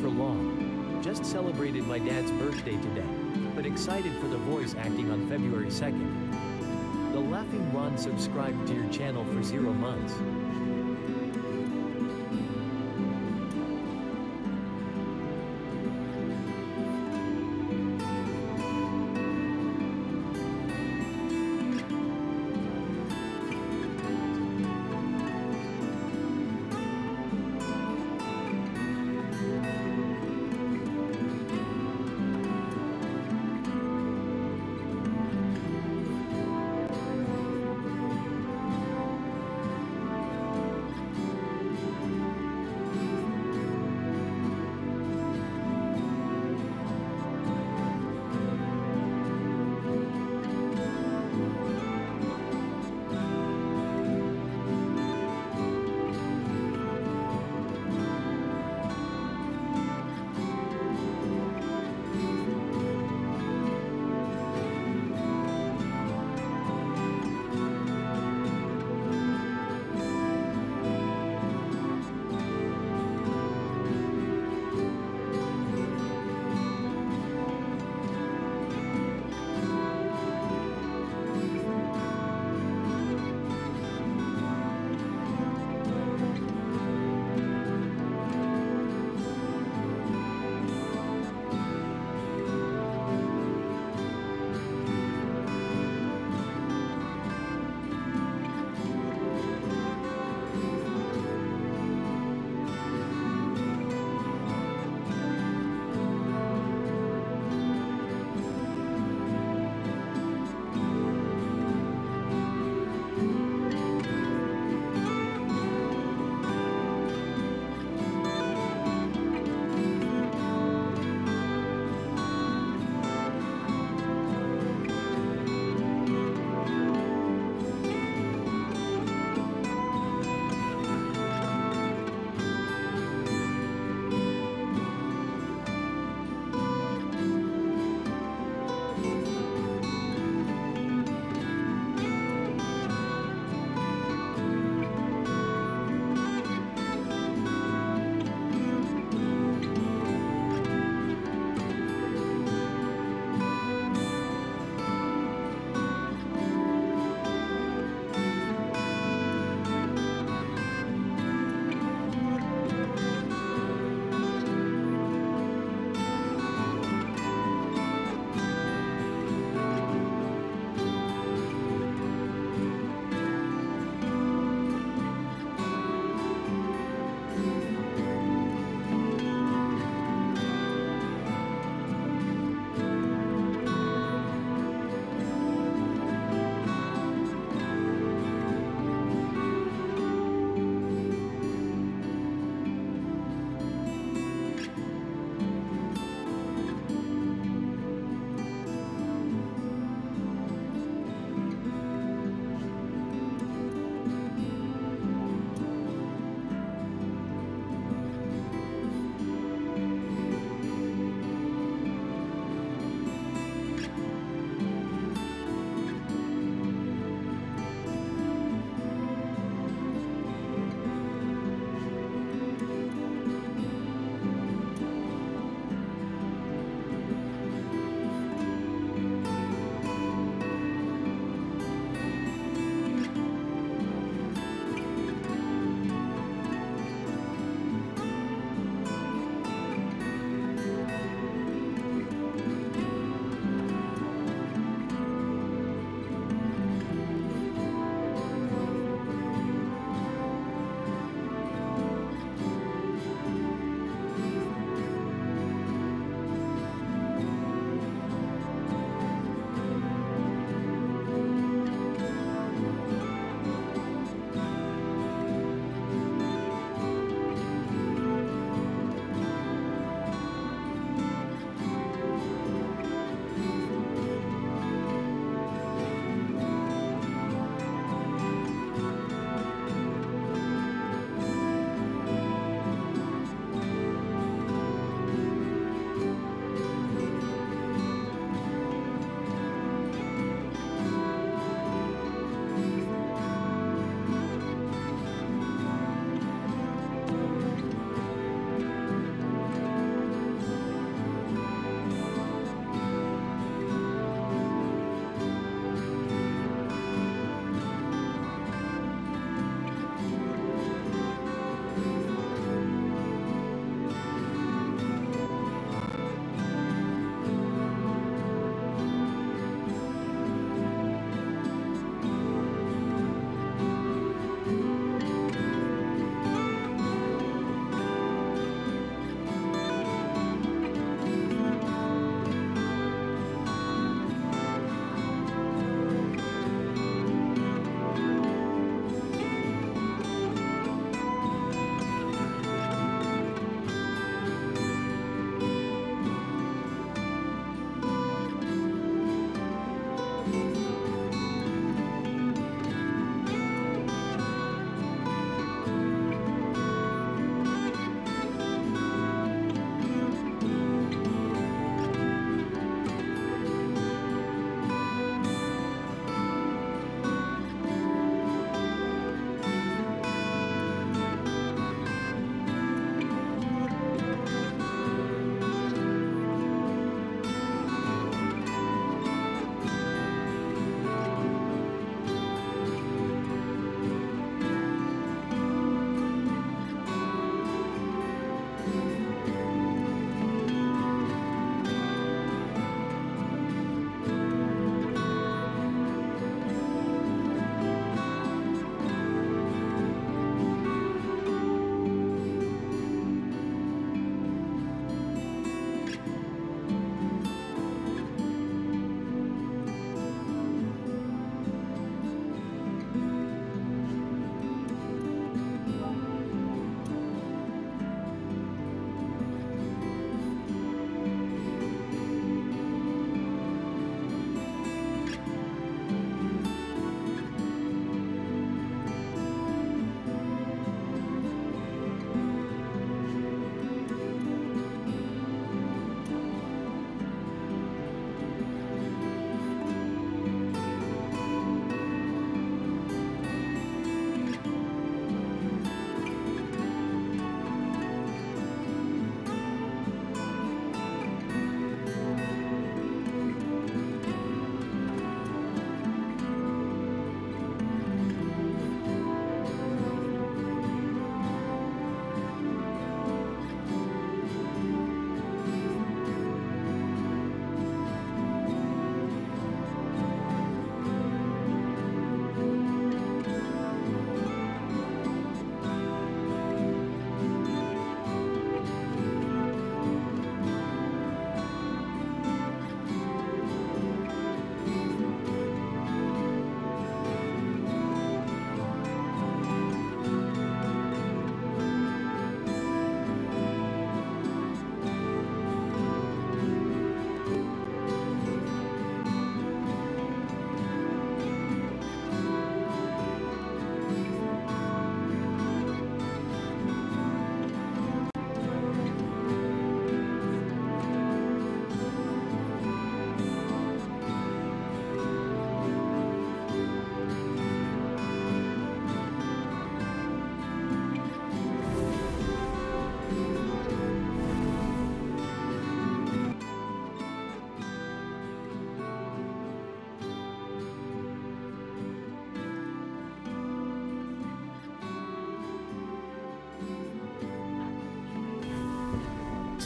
for long. Just celebrated my dad's birthday today, but excited for the voice acting on February 2nd. The Laughing Ron subscribed to your channel for 0 months.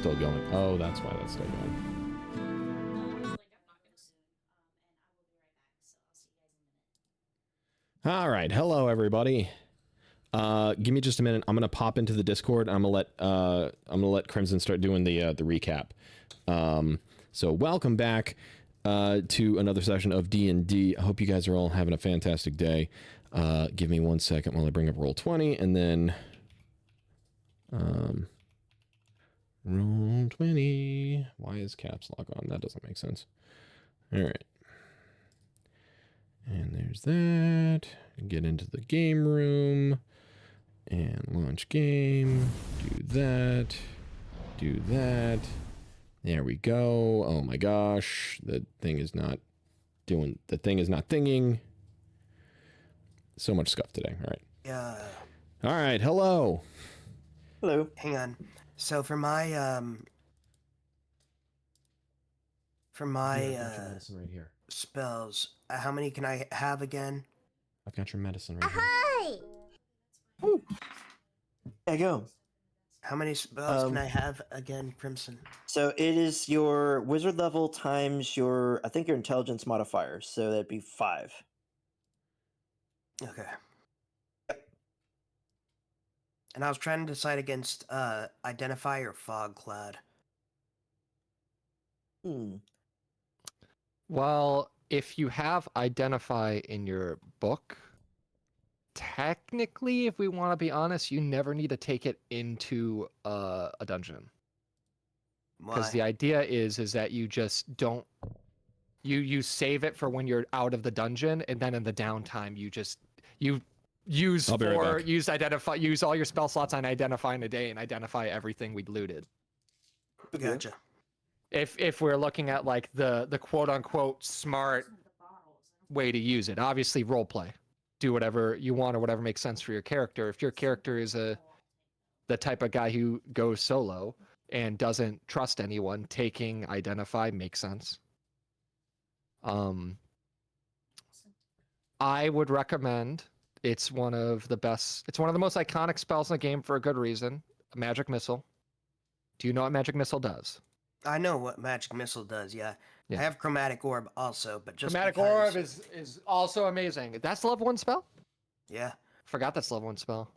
still going. Oh, that's why that's still going. All right, hello everybody. Give me just a minute. I'm gonna pop into the Discord. I'm gonna let Crimson start doing the recap. So welcome back to another session of D&D. I hope you guys are all having a fantastic day. Give me 1 second while I bring up Roll20, and then Roll20. Why is caps lock on? That doesn't make sense. All right. And there's that. Get into the game room and launch game. Do that. Do that. There we go. Oh my gosh. The thing is not thinking. So much stuff today. All right. Yeah. All right. Hello. Hello. Hang on. So for my medicine right here. spells, how many can I have again? I've got your medicine right here. Hi! Woo. There you go. How many spells can I have again, Crimson? So it is your wizard level times your, I think your intelligence modifier. So that'd be 5. Okay. And I was trying to decide against Identify or Fog Cloud. Well, if you have Identify in your book, technically, if we want to be honest, you never need to take it into a dungeon. Because the idea is that you just don't you save it for when you're out of the dungeon, and then in the downtime you use use all your spell slots on Identify in a day and identify everything we looted. Gotcha. If we're looking at like the quote unquote smart way to use it, obviously role play, do whatever you want or whatever makes sense for your character. If your character is the type of guy who goes solo and doesn't trust anyone, taking Identify makes sense. I would recommend, it's one of the most iconic spells in the game for a good reason, Magic Missile. Do you know what Magic Missile does? I know what Magic Missile does, yeah. I have Chromatic Orb also, but just Chromatic because... Orb is also amazing. That's level 1 spell? Yeah. Forgot that's level 1 spell.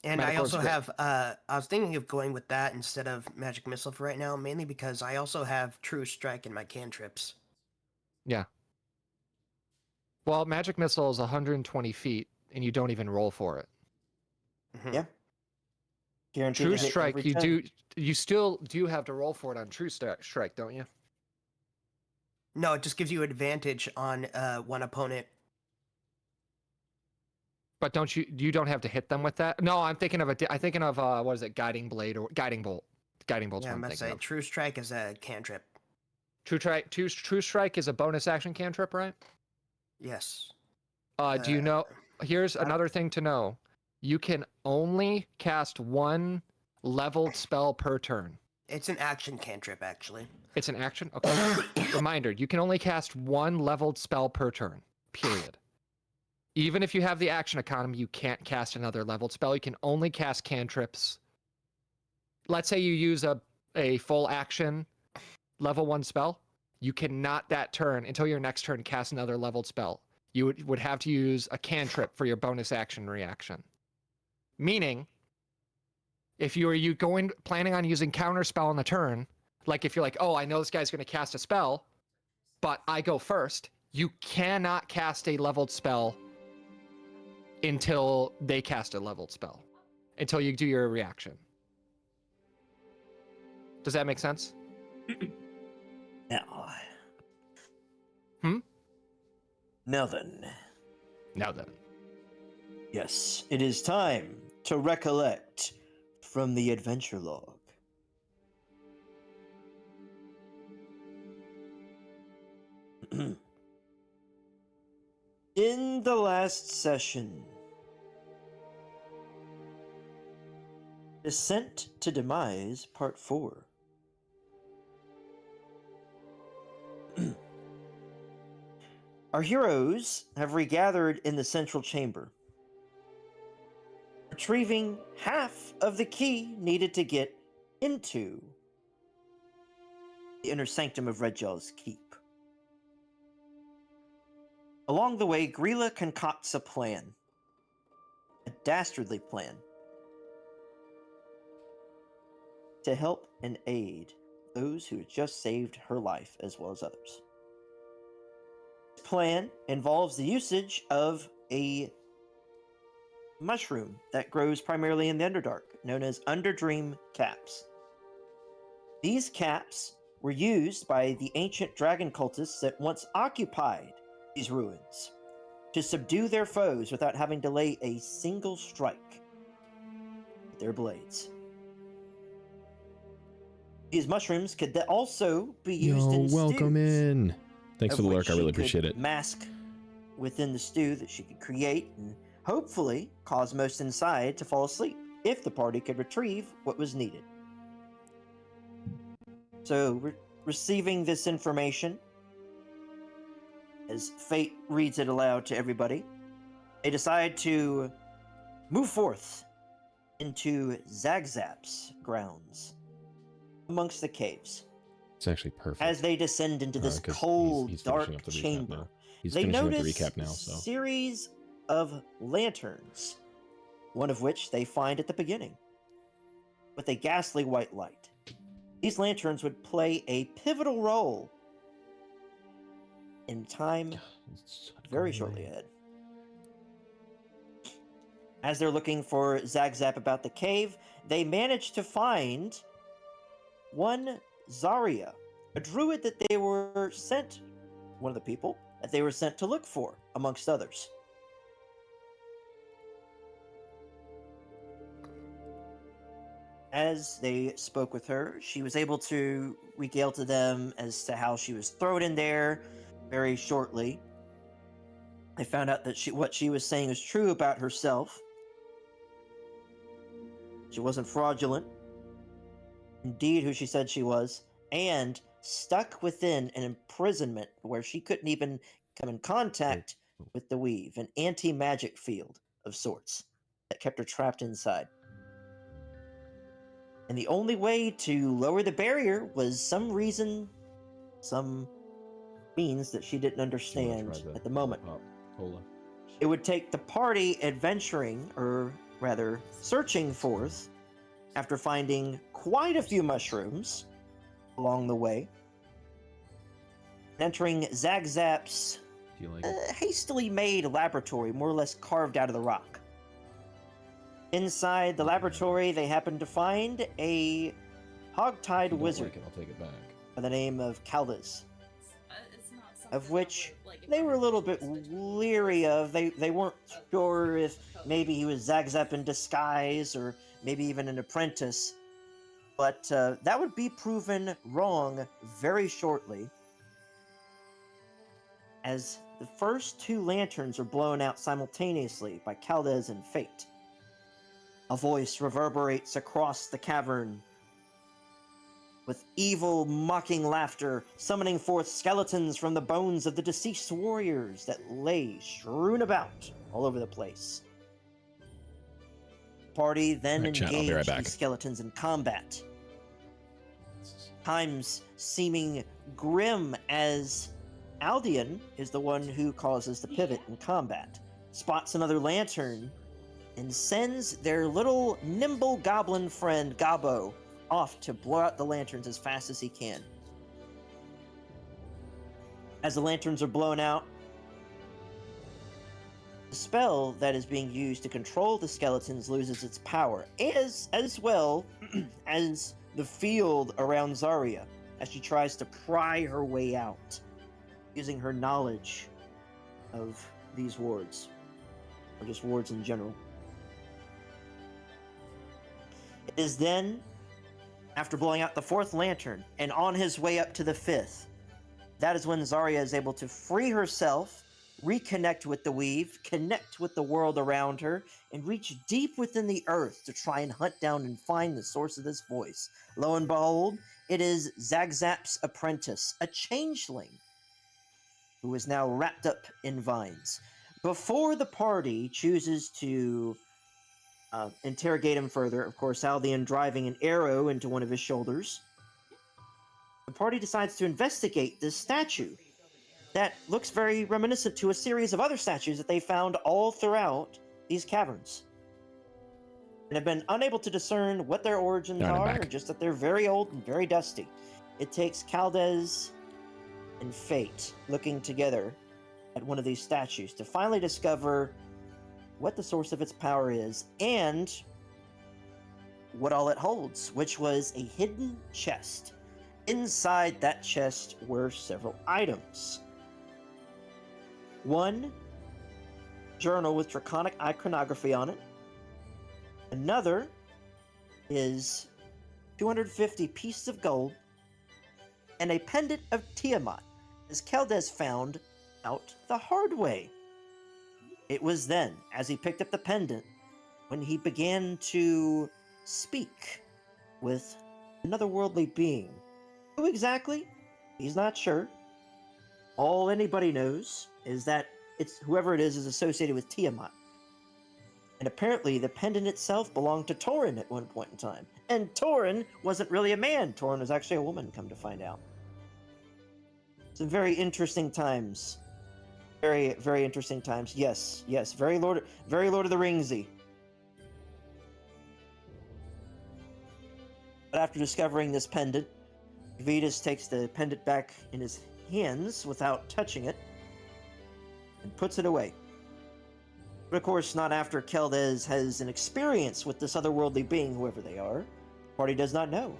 And Chromatic I also Orb's have, I was thinking of going with that instead of Magic Missile for right now, mainly because I also have True Strike in my cantrips. Yeah. Well, Magic Missile is 120 feet, and you don't even roll for it. Mm-hmm. Yeah. Guaranteed True to hit Strike, every time. you still do have to roll for it on True Strike, don't you? No, it just gives you advantage on one opponent. But you don't have to hit them with that? No, I'm thinking of what is it, Guiding Blade or Guiding Bolt? Guiding Bolt's Yeah, what I'm I'm gonna thinking say of. True Strike is a cantrip. True Strike is a bonus action cantrip, right? Yes. Do you know? Here's another thing to know. You can only cast one leveled spell per turn. It's an action cantrip, actually. It's an action? Okay. Reminder, you can only cast one leveled spell per turn, period. Even if you have the action economy, you can't cast another leveled spell. You can only cast cantrips. Let's say you use a full action level 1 spell. You cannot that turn, until your next turn, cast another leveled spell. You would have to use a cantrip for your bonus action reaction. Meaning, if you planning on using counterspell on the turn, like if you're like, oh, I know this guy's going to cast a spell, but I go first, you cannot cast a leveled spell until they cast a leveled spell, until you do your reaction. Does that make sense? Now. Hmm? Now then. Now then. Yes, it is time to recollect from the adventure log. In the last session, Descent to Demise Part 4. Our heroes have regathered in the central chamber, retrieving half of the key needed to get into the inner sanctum of Redjaw's keep. Along the way, Grilla concocts a plan. A dastardly plan. To help and aid those who had just saved her life as well as others. This plan involves the usage of a mushroom that grows primarily in the Underdark, known as Underdream caps. These caps were used by the ancient dragon cultists that once occupied these ruins to subdue their foes without having to lay a single strike with their blades. These mushrooms could also be used in welcome stews, in. Thanks of for the which lurk. I really she could appreciate it. Mask within the stew that she could create and hopefully cause most inside to fall asleep if the party could retrieve what was needed. So, receiving this information, as fate reads it aloud to everybody, they decide to move forth into Zagzap's grounds amongst the caves. It's actually perfect. As they descend into this 'cause cold, he's dark finishing up the recap chamber, now. He's they finishing up the notice recap now, a so series of lanterns, one of which they find at the beginning, with a ghastly white light. These lanterns would play a pivotal role in time very shortly ahead. As they're looking for Zagzap about the cave, they manage to find one Zarya, a druid that they were sent, one of the people that they were sent to look for, amongst others. As they spoke with her, she was able to regale to them as to how she was thrown in there very shortly. They found out that what she was saying was true about herself. She wasn't fraudulent. Indeed, who she said she was, and stuck within an imprisonment where she couldn't even come in contact with the weave, an anti-magic field of sorts that kept her trapped inside. And the only way to lower the barrier was some reason, some means that she didn't understand at the moment. Cola. It would take the party adventuring, or rather searching forth, after finding quite a few mushrooms along the way, entering Zagzap's Do you like it? hastily made laboratory, more or less carved out of the rock. Inside the laboratory, they happened to find a hogtied If you don't wizard like it, I'll take it back. by the name of Kaldis, It's not something of I which would, like, if they I were a little were bit to touch leery of. They weren't sure if maybe he was Zagzap in disguise or maybe even an apprentice. But that would be proven wrong very shortly, as the first two lanterns are blown out simultaneously by Kaldez and Fate. A voice reverberates across the cavern with evil, mocking laughter, summoning forth skeletons from the bones of the deceased warriors that lay strewn about all over the place. The party then Alright, chat, I'll be right engaged back. these skeletons in combat, times seeming grim as Aldian is the one who causes the pivot in combat, spots another lantern, and sends their little nimble goblin friend Gabo off to blow out the lanterns as fast as he can. As the lanterns are blown out, the spell that is being used to control the skeletons loses its power, as well as the field around Zarya, as she tries to pry her way out, using her knowledge of these wards, or just wards in general. It is then, after blowing out the fourth lantern, and on his way up to the fifth, that is when Zarya is able to free herself, reconnect with the weave, connect with the world around her, and reach deep within the earth to try and hunt down and find the source of this voice. Lo and behold, it is Zagzap's apprentice, a changeling, who is now wrapped up in vines. Before the party chooses to interrogate him further, of course, Aldian driving an arrow into one of his shoulders, the party decides to investigate this statue that looks very reminiscent to a series of other statues that they found all throughout these caverns. And have been unable to discern what their origins Alright, I'm are, back. or just that they're very old and very dusty. It takes Caldez and Fate looking together at one of these statues to finally discover what the source of its power is and what all it holds, which was a hidden chest. Inside that chest were several items. One journal with draconic iconography on it. Another is 250 pieces of gold and a pendant of Tiamat, as Keldes found out the hard way. It was then, as he picked up the pendant, when he began to speak with another worldly being. Who exactly? He's not sure. All anybody knows is that it's whoever it is associated with Tiamat. And apparently the pendant itself belonged to Torin at one point in time. And Torin wasn't really a man. Torin was actually a woman, come to find out. Some very interesting times. Very, very interesting times. Yes, yes. Very Lord of the Ringsy. But after discovering this pendant, Vetus takes the pendant back in his hands without touching it and puts it away. But of course, not after Keldes has an experience with this otherworldly being, whoever they are. The party does not know.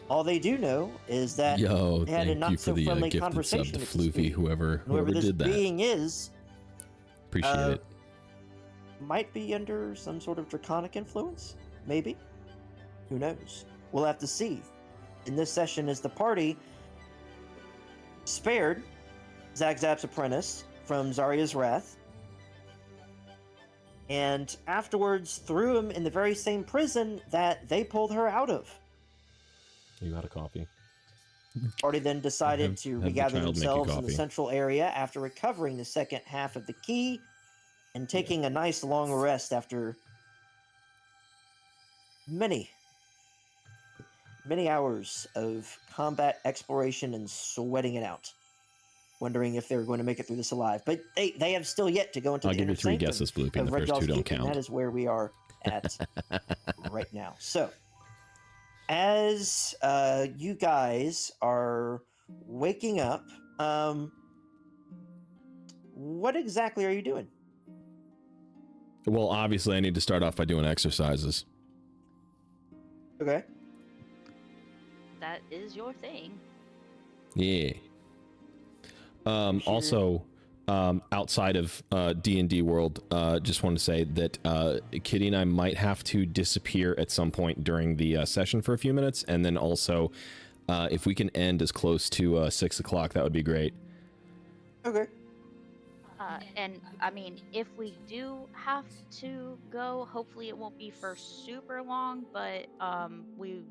All they do know is that Yo, they had a thank you for the not-so-friendly gifted sub conversation to with this Floofy, being. whoever Whoever this did that. being is Appreciate it. might be under some sort of draconic influence. Maybe. Who knows? We'll have to see. In this session, as the party spared Zagzab's apprentice from Zarya's wrath, and afterwards threw him in the very same prison that they pulled her out of. You had a coffee. Party then decided to have the regather child make you themselves in the coffee. central area after recovering the second half of the key and taking a nice long rest after many hours of combat exploration and sweating it out, wondering if they were going to make it through this alive. But they have still yet to go into I'll the give you inner 3 sanctum guesses, Floofy, and of the Red first 2 Jaws don't Keep, and count. that is where we are at right now. So, as you guys are waking up, what exactly are you doing? Well, obviously, I need to start off by doing exercises. Okay. That is your thing. Yeah. Also, outside of D&D world, just want to say that Kitty and I might have to disappear at some point during the session for a few minutes, and then also, if we can end as close to 6 o'clock, that would be great. Okay. And I mean, if we do have to go, hopefully it won't be for super long, but we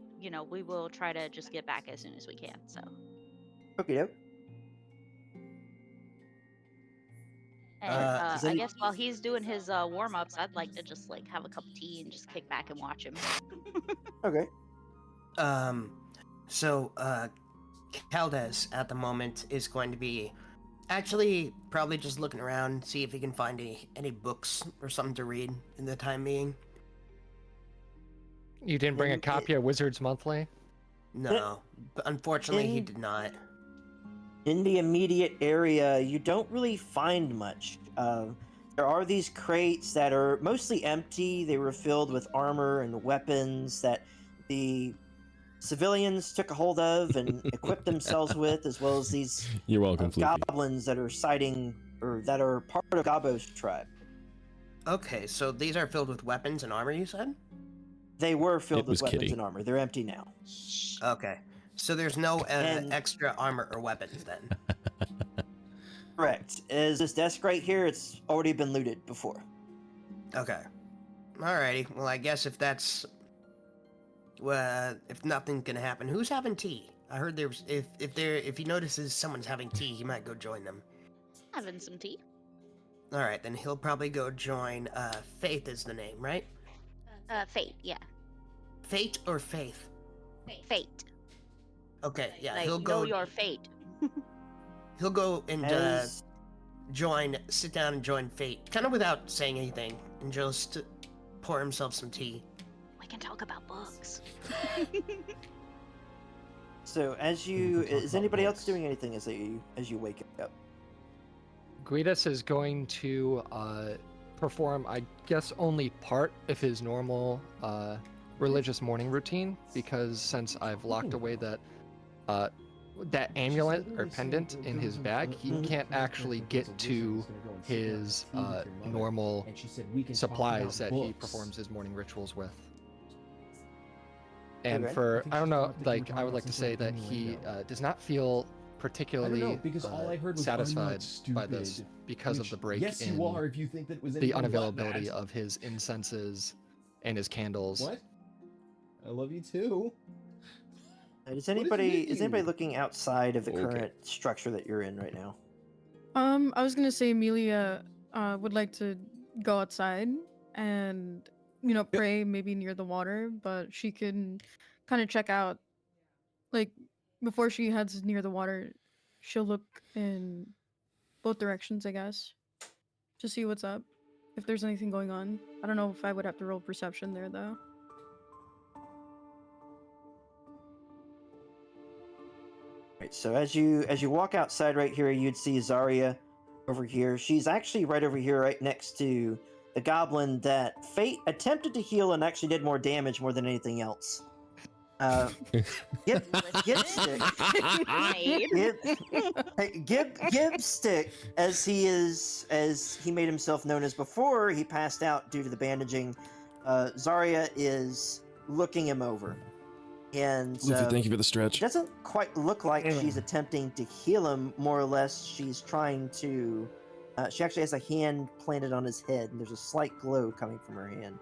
will try to just get back as soon as we can. So. Okay, doke. And Does I any- guess while he's doing his warm-ups, I'd like to just have a cup of tea and just kick back and watch him. Okay. So Caldes at the moment is going to be actually probably just looking around, see if he can find any books or something to read in the time being. You didn't bring a And copy of Wizards Monthly? No, but unfortunately he in- did not. In the immediate area, you don't really find much. There are these crates that are mostly empty. They were filled with armor and weapons that the civilians took a hold of and equipped themselves with, as well as these You're welcome, Floofy. goblins that are that are part of Gabo's tribe. Okay, so these are filled with weapons and armor, you said? They were filled It with was weapons Kitty. and armor. They're empty now. Okay. So there's no And- extra armor or weapons then. Correct. Is this desk right here? It's already been looted before. Okay. Alrighty. Well, I guess if that's if nothing can happen, who's having tea? I heard there's if he notices someone's having tea, he might go join them. Having some tea. All right, then he'll probably go join. Faith is the name, right? Fate, yeah. Fate or Faith? Fate. Okay, yeah, Like, he'll know go. your fate. He'll go and As sit down and join Fate, kind of without saying anything, and just pour himself some tea. We can talk about books. so as We you can talk is about anybody else books. doing anything as you wake up? Guidus is going to perform, I guess, only part of his normal religious morning routine, because since I've locked away that that amulet or pendant in his bag, he can't actually get to his normal supplies that he performs his morning rituals with. And Okay. for, I don't know, we can like, talk I would about like to something say that like he innuendo. does not feel particularly because all I heard was, "I'm not satisfied by this stupid," because of which, the break yes, in you are if you think that it was the anything but unavailability that. of his incenses and his candles. What? I love you too. Is anybody mean? looking outside of the Okay. current structure that you're in right now? I was gonna say Amelia would like to go outside and pray maybe near the water, but she can kind of check out, like, before she heads near the water, she'll look in both directions, I guess, to see what's up, if there's anything going on. I don't know if I would have to roll perception there though. Right, so as you walk outside right here, you'd see Zarya over here. She's actually right over here, right next to the goblin that Fate attempted to heal and actually did more damage more than anything else. Gibstick, Gibstick, as he made himself known as before he passed out due to the bandaging. Zarya is looking him over, and Luffy, thank you for the it stretch. doesn't quite look like she's attempting to heal him. More or less, she's trying to. She actually has a hand planted on his head, and there's a slight glow coming from her hand.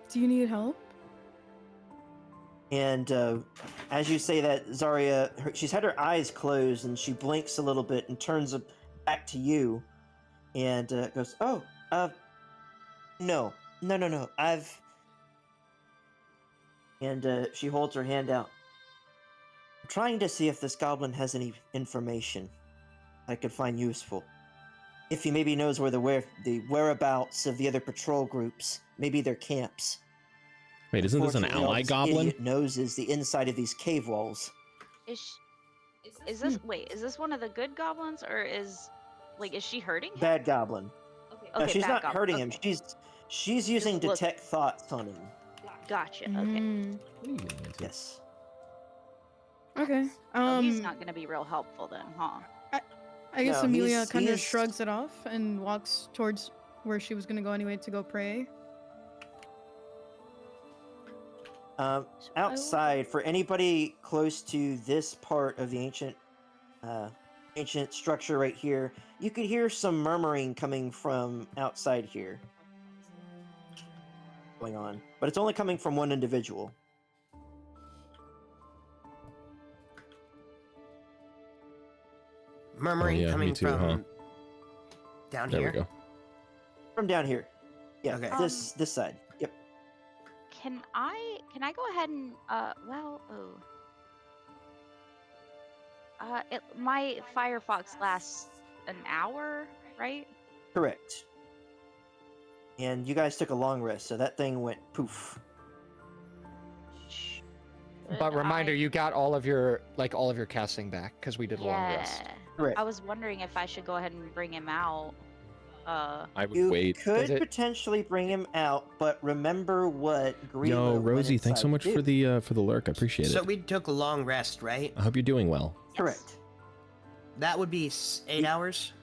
Do you need help? And as you say that, Zarya, she's had her eyes closed, and she blinks a little bit and turns back to you, and goes, "Oh, no, I've." And she holds her hand out. I'm trying to see if this goblin has any information I could find useful. If he maybe knows where the whereabouts of the other patrol groups, maybe their camps. Wait, isn't this an Unfortunately, all ally this goblin? idiot knows is the inside of these cave walls. Is this wait? Is this one of the good goblins, or is she hurting him? Bad goblin. No, Okay, she's bad not goblin, hurting him. okay. She's using Just look- detect thoughts on him. Gotcha. Okay. Mm, What are you getting into? Yes. okay. Oh, he's not gonna be real helpful then, huh? I guess No, Amelia he's- kind he of is- shrugs it off and walks towards where she was gonna go anyway to go pray. Outside, for anybody close to this part of the ancient structure right here, you could hear some murmuring coming from outside here. Going on, but it's only coming from one individual. Murmuring yeah, me coming too, from huh? down There here. we go. From down here. Yeah, Okay. this side. Yep. Can I go ahead and my Firefox lasts an hour, right? Correct. And you guys took a long rest, so that thing went poof. But reminder, you got all of your casting back because we did a long rest. Correct. I was wondering if I should go ahead and bring him out. I would You wait. could Does it- potentially bring him out, but remember what Grima Yo, went Rosie, thanks so inside much to for do. the lurk. I appreciate So it. we took a long rest, right? I hope you're doing well. Correct. That would be 8 hours.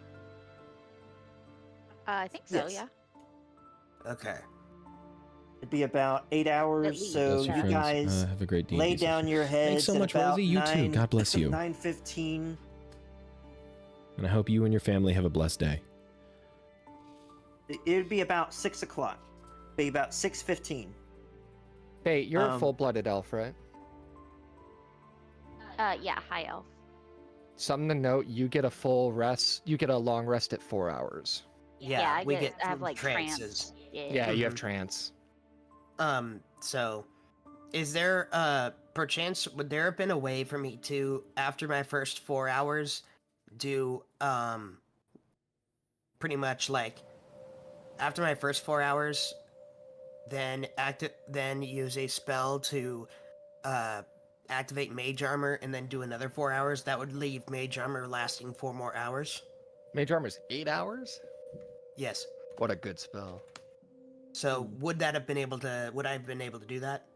I think so. Yes. Yeah. Okay. It'd be about 8 hours, least. so Bless you friends. guys Have a great day. lay down your heads so at much, about Rosie. You too. 9, God bless you. 9:15. And I hope you and your family have a blessed day. It'd be about 6 o'clock. Be about 6:15. Hey, you're a Um, full-blooded elf, right? Yeah. High elf. Something to note: you get a full rest. You get a long rest at 4 hours. Yeah, I we get. I have full like trances. trance. Yeah. Yeah, you have Mhm. trance. So, is there perchance, would there have been a way for me to, after my first 4 hours, do pretty much like after my first 4 hours, then use a spell to activate Mage Armor, and then do another 4 hours? That would leave Mage Armor lasting 4 more hours. Mage Armor's 8 hours? Yes. What a good spell. So would I have been able to do that?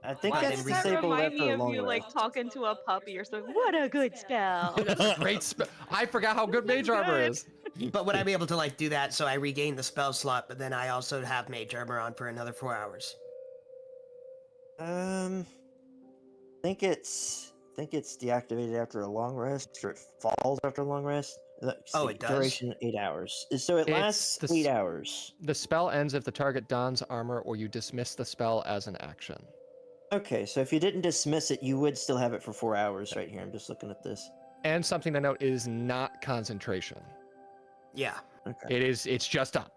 I think Wow, that's then that disabled remind after me a of long you rest. like talking to a puppy or something. What a good spell. That's a great spell. I forgot how good Mage Armor is. But would I be able to like do that so I regain the spell slot, but then I also have Mage Armor on for another 4 hours? Think it's deactivated after a long rest, or it falls after a long rest. Let's Oh, see, it does? Duration 8 hours. So it It's lasts the 8 s- hours. The spell ends if the target dons armor or you dismiss the spell as an action. Okay, so if you didn't dismiss it, you would still have it for 4 hours right here. I'm just looking at this. And something to note, it is not concentration. Yeah. Okay. It's just up.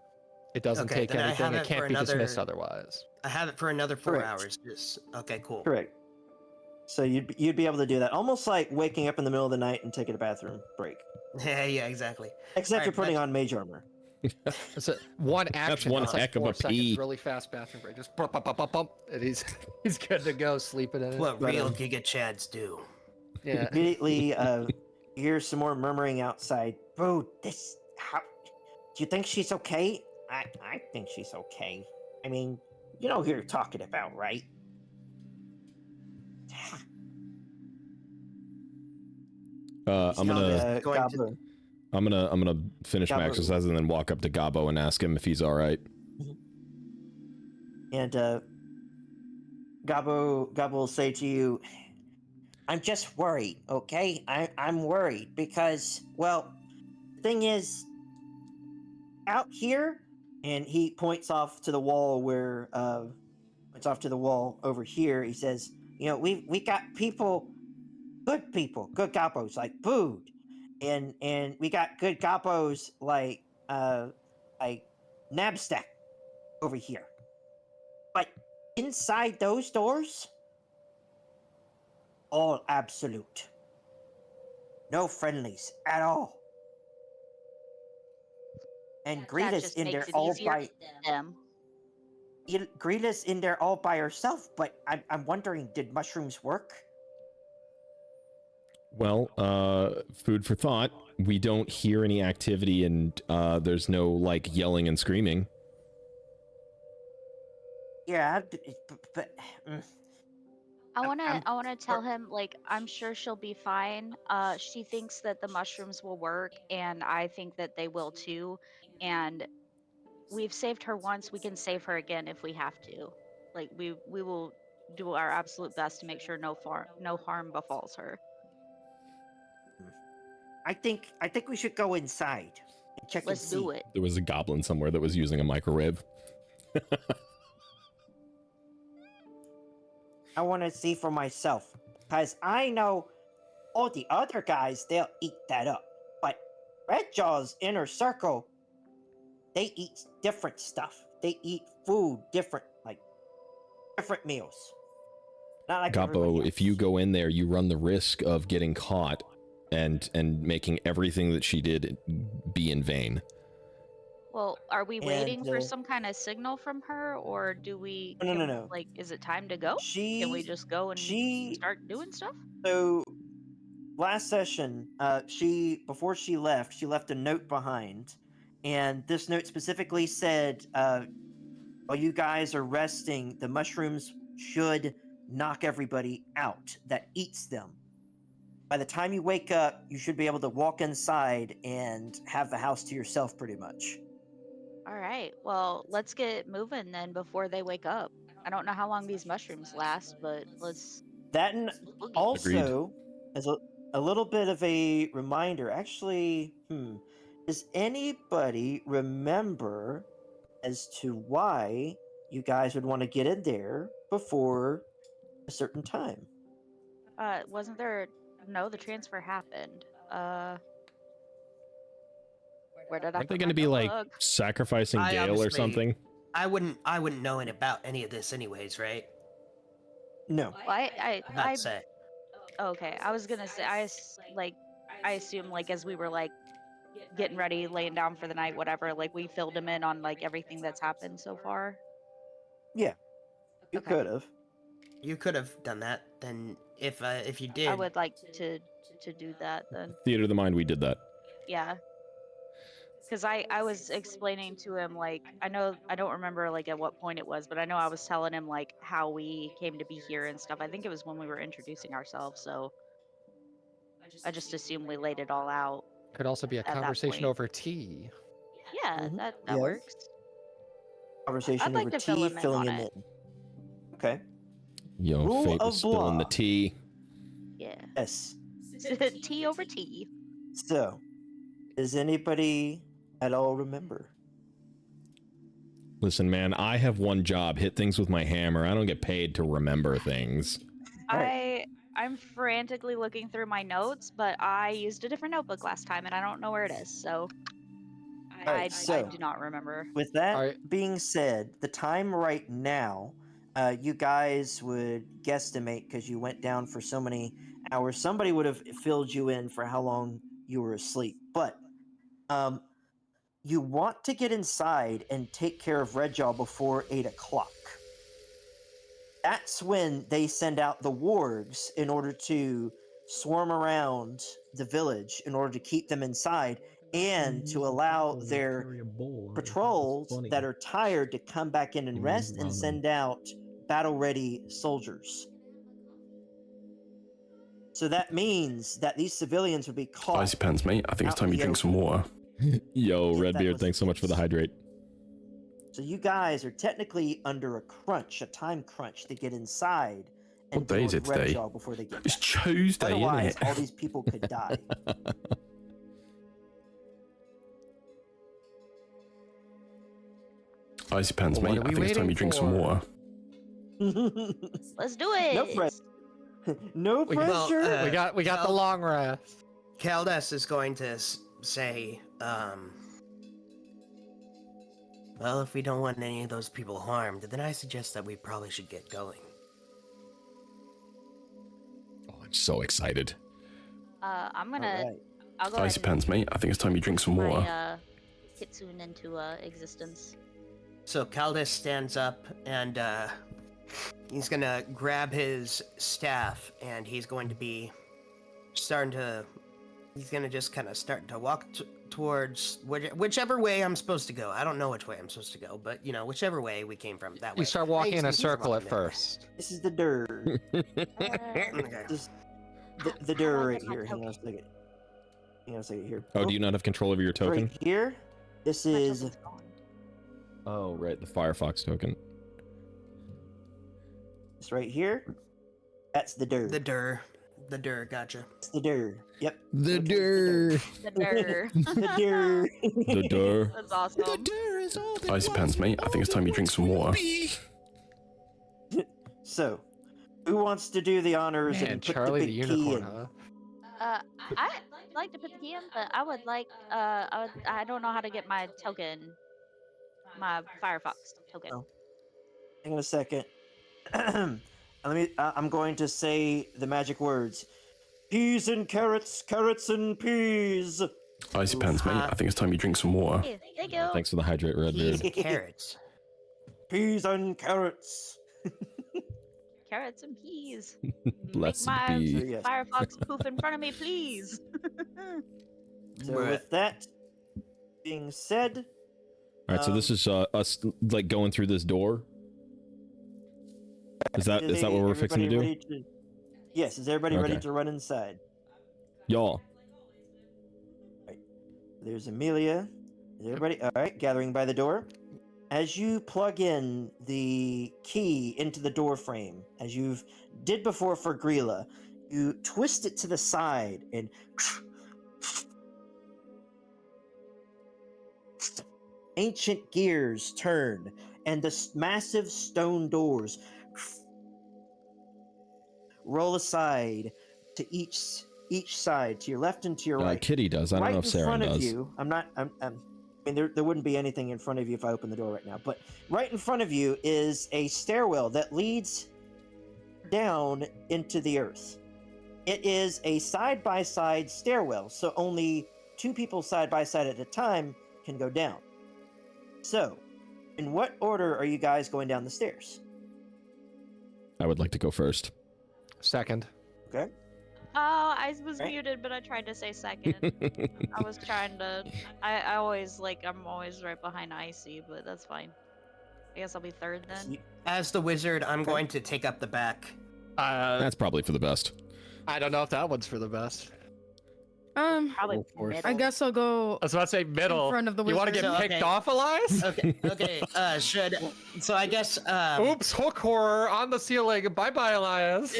It doesn't Okay, take then I anything. have It it can't for be dismissed another- otherwise. I have it for another 4 Correct. hours. Just okay, cool. Correct. So you'd be able to do that, almost like waking up in the middle of the night and taking a bathroom break. Yeah, yeah, exactly. Except Alright, you're putting but- on mage armor. It's one action. one it's like heck of 4 a seconds, pee. really fast bathroom break. Just bump, bump, bump, bump, bump, and he's good to go, sleeping in it. What But, real Giga Chads do. Yeah. Immediately, you hear some more murmuring outside. Boo, this. How? Do you think she's okay? I think she's okay. I mean, you know who you're talking about, right? I'm gonna going to- Gabo. I'm gonna finish my Gabo. exercise and then walk up to Gabo and ask him if he's all right. And Gabo will say to you, "I'm just worried, okay? I'm worried because, well, the thing is, out here," and he points off to the wall where, points off to the wall over here. He says, "You know, we got people, good Gabos like Bood, and we got good Gabos like Nabstack over here. But inside those doors, all absolute. No friendlies at all. And That Greta's just in there makes it all easier by for them. Greta's in there all by herself, but I'm wondering, did mushrooms work? Well, food for thought. We don't hear any activity, and there's no like yelling and screaming. Yeah, but I wanna I'm- tell him like I'm sure she'll be fine. She thinks that the mushrooms will work, and I think that they will too. And we've saved her once, we can save her again if we have to. Like we will do our absolute best to make sure no harm befalls her. I think we should go inside and check Let's and see. do it. There was a goblin somewhere that was using a microwave. I want to see for myself, because I know all the other guys, they'll eat that up. But Redjaw's inner circle, they eat different stuff. They eat food different, like different meals. Not like everybody Gabo, else. if you go in there, you run the risk of getting caught and making everything that she did be in vain. Well, are we waiting And, for some kind of signal from her, or do we? No, can- no. Like, is it time to go? She Can we just go and she start doing stuff? So last session, before she left a note behind, and this note specifically said, while you guys are resting, the mushrooms should knock everybody out that eats them. By the time you wake up, you should be able to walk inside and have the house to yourself pretty much. All right. Well, let's get moving then before they wake up. I don't know how long these mushrooms last, but let's. That and boogie. also, as a little bit of a reminder, actually, does anybody remember as to why you guys would want to get in there before a certain time? Wasn't there? No, the transfer happened. Where did I? Aren't they put going my to be like book? sacrificing I Gale or obviously- something? I wouldn't know about any of this anyways, right? No. Well, I About to say. okay. I was gonna say I assume like as we were like getting ready, laying down for the night, whatever. Like we filled him in on like everything that's happened so far. Yeah, you Okay. could have. You could have done that. Then if you did, I would like to do that then. Theater of the mind, we did that. Yeah. Because I was explaining to him like I don't remember like at what point it was, but I know I was telling him like how we came to be here and stuff. I think it was when we were introducing ourselves, so I just assumed we laid it all out. Could also be a At that conversation point. over tea. Yeah, Mhm. that Yes. works. Conversation I'd like over to fill tea, him in filling on him it. in. Okay. Yo, Rule Fate of was spilling the Blah. tea. Yeah. Yes. Tea over tea. So, does anybody at all remember? Listen, man, I have one job: hit things with my hammer. I don't get paid to remember things. Alright. I'm frantically looking through my notes, but I used a different notebook last time and I don't know where it is, so I so- do not remember. With that Alright. being said, the time right now, you guys would guesstimate because you went down for so many hours. Somebody would have filled you in for how long you were asleep. But you want to get inside and take care of Redjaw before 8 o'clock. That's when they send out the wargs in order to swarm around the village in order to keep them inside and to allow their patrols that are tired to come back in and rest and send out battle-ready soldiers. So that means that these civilians would be caught. Icy pants, mate. I think it's out in time you the drink some open. water. Yo, If that Redbeard, was thanks so much for the case. hydrate. So you guys are technically under a crunch, a time crunch, to get inside and What day deal is with it today? Redjaw before they get It's back. Tuesday, isn't Otherwise, it? all these people could die. Icy pants, What mate. are I we think it's time waiting you drink some for? water. Let's do it. No pressure. No We- Well, pressure. We got the long rest. Caldas is going to say, well, if we don't want any of those people harmed, then I suggest that we probably should get going. Oh, I'm so excited. I'm gonna. Alright. I'll go Icy ahead pants, mate. I think it's time you drink some and water. my Kitsune into existence. So Caldas stands up and he's gonna grab his staff and he's going to be he's gonna just kind of start to walk towards whichever way I'm supposed to go. I don't know which way I'm supposed to go, but you know, whichever way we came from, that way. You start walking in a He's circle at walking that way. first. This is the dirt. Okay. Just the dirt right here. Hang on a second. Hang on a second here. Oh, do you not have control over your token? Right here. This My is token's gone. Oh, right, the Firefox token. this right here. That's the dirt. The dir, gotcha. It's the dirt. Yep. The Okay, dir. The dir. The dirt. The dir. That's awesome. Icy pants, mate. I think it's time you drink some water. So, who wants to do the honors Man, and put Charlie the the big key unicorn, in? huh? I'd like to put the key in, but I would like I don't know how to get my token, my Firefox token. Oh. Hang on a second. I'm going to say the magic words: peas and carrots, carrots and peas. Icy pants, mate. I think it's time you drink some water. Hey, thank you. Thanks for the hydrate, Redbeard. Peas and carrots. Peas and carrots. Carrots and peas. Blessed Make my be. Yes. Firefox poof in front of me, please. So Bruh. with that being said, All right, so this is us like going through this door. Is that what we're fixing to everybody do? ready yes, is everybody ready Okay. to run inside? Y'all. There's Amelia. Is everybody all right? Gathering by the door. As you plug in the key into the door frame, as you've did before for Grilla, you twist it to the side and ancient gears turn, and the massive stone doors roll aside to each side, to your left and to your right. Kitty does. I don't right know if in Sarah front does. of you, I mean, there wouldn't be anything in front of you if I open the door right now, but right in front of you is a stairwell that leads down into the earth. It is a side-by-side stairwell, so only 2 people side by side at a time can go down. So, in what order are you guys going down the stairs? I would like to go first. Second. Okay. Oh, I was Right. muted, but I tried to say second. I was trying to. I always I'm always right behind Icy, but that's fine. I guess I'll be third then. As the wizard, I'm going to take up the back. That's probably for the best. I don't know if that one's for the best. Probably fourth. I middle. guess I'll go I was about to say middle. in front of the You want to wizard. get So, picked okay. off, Elias? Okay. So I guess. Oops, hook horror on the ceiling. Bye bye, Elias.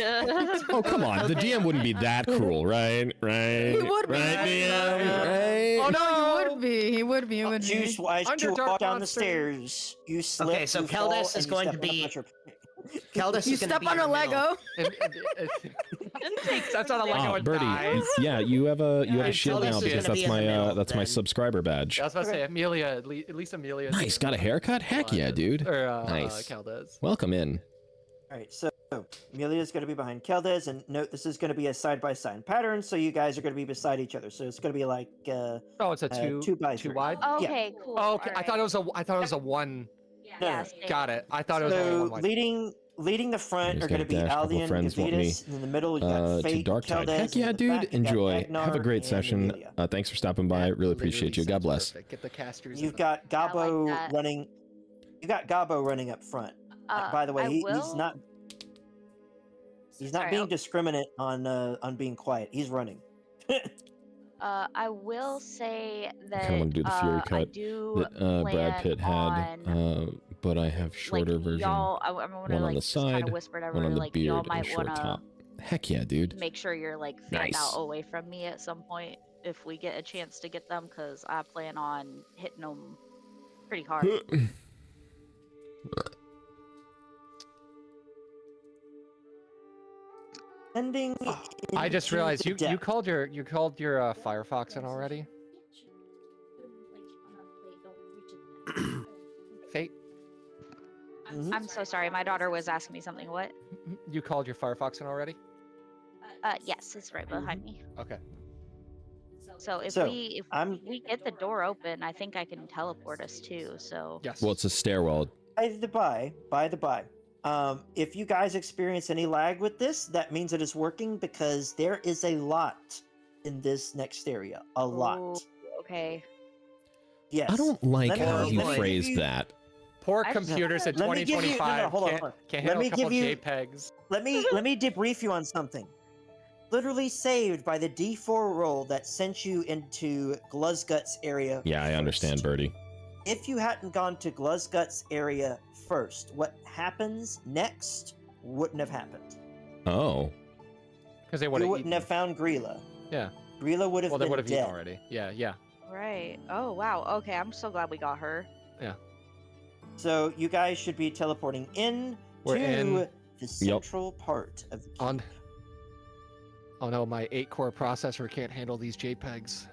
Oh, come on. The DM wouldn't be that cruel, right? Right? He would be. Right, DM? Right? Oh no, He would be. He would be. He would be. Juice, as Under you dark walk down the monster. stairs, you slip. Okay, so you fall, Keldas is and you going step to on a be- bunch of- Keldis You is gonna step be on in a the middle. Lego. That's not a Lego Oh, and Birdie, dies. yeah, you have a Yeah, shield Keldis now is because gonna be in the middle, that's my then. subscriber badge. I was about to say Amelia. At least Amelia. Nice, got a haircut? Heck yeah, dude. Or Nice. Caldes. Welcome in. All right, so Amelia's going to be behind Keldes, and note this is going to be a side-by-side pattern, so you guys are going to be beside each other. So it's going to be like Oh, it's a two by two three. wide. Okay, cool. Oh, okay. I alright. thought it was a one. No, Yeah, no. same. Got it. I thought it was only So one wide. leading the front Just are going to gotta be dash a couple Aldian and friends want me, Gavitas, and in the middle you got to Fate, Dark Tide. Keldes, Heck and yeah, in the dude. back, you got Enjoy. Have a Agnar great and session. Amelia. Thanks for stopping by. Really appreciate you. God bless. Perfect. Get the casters. You've in got Yeah, I like Gabo that. running. You got Gabo running up front. By the way, I he's will- not. He's not Sorry, being I'll- discriminate on being quiet. He's running. I will say that wanna do the Fury I cut do That Brad plan Pitt had, on, but I have shorter like, version. y'all, I'm gonna One on like the just kind side, of whisper to one everyone on the like y'all beard, and a might short wanna top. Heck yeah, dude. make sure you're like further Nice. out away from me at some point if we get a chance to get them, because I plan on hitting them pretty hard. Ending. I just into realized the you depth. called your Firefox in already. Fate. Mhm. I'm so sorry, my daughter was asking me something. What? You called your Firefox in already. Yes, it's right behind me. Okay. So if So, we get the door open, I think I can teleport us too. So Yes. Well, it's a stairwell. By the by, if you guys experience any lag with this, that means it is working because there is a lot in this next area. A lot. Ooh, okay. Yes. I don't like Let me- how you let me give phrased you- that. Poor I just- computers in Let me give you- no, 2025 hold on, can't, hold on. can't Let handle me a couple give you- JPEGs. Let me debrief you on something. Literally saved by the D4 roll that sent you into Gluzgut's area. Yeah, I understand, first. Birdie. If you hadn't gone to Gluzgut's area first, what happens next wouldn't have happened. Oh. Because they would You have wouldn't have found Grilla. Yeah. Grilla would have Well, they been would have eaten dead. already. Yeah, yeah. Right. Oh wow. Okay, I'm so glad we got her. So you guys should be teleporting in We're to in. the central part of the keep. On. Oh no, my 8-core processor can't handle these JPEGs.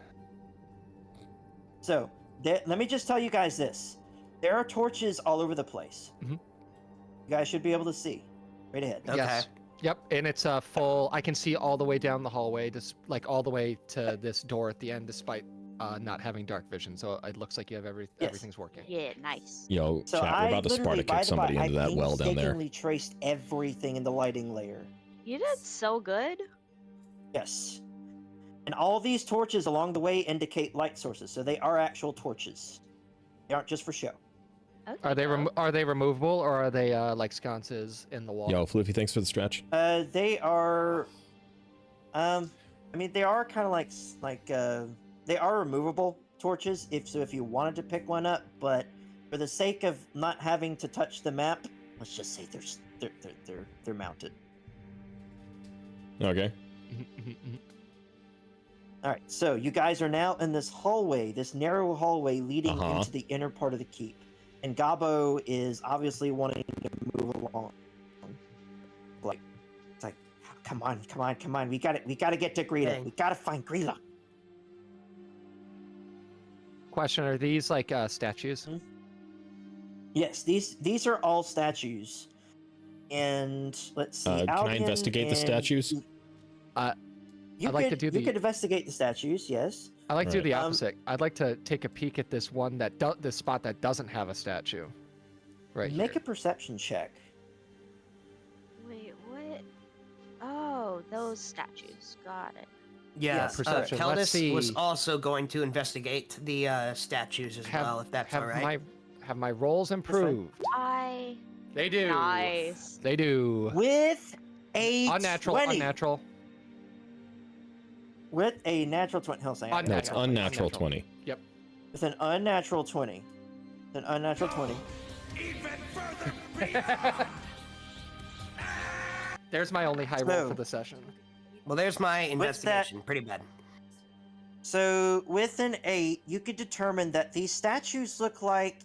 So let me just tell you guys this: there are torches all over the place. Mhm. You guys should be able to see right ahead. Okay. Yes. Yep, and it's a full. I can see all the way down the hallway, just like all the way to this door at the end, despite not having dark vision. So it looks like you have Yes. everything's working. Yeah, nice. Yo, So chat, we're about to literally, Sparta by kick the somebody by, into that well down there. I painstakingly traced everything in the lighting layer. You did so good. Yes. And all these torches along the way indicate light sources, so they are actual torches. They aren't just for show. Okay. Are they removable or are they like sconces in the wall? Yo, Floofy, thanks for the stretch. They are. I mean, they are kind of they are removable torches if you wanted to pick one up, but for the sake of not having to touch the map, let's just say they're mounted. Okay. All right, so you guys are now in this hallway, this narrow hallway leading Uh-huh. into the inner part of the keep, and Gabo is obviously wanting to move along. Like, it's like, come on, we got to get to Grilla. Dang. We got to find Grilla. Question: are these like statues? Yes, these are all statues. And let's see. Can I Albion investigate the and- statues? You I'd like to could- do You the- could investigate the statues, yes. I like to do Right. the opposite. I'd like to take a peek at this one this spot that doesn't have a statue. Right Make here. a perception check. Wait, what? Oh, those statues. Got it. Yeah, perception. Let's Keldis was see. also going to investigate the statues as well, if that's all right. Have my rolls improved? They do. Nice. They do. With a Unnatural. 20. Unnatural. With a natural 20. Hell, say No, it's Unnatural. unnatural 20. Yep. With an unnatural 20. An unnatural 20. There's my only high roll So- for the session. Well, there's my that- investigation. Pretty bad. So, with an 8, you could determine that these statues look like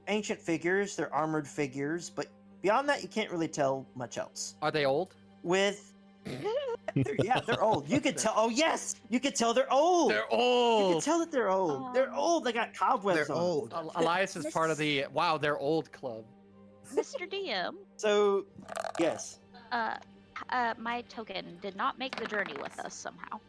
ancient figures. They're armored figures, but beyond that, you can't really tell much else. Are they old? With. Yeah, they're old. You could tell. Oh, yes! You could tell they're old! They're You can old. tell that they're old. They're old. They got cobwebs They're on. old. Elias is part of the wow, they're old club. Mr. DM, So, yes. my token did not make the journey with us somehow.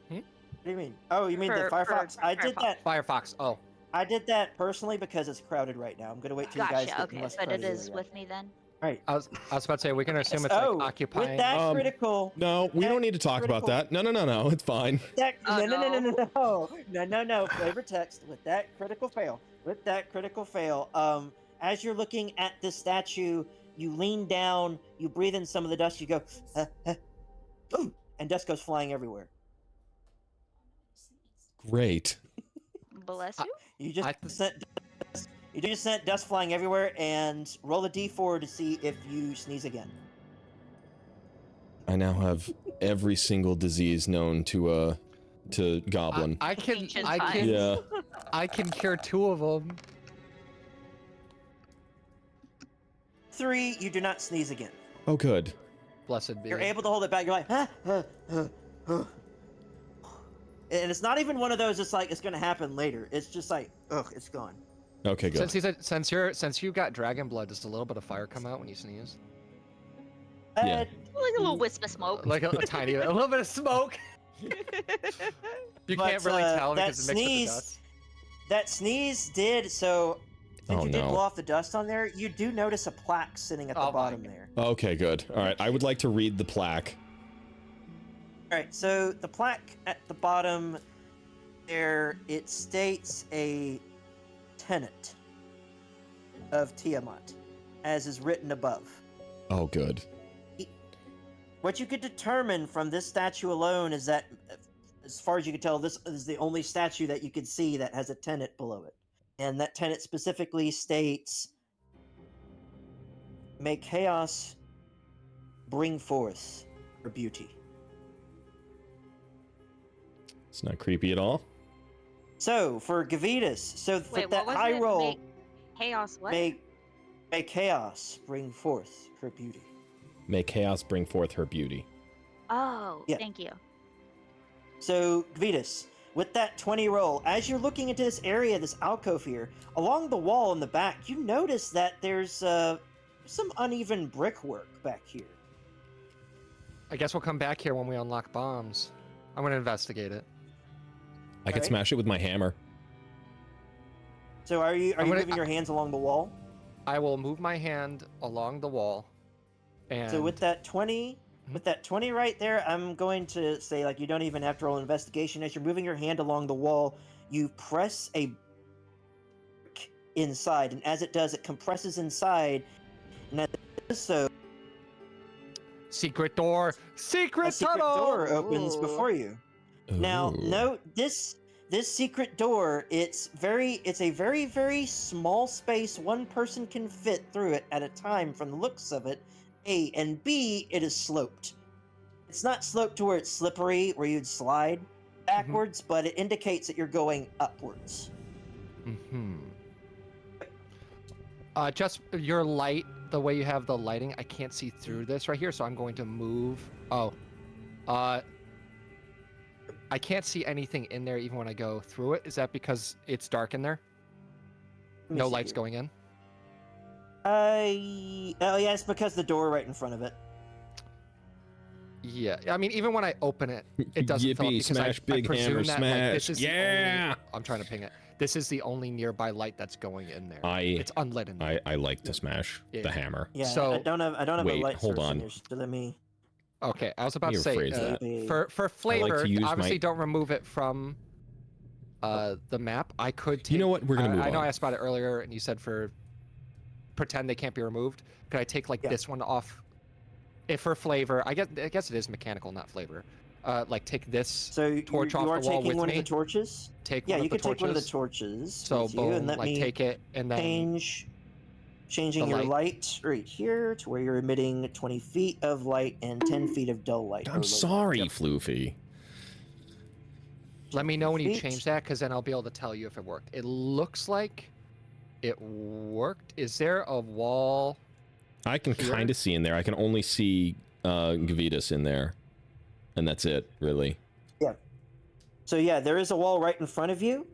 What do you mean? Oh, you mean the For Firefox? I did Firefox. that. Firefox. Oh, I did that personally because it's crowded right now. I'm gonna wait till you guys Gotcha. get in Okay, less but it crowded is area. with me then. Right. I was about to say we can assume it's Oh, like occupying. with that Um, critical. No, we don't need to talk about critical- that. No. It's fine. That, Oh, no. Flavor text with that critical fail. With that critical fail. As you're looking at this statue, you lean down, you breathe in some of the dust, you go, ooh, and dust goes flying everywhere. Great. Bless you. You just I- sent dust, you just sent dust flying everywhere, and roll a d4 to see if you sneeze again. I now have every single disease known to Goblin. I can Ancient I can times. Yeah. I can cure 2 of them. 3, you do not sneeze again. Oh, good. Blessed be. You're able to hold it back. You're like, and it's not even one of those. It's like it's gonna happen later. It's just like, ugh, it's gone. Okay, good. Since you got dragon blood, does a little bit of fire come out when you sneeze? Yeah. Like a little wisp of smoke. Like a tiny, a little bit of smoke. You But, can't really tell that because it mixed with the sneeze- dust. That sneeze did so. Since Oh, you did no. blow off the dust on there, you do notice a plaque sitting at the Oh, my bottom God. there. Okay, good. All right, I would like to read the plaque. All right, so the plaque at the bottom there, it states a tenet of Tiamat, as is written above. Oh, good. What you could determine from this statue alone is that, as far as you can tell, this is the only statue that you could see that has a tenet below it. And that tenet specifically states, "May chaos bring forth her beauty." It's not creepy at all. So, for Gavitas, so for Wait, that what was high it? roll, Make chaos what? may chaos bring forth her beauty. May chaos bring forth her beauty. Oh, Yeah. thank you. So, Gavitas, with that 20 roll, as you're looking into this area, this alcove here, along the wall in the back, you notice that there's some uneven brickwork back here. I guess we'll come back here when we unlock bombs. I'm gonna investigate it. I could Alright. smash it with my hammer. So, are you I'm gonna- moving your hands along the wall? I will move my hand along the wall, and So, with that 20, right there, I'm going to say, like, you don't even have to roll investigation. As you're moving your hand along the wall, you press a brick inside, and as it does, it compresses inside, and as it does so, secret door, a secret secret tunnel door opens Ooh. before you. Now, Ooh. note this secret door. It's a very, very small space. One person can fit through it at a time. From the looks of it, A, and B, it is sloped. It's not sloped to where it's slippery, where you'd slide backwards, but it indicates that you're going upwards. Mm-hmm. Just your light, the way you have the lighting, I can't see through this right here, so I'm going to move. Oh, I can't see anything in there even when I go through it. Is that because it's dark in there? Let me No see lights here. going in. Oh yeah, it's because the door right in front of it. Yeah, I mean, even when I open it, it doesn't fill up Yippee, because smash, big I presume hammer, that, smash. Like, this is the Yeah! only, I'm trying to ping it. This is the only nearby light that's going in there. I- It's unlit in there. I like to smash Yeah. the hammer. Yeah, So- I don't have a Wait, light hold source on. in here, so let me. Okay, I was about to Let say me rephrase that. for flavor, use obviously my- don't remove it from the map. I could take. You know what? We're gonna move I know on. I asked about it earlier, and you said for pretend they can't be removed. Could I take like Yeah. this one off? If for flavor, I guess it is mechanical, not flavor. Like take this. So you Torch off are the wall taking with one me? of the torches. Take Yeah, one you of the could take one of the torches. torches. So with you, boom, and let like me take it and then changing the your light. light right here to where you're emitting 20 feet of light and 10 feet of dull light. or low I'm light. sorry, Yep. Floofy. let me know when you feet. change that, because then I'll be able to tell you if it worked. It looks like it worked. Is there a wall? I can Here? kind of see in there. I can only see Gavitas in there, and that's it, really. So yeah, there is a wall right in front of you.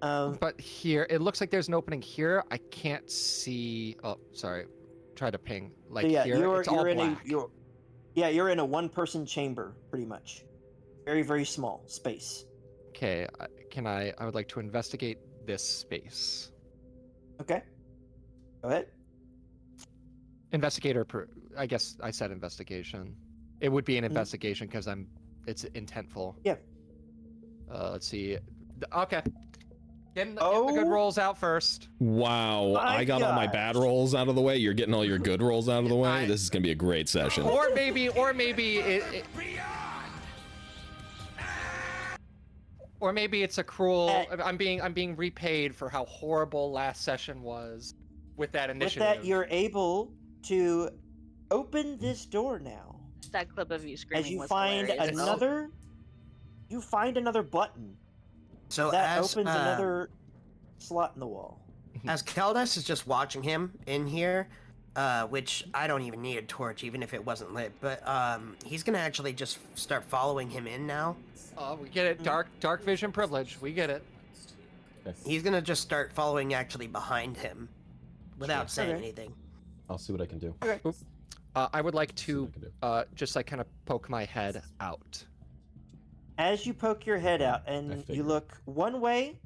But here, it looks like there's an opening here. I can't see. Oh, sorry. Try to ping. Like so yeah, here, it's all you're in black. you're in a one-person chamber, pretty much. Very, very small space. Okay, I would like to investigate this space. Okay. Go ahead. Investigator, I guess I said investigation. It would be an investigation because it's intentful. Yeah. Let's see. Okay. Getting the good Oh. rolls out first. Wow, My I got all my gosh. bad rolls out of the way. You're getting all your good rolls out of the way. This is gonna be a great session. Or maybe it or maybe it's a cruel. I'm being repaid for how horrible last session was with that With initiative. that, you're able to open this door now. That clip of you screaming As you was find hilarious. another button So that as opens another slot in the wall. as Keldas is just watching him in here, which I don't even need a torch, even if it wasn't lit. But he's gonna actually just start following him in now. We get it. Dark vision privilege. We get it. He's gonna just start following actually behind him, without saying Okay. anything. I'll see what I can do. I would like to See what I can do. just like kind of poke my head out. As you poke your head out and you figured. look one way,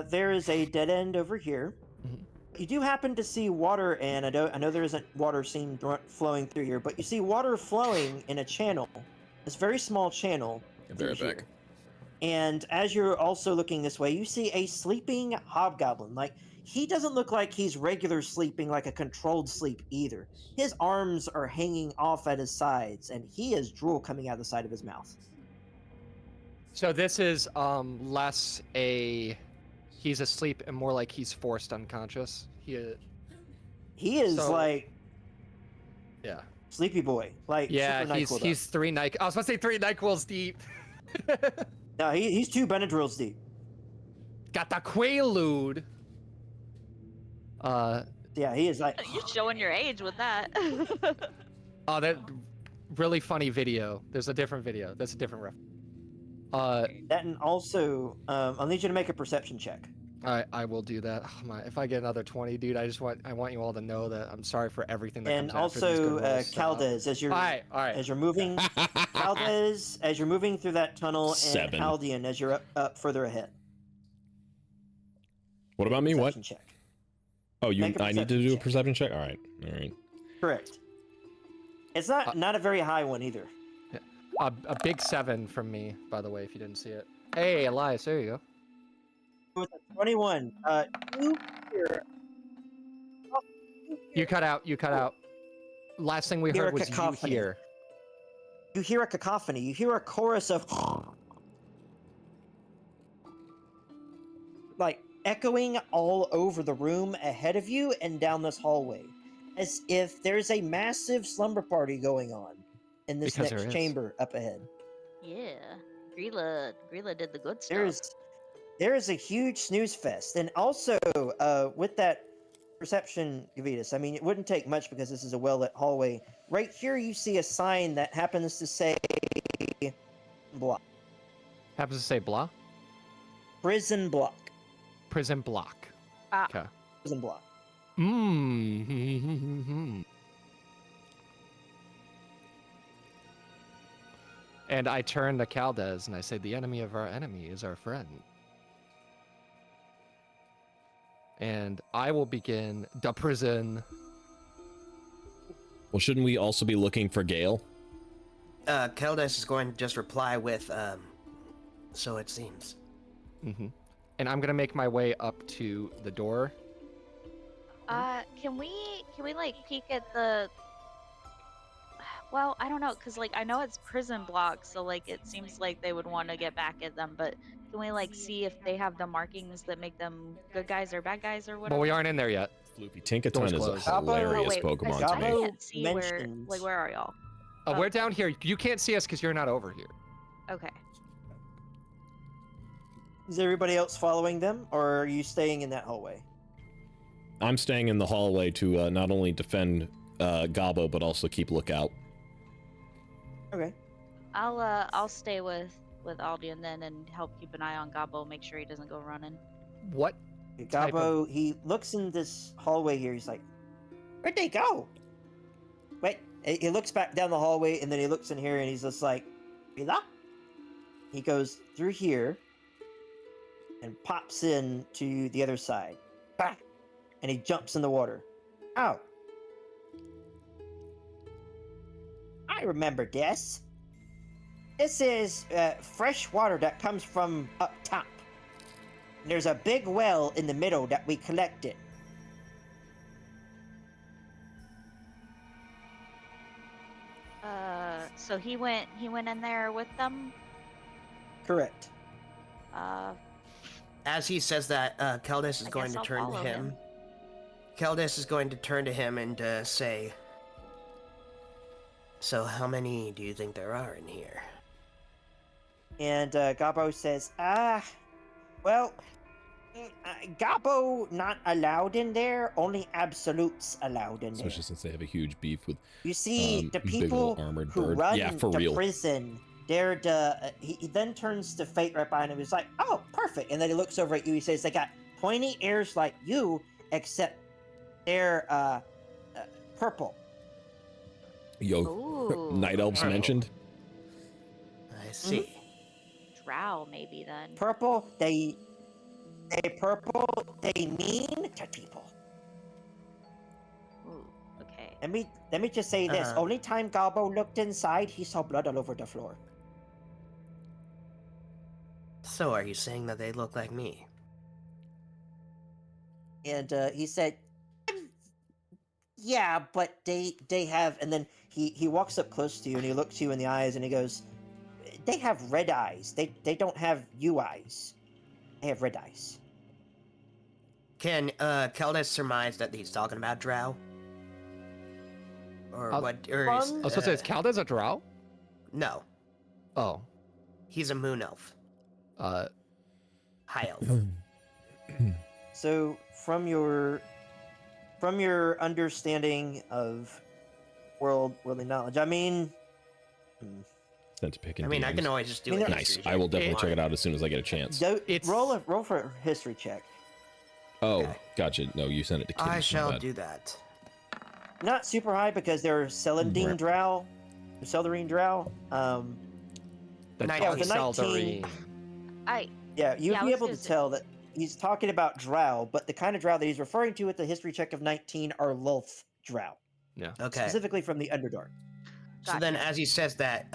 there is a dead end over here. Mhm. You do happen to see water, and I know there isn't water seen flowing through here, but you see water flowing in a channel, this very small channel. I'll be right through back. here. And as you're also looking this way, you see a sleeping hobgoblin. Like, he doesn't look like he's regular sleeping, like a controlled sleep either. His arms are hanging off at his sides, and he has drool coming out of the side of his mouth. So this is less he's asleep and more like he's forced unconscious. He is So- like Yeah. sleepy boy. Like, Yeah, super NyQuil he's 3 Nyquil. I was about to say 3 Nyquils deep. No, he's 2 Benadryls deep. Got the Quaalude. Yeah, he is like. You're showing your age with that. Oh, that really funny video. There's a different video. That's a different reference. That, and also, I'll need you to make a perception check. I will do that. Oh my, if I get another 20, dude, I want you all to know that I'm sorry for everything that And comes after these also, good rolls. Stop. Caldez, as you're All right. as you're moving, Caldez, as you're moving through that tunnel, and 7. Aldian as you're up further ahead. What about me? What? Perception check. Oh, Make a I need to perception do a check. perception check. All right. Correct. It's not a very high one either. A big 7 from me, by the way, if you didn't see it. Hey, Elias, there you go. With a 21, you hear You cut out. Last thing we Hear heard a was you cacophony. here. you hear a cacophony. You hear a chorus of like echoing all over the room ahead of you and down this hallway, as if there's a massive slumber party going on in this Because there next is. chamber up ahead. Yeah, Grilla did the good stuff. There is a huge snooze fest, and also with that perception, Gavitas. I mean, it wouldn't take much because this is a well-lit hallway. Right here, you see a sign that happens to say "block," Happens to say blah. prison block, Prison block. Ah. Okay. prison block. Mm. And I turn to Caldez and I say, the enemy of our enemy is our friend. And I will begin the prison. Well, shouldn't we also be looking for Gale? Keldes is going to just reply with, so it seems. Mm-hmm. And I'm gonna make my way up to the door. Can we like peek at the? Well, I don't know, cause like I know it's prison blocks, so like it seems like they would want to get back at them. But can we like see if they have the markings that make them good guys or bad guys or whatever? But we aren't in there yet. Floopy Tinkaton Door's is a closed. hilarious wait, Pokemon I to me. can't see where. mentions- Like, where are y'all? We're down here. You can't see us because you're not over here. Okay. Is everybody else following them, or are you staying in that hallway? I'm staying in the hallway to not only defend Gabo, but also keep lookout. Okay. I'll stay with Aldian then and help keep an eye on Gabo, make sure he doesn't go running. What? type Gabo, he looks in this hallway here. He's like, "Where'd they go?" Wait. He looks back down the hallway, and then he looks in here, and he's just like, "Bila?" He goes through here and pops in to the other side. Bah! And he jumps in the water. Oh. I remember this. This is fresh water that comes from up top. And there's a big well in the middle that we collected. So he went in there with them. Correct. As he says that, Keldes is I going guess to I'll turn to follow him. him. Keldes is going to turn to him and say, "So how many do you think there are in here?" And Gabo says, well, Gabo not allowed in there, only absolutes allowed in there. Especially since they have a huge beef with You see, the big people ol' armored who bird. run Yeah, for the real. prison, they're the... he then turns to Fate right behind him. He's like, "Oh, perfect." And then he looks over at you. He says, "They got pointy ears like you, except they're purple." Yo, Ooh. Night Elves Purple. mentioned. I see. Drow maybe then. Purple, they purple, they mean to people. Ooh, okay. Let me just say this. Uh-huh. Only time Galbo looked inside, he saw blood all over the floor. So are you saying that they look like me? And he said, "Yeah, but they have..." And then he walks up close to you and he looks you in the eyes and he goes, "They have red eyes. They don't have you eyes. They have red eyes." Can Keldes surmise that he's talking about Drow? Or what? Or is, I was supposed to say, is Caldez a drow? no, Oh. he's a moon elf, high elf. So from your understanding of worldly knowledge, I mean, Sent to pick and I mean, I can DMs. always just do I mean, it. Nice. I will definitely check it out as soon as I get a chance. It's- roll for a history check. Oh, Okay. gotcha. No, you sent it to Kim. I my shall bad. do that. Not super high because they're Celandine Right. Drow, Celdrine Drow. The Night Yeah, Elf. with a 19 Seldarine. Yeah, you'd Yeah, I be was able gonna to say- tell that he's talking about Drow, but the kind of Drow that he's referring to with the history check of 19 are Lolth Drow, Okay. specifically from the Underdark. So then, Gotcha. as he says that,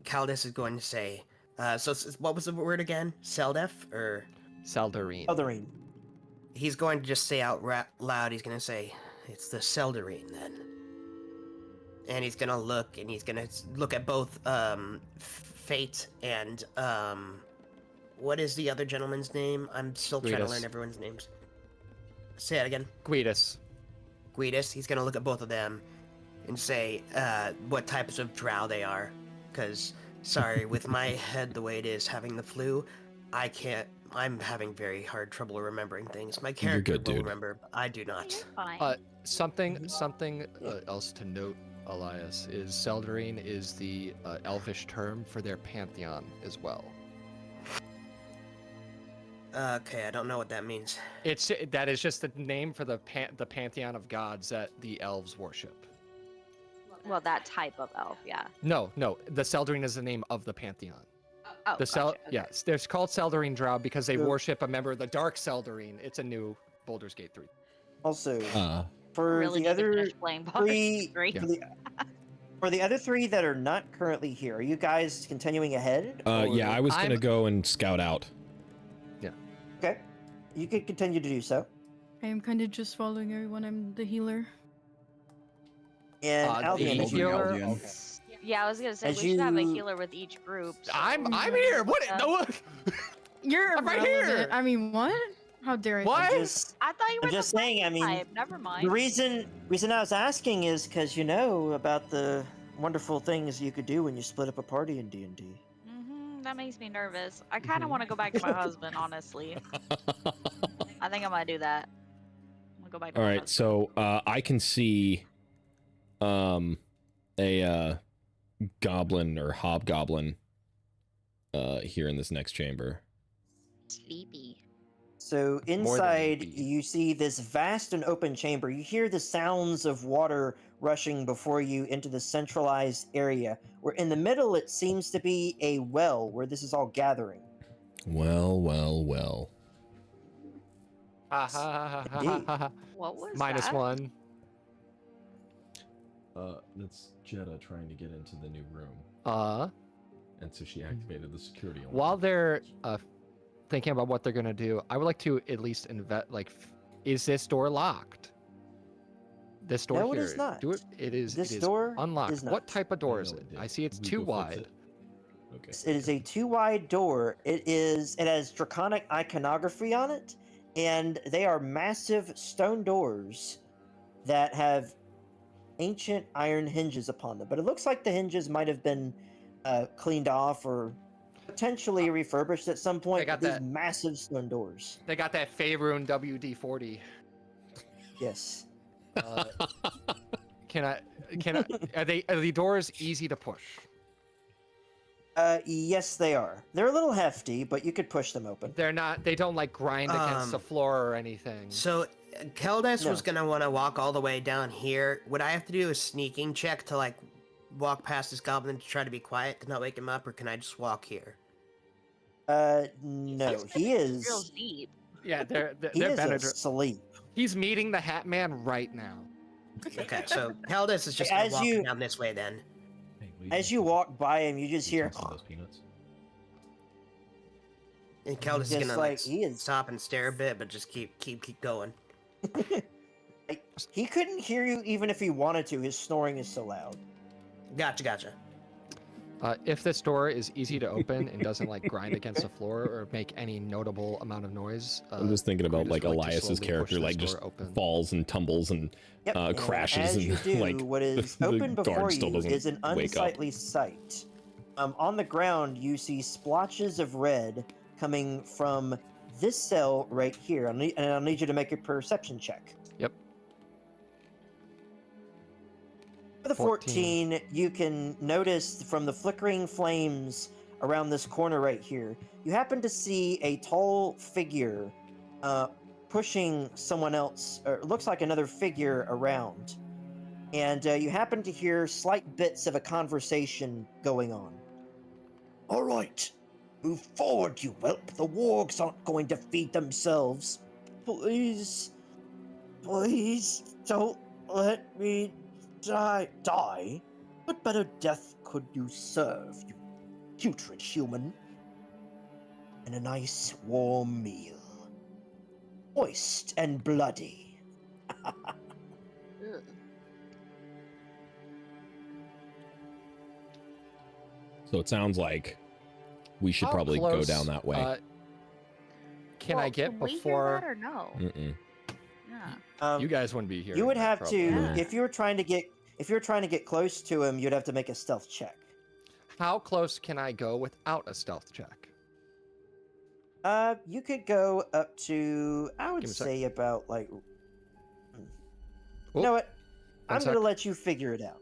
Caldas is going to say, what was the word again? Seldef? Or Seldarine. Celdrine. he's going to just say out loud, he's going to say, "It's the Seldarine then." And he's going to look, and he's going to look at both Fate and, what is the other gentleman's name? I'm still trying to Guidus. learn everyone's names. Say it again. Guidus. Guidus. He's going to look at both of them and say what types of drow they are. Because, sorry, with my head the way it is, having the flu, I can't. I'm having very hard trouble remembering things. My character good, will dude. remember, but I do not. Fine. Something else to note, Elias, is Seldarine is the Elvish term for their pantheon as well. Okay, I don't know what that means. That is just the name for the pantheon of gods that the elves worship. Well, that type of elf, yeah. No, the Seldarine is the name of the pantheon. Oh, gotcha, okay. Yes, they're called Seldarine Drow because they So- worship a member of the Dark Seldarine. It's a new Baldur's Gate 3. Also, Uh, for really the need to other finish playing Baldur's three, Gate 3. for the other three that are not currently here, are you guys continuing ahead? yeah, or- I was gonna I'm- go and scout out. Okay, you could continue to do so. I am kind of just following everyone. I'm the healer. And The Albion, as you- healer. Albion. Okay. Yeah, I was gonna say As we should have a you- healer with each group. So I'm here. What? No. You're I'm right irrelevant. here. I mean, what? How dare you? What? I'm just, I thought you were I'm just the saying. I mean, type. Never mind. the reason I was asking is because you know about the wonderful things you could do when you split up a party in D&D. That makes me nervous. I kind of want to go back to my husband, honestly. I think I might do that. I'm gonna go back to All my right, husband. so I can see a goblin or hobgoblin here in this next chamber. Sleepy. So than inside, be. you see this vast and open chamber. You hear the sounds of water rushing before you into the centralized area, where in the middle it seems to be a well where this is all gathering. Well, well, well. Ha, ha, ha, ha, Indeed. ha, ha. What was Minus that? 1. That's Jetta trying to get into the new room, and so she activated the security alarm. While they're thinking about what they're gonna do, I would like to at least is this door locked? This door No, it here. is not. It is. This it is door unlocked. is What not. type of door is No, it? did. I see it's We too go fix wide. it? Okay. It is a 2-wide door. It has draconic iconography on it, and they are massive stone doors that have ancient iron hinges upon them. But it looks like the hinges might have been cleaned off or potentially refurbished at some point. got but these that. massive stone doors. They got that Faerun WD-40. Yes. Uh, are the doors easy to push? Yes, they are. They're a little hefty, but you could push them open. They're not. They don't like grind against the Um, floor or anything. So, Keldas No. was gonna want to walk all the way down here. Would I have to do a sneaking check to like walk past this goblin to try to be quiet to not wake him up, or can I just walk here? No, he Real is. deep. Yeah, they're He is better. asleep. He's meeting the Hat Man right now. Okay, so Keldas is just gonna As walk you- down this way then. Hey, will As you walk by him, you just can you hear. taste some of those peanuts? And Keldas is Just gonna like he is. stop and stare a bit, but just keep going. Like, he couldn't hear you even if he wanted to. His snoring is so loud. Gotcha. If this door is easy to open and doesn't like grind against the floor or make any notable amount of noise, I'm just thinking about Kratos like would to Elias's slowly character, push like this just door open. falls and tumbles and Yep. and crashes as you and do, like what is the open guard before still you doesn't is an wake up. unsightly sight. On the ground, you see splotches of red coming from this cell right here. And I'll need you to make a perception check. Yep. For the 14, you can notice from the flickering flames around this corner right here, you happen to see a tall figure pushing someone else, or it looks like another figure around. And you happen to hear slight bits of a conversation going on. All right, move forward, you whelp. The wargs aren't going to feed themselves. Please, don't let me die? What better death could you serve, you putrid human? And a nice warm meal. Moist and bloody. Ugh. So it sounds like we should How probably go close, down that way. Can I Well, get can we hear before? that or no? Mm-mm. Yeah. You guys wouldn't be here. You would have to, Yeah. if you were trying to get close to him, you'd have to make a stealth check. How close can I go without a stealth check? You could go up to, I would Give me a sec. say about like. You Oh, know what? one I'm gonna sec. let you figure it out.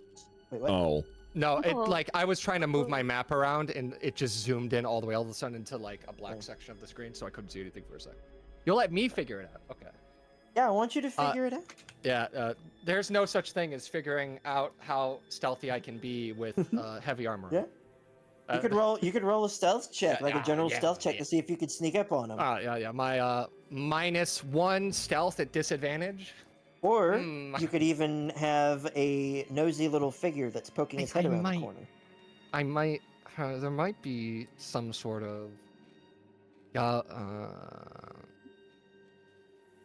Wait, what? Oh, No, it Oh. like I was trying to move my map around and it just zoomed in all the way all of a sudden into like a black section of the screen, so I couldn't see anything for a second. You'll let me figure it out. Okay. Yeah, I want you to figure it out. Yeah, there's no such thing as figuring out how stealthy I can be with heavy armor. Yeah. You could roll. You could roll a stealth check, Yeah, like a general yeah, stealth check, yeah. to see if you could sneak up on him. Yeah. My -1 stealth at disadvantage. Or Hmm. you could even have a nosy little figure that's poking his head I around might. the corner. I might. There might be some sort of.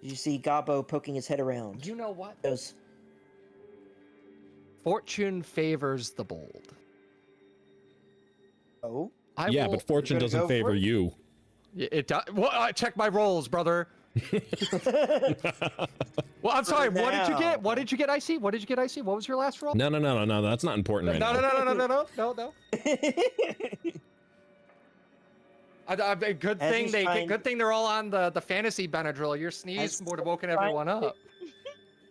You see Gabo poking his head around. You know what? Goes, Fortune favors the bold. oh, Yeah, will- but fortune gonna doesn't go for favor it? you. It does. Well, check my rolls, brother. Well, I'm sorry. What did you get? now. What did you get, Icy? What did you get, Icy? What was your last roll? No, that's not important right No. Oh. Good As thing he's they. trying- Good thing they're all on the fantasy Benadryl. Your sneeze As would have woken he's trying everyone to- up.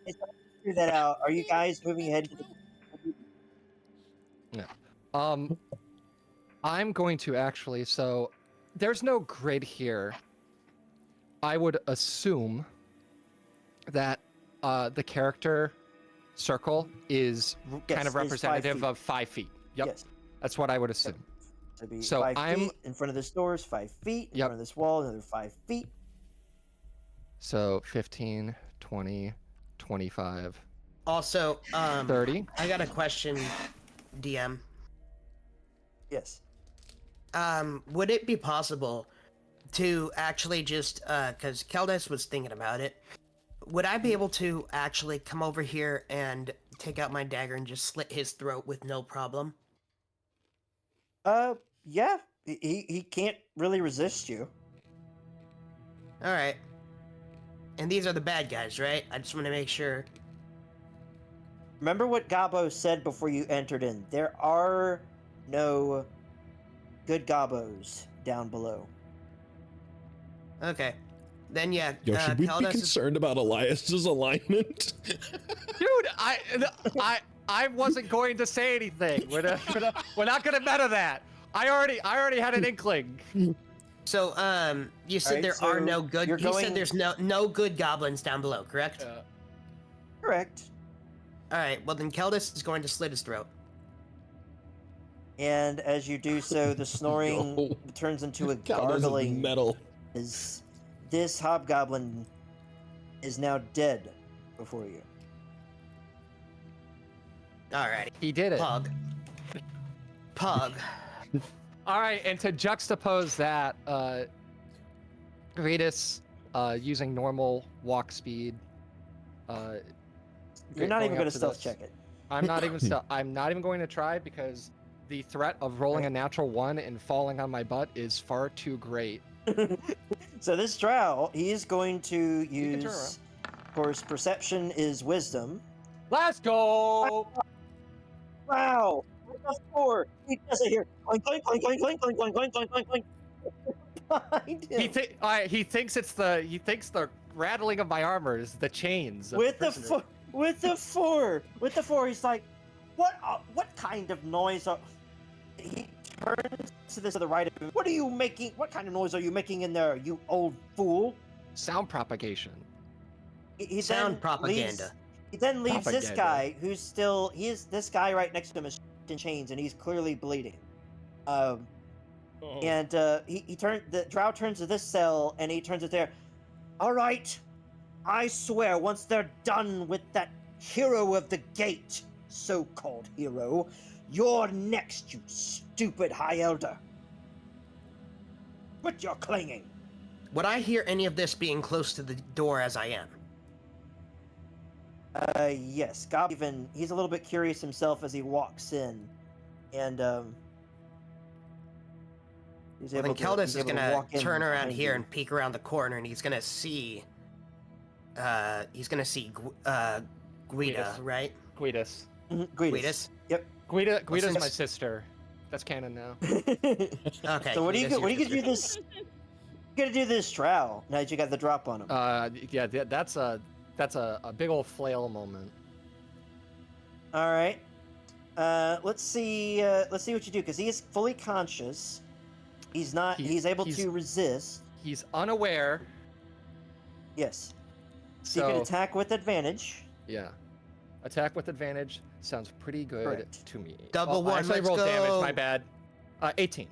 Figure that out. Are you guys moving ahead? I'm going to actually. So, there's no grid here. I would assume that the character circle is Yes, kind of is 5 representative feet. of 5 feet. Yep, Yes. that's what I would assume. To be So 5 I'm- feet in front of this door is 5 feet. In Yep. front of this wall, another 5 feet. So 15, 20, 25, Also, 30. I got a question, DM. Yes. Would it be possible to actually just, because Keldes was thinking about it, would I be able to actually come over here and take out my dagger and just slit his throat with no problem? Yeah. He can't really resist you. All right. And these are the bad guys, right? I just want to make sure. Remember what Gabo said before you entered in. There are no good Gabos down below. Okay. Then yeah. Yo, should we be Keldes is- concerned about Elias's alignment? Dude, I wasn't going to say anything. We're not gonna meta that. I already had an inkling. So, you said Alright, there are so no good. you're You said going- there's no good goblins down below, correct? Correct. All right. Well, then Keldes is going to slit his throat. And as you do so, the snoring No. turns into a God, this is gargling. metal. As this hobgoblin is now dead before you. Alrighty. He did it. Pug. All right, and to juxtapose that, Gretus using normal walk speed. You're not even going going up to stealth this. check it. I'm not even I'm not even going to try because the threat of rolling a natural 1 and falling on my butt is far too great. So this drow, he is going to can turn use, of course, perception is wisdom. Let's go. Wow! What the 4? He does it here. Clink, clink, clink, clink, clink, clink, clink, clink, clink, clink, clink. Behind him. He thinks the rattling of my armor is the chains. Of With the prisoner. 4, with the 4, he's like, what kind of noise are? He turns to this to the right of him. What are you making? What kind of noise are you making in there, you old fool? Sound propagation. He Sound then propaganda. leaves- he then leaves this Propaganda. guy who's still. This guy right next to him is in chains and he's clearly bleeding. And the drow turns to this cell and he turns it there. All right, I swear once they're done with that hero of the gate, so-called hero, you're next, you stupid high elder. Quit your clanging. Would I hear any of this being close to the door as I am? Yes. Goblin, he's a little bit curious himself as he walks in, and he's Well, able then to. Keldes he's is able to gonna walk in turn around behind here you. and peek around the corner, and he's gonna see. Guida, Guidus. right? Guidus. Mhm, Guidus. Yep. Guida's since- my sister. That's canon now. Okay. So what are you Guida's gonna your do sister. this? You're gonna do this trial now that you got the drop on him. Yeah, that's a big old flail moment. All right. Let's see what you do, because he is fully conscious. He's not. He's able to resist. He's unaware. Yes. So you can attack with advantage. Yeah. Attack with advantage sounds pretty good Correct. to me. Double one, actually, I let's rolled damage. go. My bad. 18.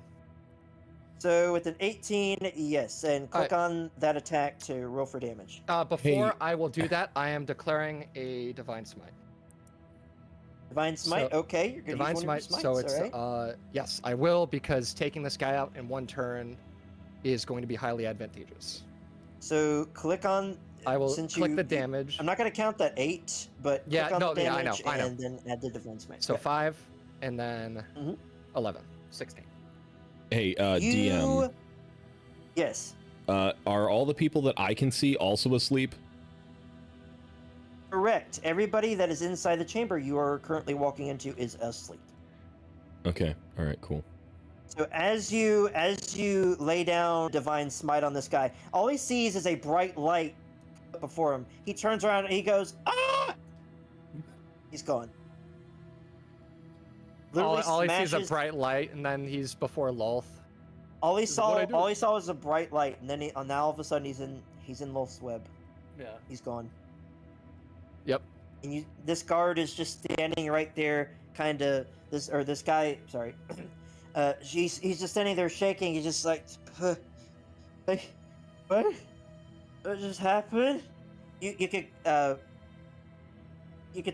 So with an 18, yes, and click on that attack to roll for damage. Before I will do that, I am declaring a Divine Smite. Divine Smite, okay. You're Divine use one of Smite, your so smites, it's, alright. yes, I will, because taking this guy out in one turn is going to be highly advantageous. So click on... I will since click you- the damage. I'm not going to count that 8, but Yeah, click on no, the yeah, I damage know. and then add the Divine Smite. So Okay. 5, and then Mhm. 11, 16. Hey, You... DM. Yes. Are all the people that I can see also asleep? Correct. Everybody that is inside the chamber you are currently walking into is asleep. Okay. All right. Cool. So as you lay down Divine Smite on this guy, all he sees is a bright light before him. He turns around and he goes, "Ah!" He's gone. Literally All he sees is a smashes- bright light, and then he's before Lolth. All he This is what I do. saw was a bright light, and then now all of a sudden he's in Lolth's web. Yeah. He's gone. Yep. And this guard is just standing right there, kind of this guy. Sorry, he's just standing there shaking. He's just like, what just happened? You could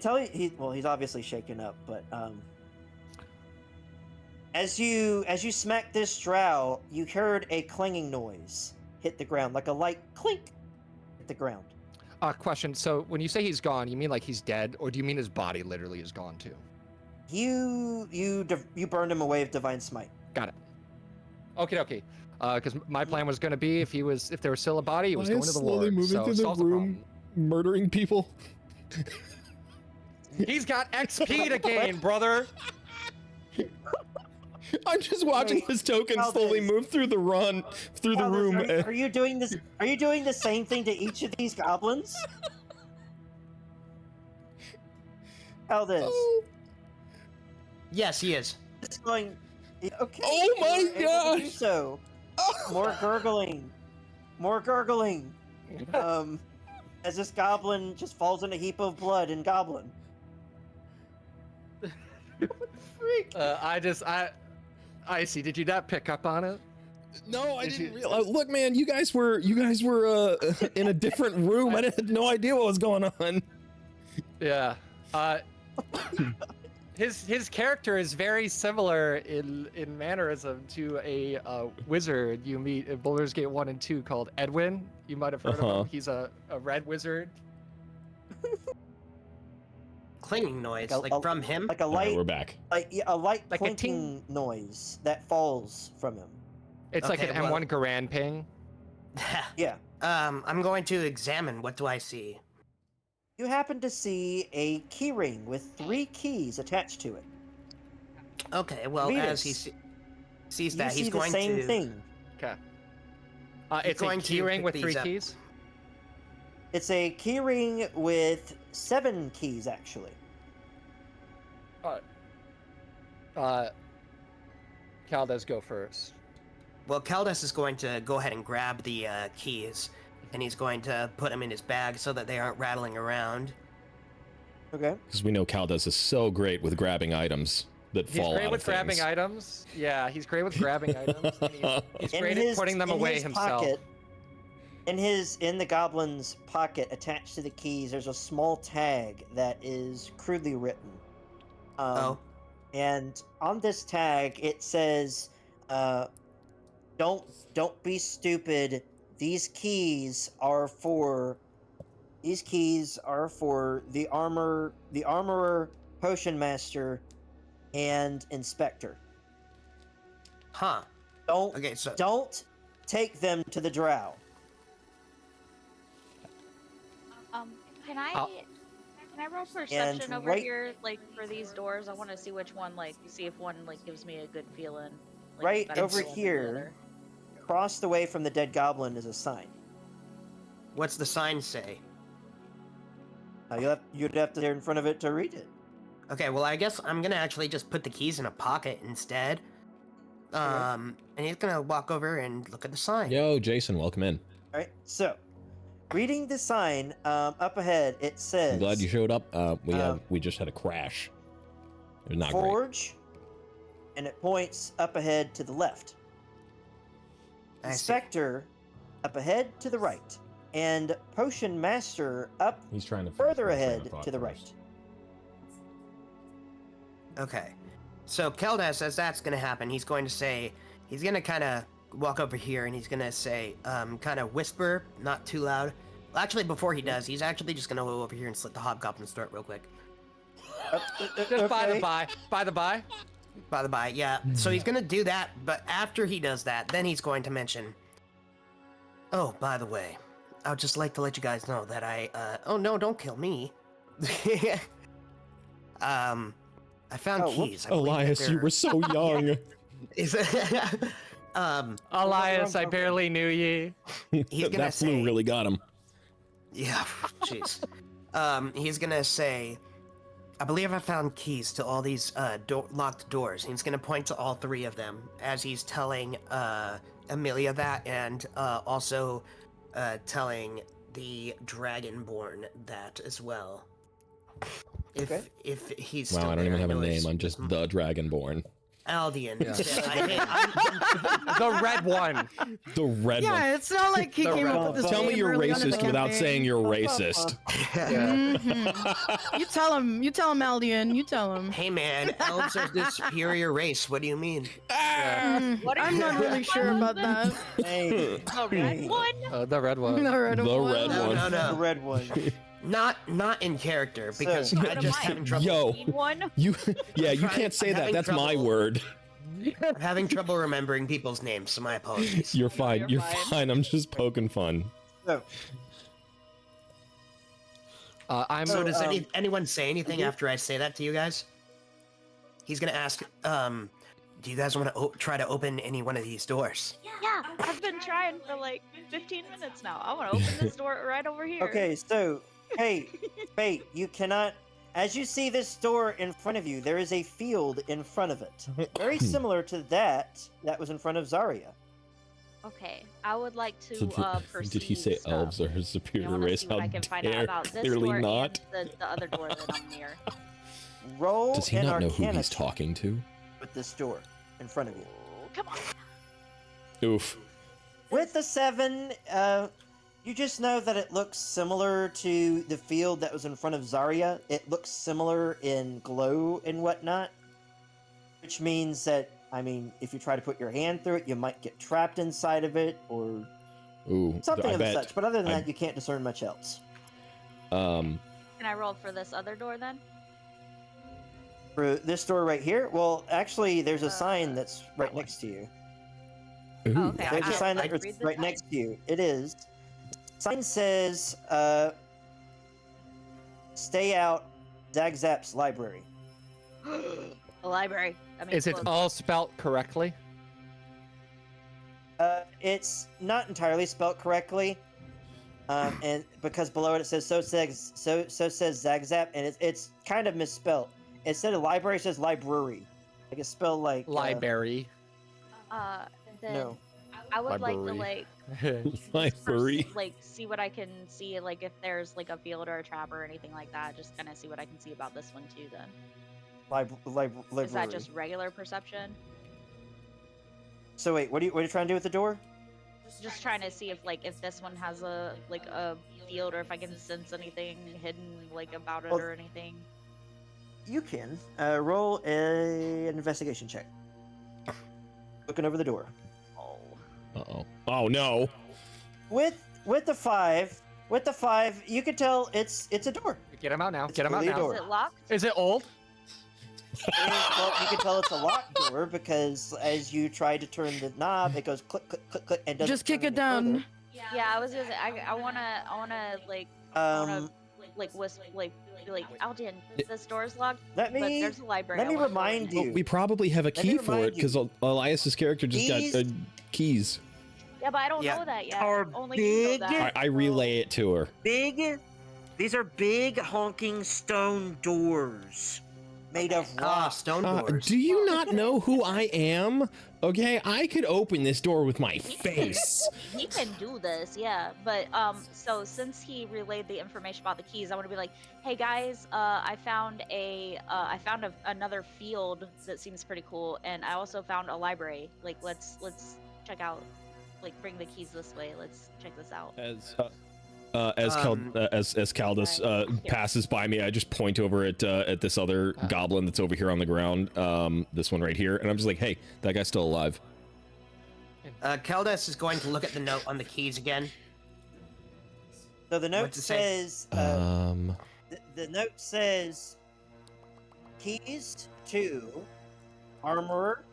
tell he's obviously shaken up, but as you smack this drow, you heard a clanging noise hit the ground, like a light clink hit the ground. Question. So when you say he's gone, you mean like he's dead, or do you mean his body literally is gone too? You burned him away with Divine Smite. Got it. Okay. Because my plan was going to be if there was still a body, he was going to the Lord. So it solves the problem. murdering people. He's got XP to gain, brother. I'm just watching Wait, this token how slowly this- move through the room. Are you doing this? Are you doing the same thing to each of these goblins? How this? Yes, he is. It's going. Okay. Oh my you're able to do gosh! So, more gurgling. As this goblin just falls in a heap of blood and goblin. Freak. I see. Did you not pick up on it? No, I Did didn't you- realize. Look, man, you guys were in a different room. I had no idea what was going on. Yeah. His character is very similar in mannerism to a wizard you meet in Baldur's Gate 1 and 2 called Edwin. You might have heard of him. He's a red wizard. Clanging noise, Like like from him. Like a All right, light, we're back. a light Like a clinking noise that falls from him. It's like Okay, an well- M1 Garand ping. Yeah. I'm going to examine. What do I see? You happen to see a key ring with 3 keys attached to it. Okay, well, as he Venus, sees You that, see he's the going same to. thing. Okay. It's a going to key ring pick with these 3 up. keys. It's a key ring with 7 keys, actually. Caldes, go first. Well, Caldas is going to go ahead and grab the keys, and he's going to put them in his bag so that they aren't rattling around. Okay. Because we know Caldas is so great with grabbing items that He's fall great out with of grabbing things. items. Yeah, he's great with grabbing items. And he's great at putting them in away his himself. Pocket, in the goblin's pocket, attached to the keys, there's a small tag that is crudely written. Oh. And on this tag, it says, "Don't be stupid. These keys are for the armorer, potion master, and inspector. Huh. Okay, so Don't take them to the drow." Can I Oh. roll perception over right- here, like for these doors? I want to see which one, like, see if one like gives me a good feeling. Like, Right better over feeling than the here. other. Across the way from the dead goblin is a sign. what's the sign say? You'd have to there in front of it to read it. Okay, well, I guess I'm gonna actually just put the keys in a pocket instead. And he's gonna walk over and look at the sign. Yo, Jason, welcome in. All right. So, reading the sign up ahead, it says. I'm glad you showed up. We just had a crash. It was not great. Forge, and it points up ahead to the left. I see. Inspector up ahead to the right, and Potion Master up He's trying to finish further my train ahead of thought to the first. right. Okay. So Keldas, as that's gonna happen, he's going to say, he's gonna kind of walk over here and he's gonna say, kind of whisper, not too loud. Well, actually, before he does, he's actually just gonna go over here and slit the Hobgoblin's throat real quick. Just by the Okay. by. By the by. By the by, yeah. So he's gonna do that, but after he does that, then he's going to mention, oh, by the way, I would just like to let you guys know that oh no, don't kill me. I found Oh, whoops. keys. I believe that Elias, you they're- were so young. Elias, I barely knew ye. He's gonna That flu say, really got him. yeah, jeez. He's gonna say, I believe I found keys to all these locked doors. He's gonna point to all three of them as he's telling Amelia that, and also telling the Dragonborn that as well. If he's still Wow, I don't there. even have a know name. his- I'm just the Dragonborn. Aldian. Yeah. I The red one. The red one. Yeah, it's not like he The came red up with this. Tell me name you're early on in the racist without campaign. saying you're racist. Mhm. You tell him, Aldian. You tell him. Hey man, elves are the superior race. What do you mean? What are I'm you not really doing, sure about that. Hey, The red one? The red one. The red The one. red No, one. no, the no. red one. Not in character because So- I just having trouble. Yo, Green one? you can't trying- say I'm that. having That's my trouble. word. I'm having trouble remembering people's names, so my apologies. You're fine. you're You're fine. fine. I'm just poking fun. So, I'm. So does um, anyone say anything after I say that to you guys? He's gonna ask, do you guys want to try to open any one of these doors? Yeah, I've been trying for like 15 minutes now. I want to open this door right over here. okay, so, hey, Fate, you cannot. As you see this door in front of you, there is a field in front of it. Very similar to that was in front of Zarya. Okay, I would like to So proceed. did he say stuff. elves are his I superior want to race? see How what I can find out dare? about this Clearly door not. and the other door that I'm near. Roll Does he an not know who Arcana he's check talking to? with this door in front of you. Come on. Oof. With the 7, you just know that it looks similar to the field that was in front of Zarya. It looks similar in glow and whatnot, which means that, I mean, if you try to put your hand through it, you might get trapped inside of it or Ooh. something I of the bet. such. But other than I- that, you can't discern much else. Can I roll for this other door then? For this door right here, well, actually, there's a sign that's right next to you. Ooh. Oh, okay. There's a I- sign I that's read the right sign. next to you. It is. Sign says, "Stay out, Zagzap's library." The library. I mean, Is it close. all spelt correctly? It's not entirely spelt correctly, and because below it says so says Zagzap, and it's kind of misspelt. Instead of library, it says library. Like it's spelled like Library. Then No. I would like to Library. Library. like see what I can see, like if there's like a field or a trap or anything like that. Just kind of see what I can see about this one too. Then library. is that just regular perception? So wait, what are you trying to do with the door? Just trying to see if this one has a field or if I can sense anything hidden about it Well, or anything. You can roll an investigation check. Looking over the door. Oh. Uh-oh. Oh, no. With the 5, you can tell it's a door. Get him out now. It's Get him out clearly a now. door. Is it locked? Is it old? Well, you can tell it's a locked door because as you try to turn the knob, it goes click, click, click, click, and doesn't Just kick turn it any down. Yeah, I was gonna say I wanna further. whisper be like Aldian, this door's locked, Let but me there's a library. let I me wanna go in remind there." you. We probably have a Let me key for remind it because Elias's character just got These- keys. Yeah, but I don't Yeah. know that yet. Are Only you know big. that. I relay it to her. These are big honking stone doors. made of rock. Stone doors. Do you not know who I am? Okay, I could open this door with my face. He can do this, yeah. But so since he relayed the information about the keys, I want to be like, hey guys, I found another field that seems pretty cool, and I also found a library. Like, let's check out. Like, bring the keys this way. Let's check this out. As Caldus passes by me, I just point over at this other goblin that's over here on the ground, this one right here, and I'm just like, "Hey, that guy's still alive." Caldus is going to look at the note on the keys again. So the note says, the note says, keys to armorer,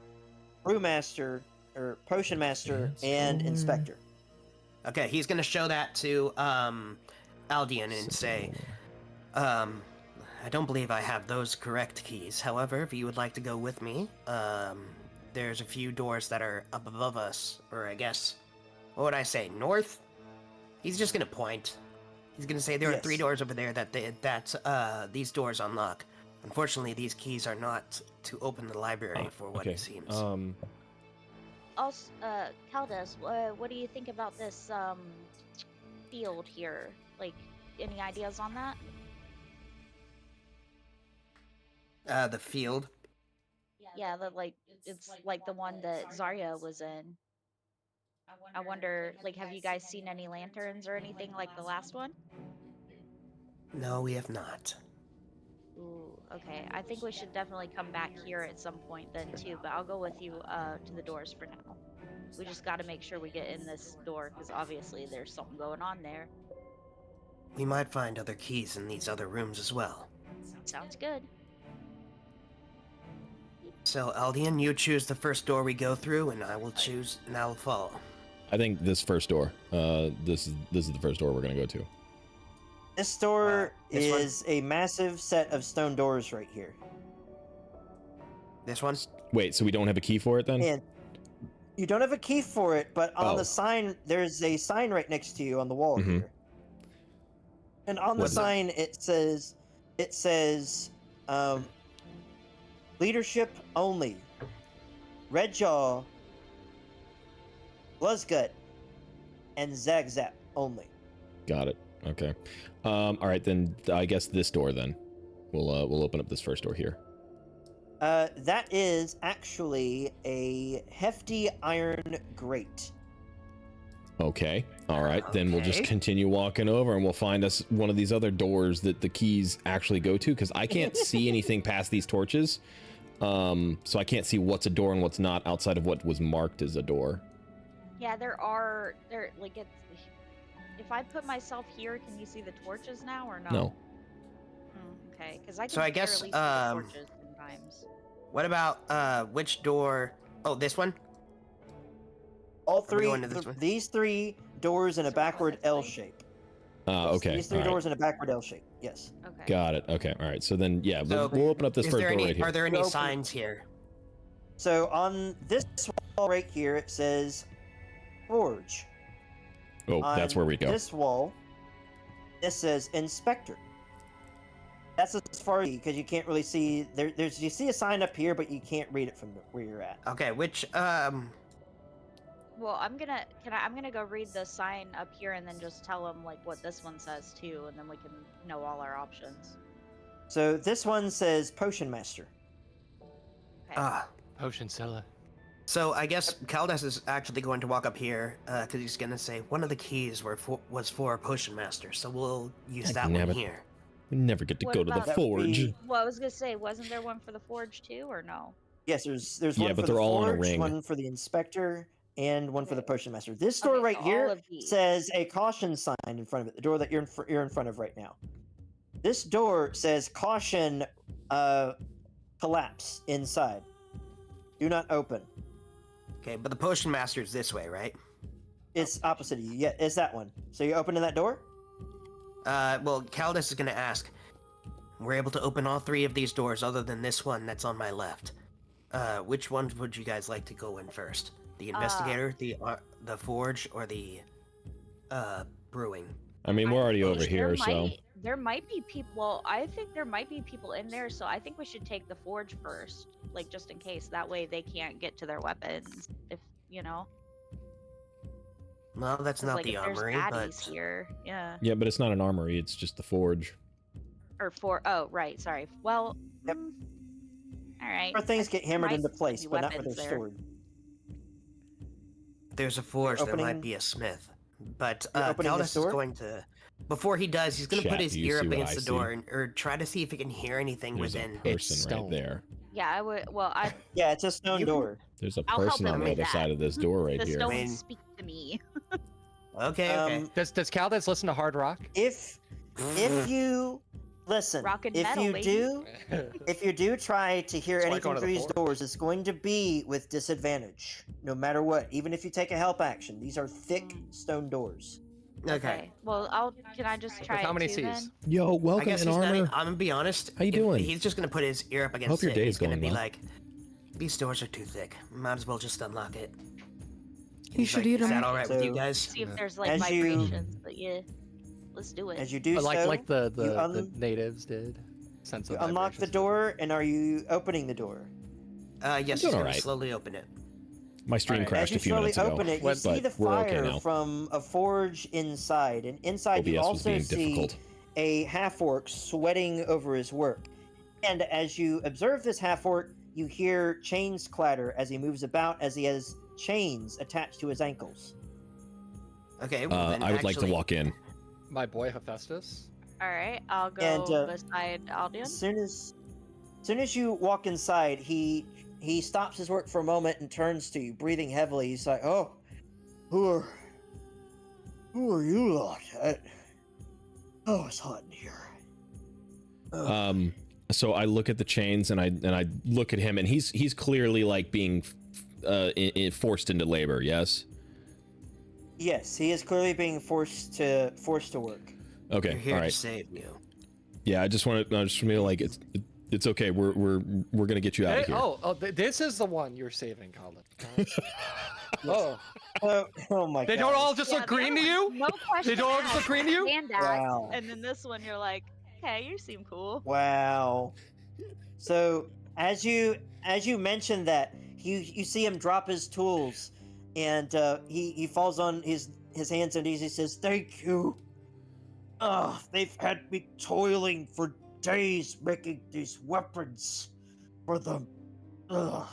brewmaster, or potion master, and inspector. Okay, he's gonna show that to Aldian and say, I don't believe I have those correct keys. However, if you would like to go with me, there's a few doors that are up above us, or I guess, what would I say, north? He's just gonna point. He's gonna say there are 3 doors over there that these doors unlock. Unfortunately, these keys are not to open the library for what it seems. Also, Caldus, what do you think about this field here? Like, any ideas on that? The field? Yeah, it's like the one that Zarya was in. I wonder, like, have you guys seen any lanterns or anything like the last one? No, we have not. Ooh, okay. I think we should definitely come back here at some point then too, but I'll go with you to the doors for now. We just got to make sure we get in this door, because obviously there's something going on there. We might find other keys in these other rooms as well. Sounds good. So, Aldian, you choose the first door we go through, and I will follow. I think this first door. This is the first door we're gonna go to. This door this one? is a massive set of stone doors right here. This one? Wait, so we don't have a key for it then? And you don't have a key for it, but on the sign, there's a sign right next to you on the wall here. And on the sign, it says, leadership only. Redjaw, Bloodgut, and Zagzap only. Got it. Okay. All right, then I guess this door then. We'll open up this first door here. That is actually a hefty iron grate. Okay. All right. Then we'll just continue walking over and we'll find us one of these other doors that the keys actually go to, because I can't see anything past these torches. So I can't see what's a door and what's not outside of what was marked as a door. Yeah, if I put myself here, can you see the torches now or no? No. Okay, because I can So I guess, barely see the torches sometimes. What about, which door? Oh, this one? All Are we three, going to this one? these 3 doors in a backward L shape. Okay. These 3 all right. doors in a backward L shape. Yes. Okay. Got it. Okay. All right. So then, yeah, So, we'll open up this first door right here. Are there any Open. signs here? So on this wall right here, it says Forge. Oh, that's where we go. This wall, this says Inspector. That's as far as, because you can't really see. You see a sign up here, but you can't read it from where you're at. Okay, which, Well, I'm gonna go read the sign up here and then just tell them like what this one says too, and then we can know all our options. So this one says Potion Master. Okay. Potion seller. So I guess Caldus is actually going to walk up here, because he's going to say one of the keys was for a Potion Master, so we'll use that one here. We never get to What go to the about- That would forge. be- Well, I was gonna say, wasn't there one for the forge too, or no? Yes, there's Yeah, one but for they're the all in a Forge, ring. one for the Inspector, and one for the Potion Master. This door Okay, right so here all of these. says a caution sign in front of it. The door that you're in front of right now. This door says caution, collapse inside. Do not open. Okay, but the Potion Master is this way, right? It's opposite of you. Yeah, it's that one. So you opening that door? Well, Caldus is going to ask, we're able to open all 3 of these doors other than this one that's on my left. Which ones would you guys like to go in first? The Investigator, the Forge, or the, brewing? I mean, we're already over There here, so. There might be people. Well, I think there might be people in there, so I think we should take the forge first, like just in case. That way they can't get to their weapons. If you know. Well, that's 'Cause, not like, the if there's armory, baddies but here, yeah. Yeah, but it's not an armory. It's just the forge. Or for oh right, sorry. Well, Yep. All right. Or things get hammered might into be place, but not where they're weapons there. stored. there's a forge. There opening- might be a smith. But You're opening the Caldas is door? going to. Before he does, he's going to Chat, put his do you ear see up what against I the see? door or try to see if he can hear anything There's within. a person right stone. there. Yeah, I would. Well, I Yeah, it's a stone You can- door. There's a I'll help person him on the with other that. side of this door right the here. stones I mean- speak to me. Okay, okay. Does Caldas listen to hard rock? If you listen, Rock and if metal, you baby. do, if you do try to hear That's why I anything go to through the these forge. doors, it's going to be with disadvantage, no matter what. Even if you take a help action, these are thick stone doors. Okay. Well, can I just try With how it many too, Cs? then? Yo, I welcome guess in he's not. armor. I'm gonna be honest. How you if doing? He's just gonna put his ear up against Hope your it. day's He's gonna going be well. like, "These doors are too thick. Might as well just unlock it." You He's should like, eat Is that them. all right with you So- guys? See if there's like As you- vibrations. But yeah, let's do it. As you do like so, like the you natives did. Sense you of unlock the vibrations. door, and are you opening the door? Yes, I'm he's doing gonna alright. slowly open it. My stream Alright. crashed As you a few slowly minutes ago, open it, you but see the we're fire okay now. from a forge inside, and inside you OBS was also being see difficult. a half-orc sweating over his work. And as you observe this half-orc, you hear chains clatter as he moves about, as he has chains attached to his ankles. Okay. Well, then I would like to actually- walk in. My boy Hephaestus. All right, I'll go And, beside Aldian. As soon as you walk inside, he stops his work for a moment and turns to you, breathing heavily. He's like, "Oh, who are you lot? Oh, it's hot in here." So I look at the chains and I look at him, and he's clearly like being forced into labor. Yes. Yes, he is clearly being forced to work. Okay. You're here All to right. save you. Yeah. I just want to feel like it's okay. We're gonna get you out Hey, of here. this is the one you're saving, Colin. Oh, Oh my god. they don't all just Yeah, look the green other to you? one, No question. They don't all just look asked, green to you? hand axe, Wow. And then this one, you're like, okay, you seem cool. Wow. So as you mention that, you see him drop his tools, and he falls on his hands and knees. He says, "Thank you. They've had me toiling for days making these weapons for them. Ugh."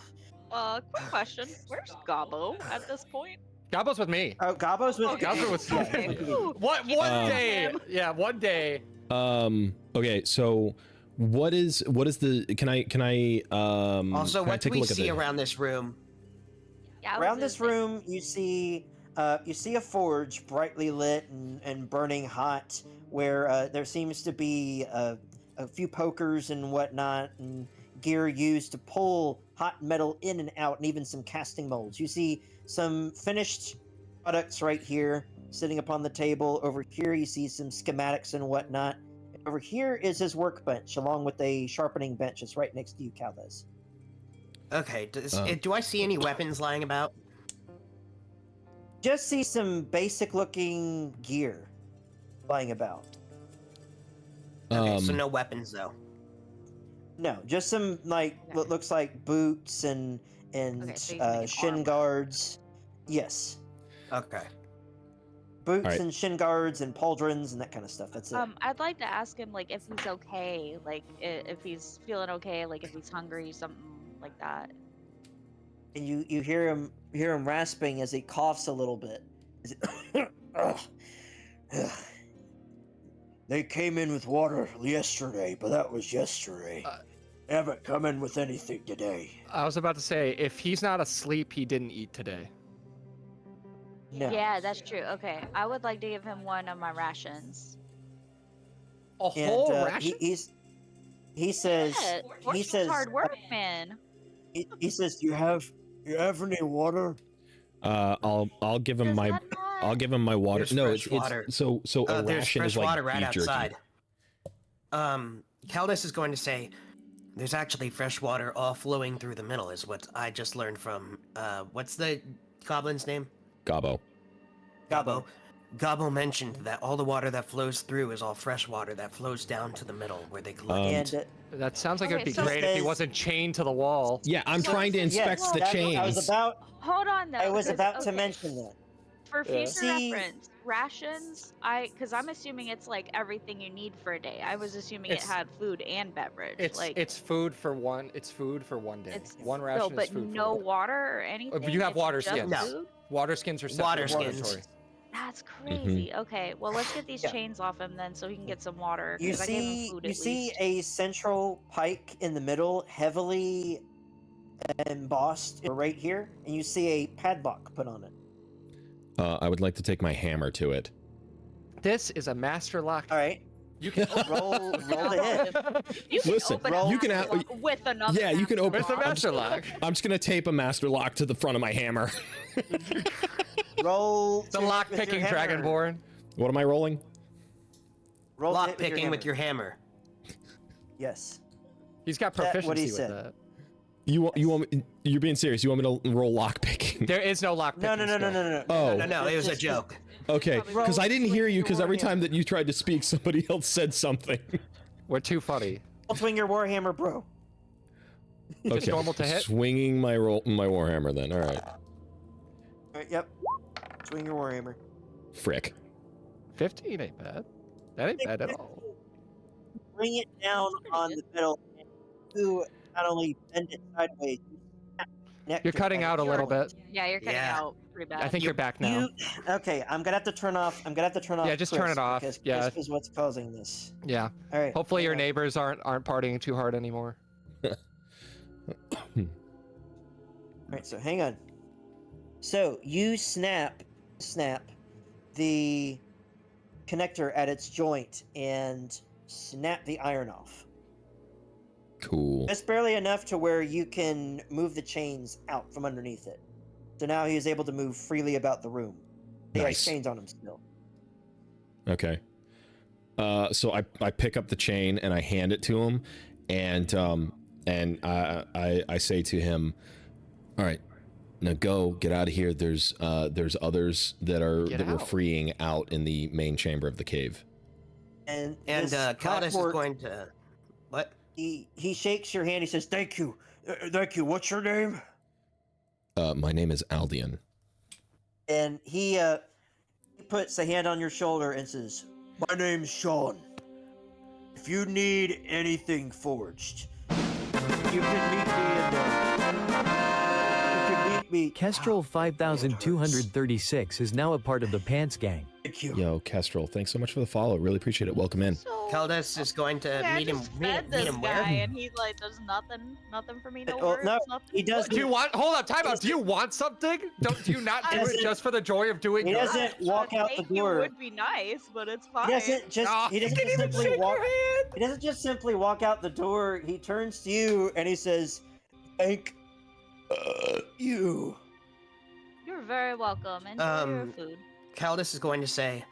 Quick question. Where's Gobbo at this point? Gabbo's with me. Oh, Gabbo's with Gabbo was Okay. Whew. One day. Him. Yeah, one day. Okay. So what is the? Can I Also, can I what do take a we look at see the- around this room? Yeah, I was Around gonna this say- room, you see a forge brightly lit and burning hot, where there seems to be a few pokers and whatnot, and gear used to pull hot metal in and out, and even some casting molds. You see some finished products right here sitting upon the table. Over here, you see some schematics and whatnot. And over here is his workbench, along with a sharpening bench. It's right next to you, Calvez. Okay. Do I see any weapons lying about? Just see some basic looking gear lying about. Okay, so no weapons though. No, just some like what Okay. looks like boots and Okay, so he's making shin armor. guards. Yes, Okay. boots Alright. and shin guards and pauldrons and that kind of stuff. That's it. I'd like to ask him like if he's okay, like if he's feeling okay, like if he's hungry, something like that. And you hear him rasping as he coughs a little bit. Is it- Ugh. Ugh. They came in with water yesterday, but that was yesterday. They haven't come in with anything today. I was about to say, if he's not asleep, he didn't eat today. No. Yeah, that's true. Okay, I would like to give him one of my rations. A And whole ration? he says Yeah, he Fortune's says hard work, man. he says, "Do you have any water?" I'll give him Does my that not- I'll give him my water. There's No, fresh it's water. so a There's ration fresh is like water right beef jerky. outside. Caldas is going to say, "There's actually fresh water all flowing through the middle," is what I just learned from. What's the goblin's name? Gobbo. Gobbo. Gobble mentioned that all the water that flows through is all fresh water that flows down to the middle where they collect. And That sounds like it'd be Okay, so- great if he Says- wasn't chained to the wall. Yeah, I'm So- trying to inspect yes, the that's- chains. I was about. Hold on though. I was 'cause- about to okay, mention that. For Yeah. future See- reference, rations. Because I'm assuming it's like everything you need for a day. I was assuming It's- it had food and beverage. It's food for one. It's food for one day. It's One ration no, but is food no for one day. water or anything. you have It's water just skins. No. food? Water skins are separate. Water skins. mandatory. That's crazy. Okay, well let's get these Yeah. chains off him then, so he can get some water. You 'cause I gave him see, food you at see least. a central pike in the middle, heavily embossed right here, and you see a padlock put on it. I would like to take my hammer to it. This is a master lock. All right, You can roll the hit. You can Listen, open roll- a you can master lock with another. Yeah, you can open. Where's the I'm master just- lock? I'm just gonna tape a master lock to the front of my hammer. Roll. The to hit lock with your picking hammer. dragonborn. What am I rolling? Roll to hit Lock picking with your hammer. Yes. He's got That what he proficiency with said. that. You're being serious. You want me to roll lock picking? There is no lock picking. No, no, no, no, skill. no, no. Oh. No, it was a Just- joke. Okay, Probably because I didn't hear you. Because every Warhammer. time that you tried to speak, somebody else said something. We're too funny. Roll swing your warhammer, bro. Just normal to hit? Swinging my warhammer. Then all right. All right, yep. Swing your warhammer. Frick. 15 ain't bad. That ain't bad at all. Bring it down on the middle. And you not only bend it sideways. you snap neck You're to cutting the out a little bit. Yeah, you're cutting Yeah. out pretty bad. I think you're back now. You, okay, I'm gonna have to turn off. Yeah, just turn Chris, it off, Because yeah. Chris is what's causing this. Yeah. All right. Hopefully your hang on. neighbors aren't partying too hard anymore. All right, so hang on. So you snap the connector at its joint and snap the iron off. Cool. Just barely enough to where you can move the chains out from underneath it. So now he is able to move freely about the room. He Nice. has chains on him still. Okay. So I pick up the chain and I hand it to him, and I say to him, "All right, now go get out of here. There's others that Get we're out. freeing out in the main chamber of the cave." And And this Caldus is Blackboard- going to. What? He shakes your hand. He says, "Thank you, thank you. What's your name?" My name is Aldian. And he puts a hand on your shoulder and says, "My name's Sean. If you need anything forged, you can meet me in Kestrel 5236 is now a part of the Pants Gang. Thank you. Yo, Kestrel, thanks so much for the follow. Really appreciate it. Welcome in. So, Caldus is going to yeah, I meet him. just Meet fed him, this meet him guy, where? and he's like, "There's nothing for me. No Well, words, no, nothing." he does. Do you want? Hold on, time out. Do you want something? Do you not do it doesn't- just for the joy of doing He good? doesn't walk out the Thank you door. would be nice, but it's fine. He doesn't just. Aw, He doesn't didn't just even simply shake walk. your hand. He doesn't just simply walk out the door. He turns to you and he says, "Thank you." You're very welcome. Enjoy your food. Caldus is going to say,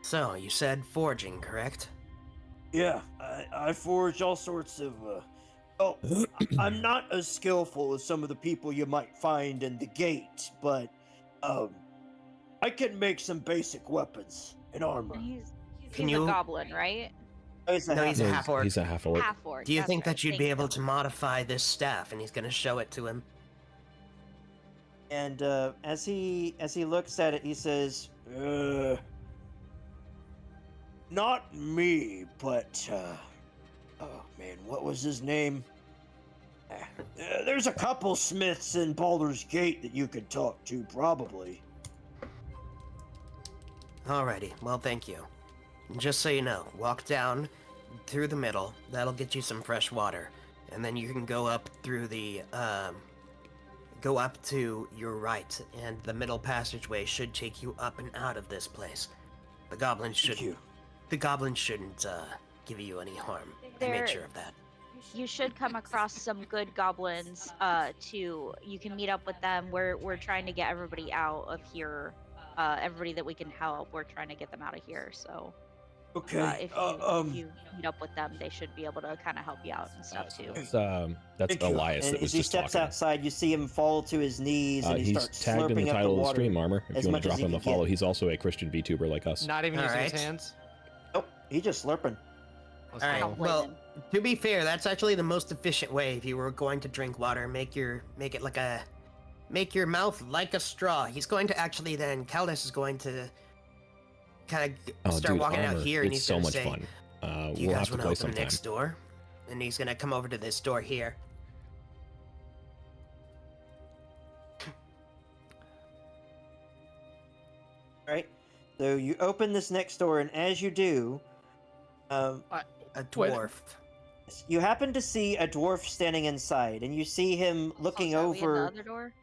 "So you said forging, correct?" Yeah, I forge all sorts of. Oh, I'm not as skillful as some of the people you might find in the gate, but I can make some basic weapons and armor. And he's Can a you- goblin, right? Oh, he's a No, he's a half- half orc. He's a half orc. Half orc. Do you that's think right, that you'd thank be you. able to modify this staff? And he's going to show it to him. And as he looks at it, he says, "Not me, but oh man, what was his name? There's a couple smiths in Baldur's Gate that you could talk to, probably." Alrighty, well, thank you. Just so you know, walk down through the middle. That'll get you some fresh water. And then you can go up through the, go up to your right, and the middle passageway should take you up and out of this place. The goblins Thank shouldn't. you. The goblins shouldn't give you any harm. I They're- made sure of that. You should come across some good goblins. You can meet up with them. We're trying to get everybody out of here. Everybody that we can help, we're trying to get them out of here. So. If you meet up with them, they should be able to kind of help you out and stuff too. That's Elias and that was as he just steps talking. outside, you see him fall to his knees, and he He's starts tagged in slurping the up title the of the water stream, Armor. If as you want much to as drop he him a can follow, get. he's also a Christian VTuber like us. Not even using his Alright. hands. Nope, he's just slurping. All right. Help Well, women. to be fair, that's actually the most efficient way. If you were going to drink water, make your mouth like a straw. He's going to actually then Caldas is going to kind of start walking Armor, out here, and it's he's so going to much say, fun. "Do you We'll guys have to want to play open sometime. the next door?" And he's going to come over to this door here. All right. So you open this next door, and as you do, A dwarf. you happen to see a dwarf standing inside, and you see him looking Oh, so are we in the over. other door?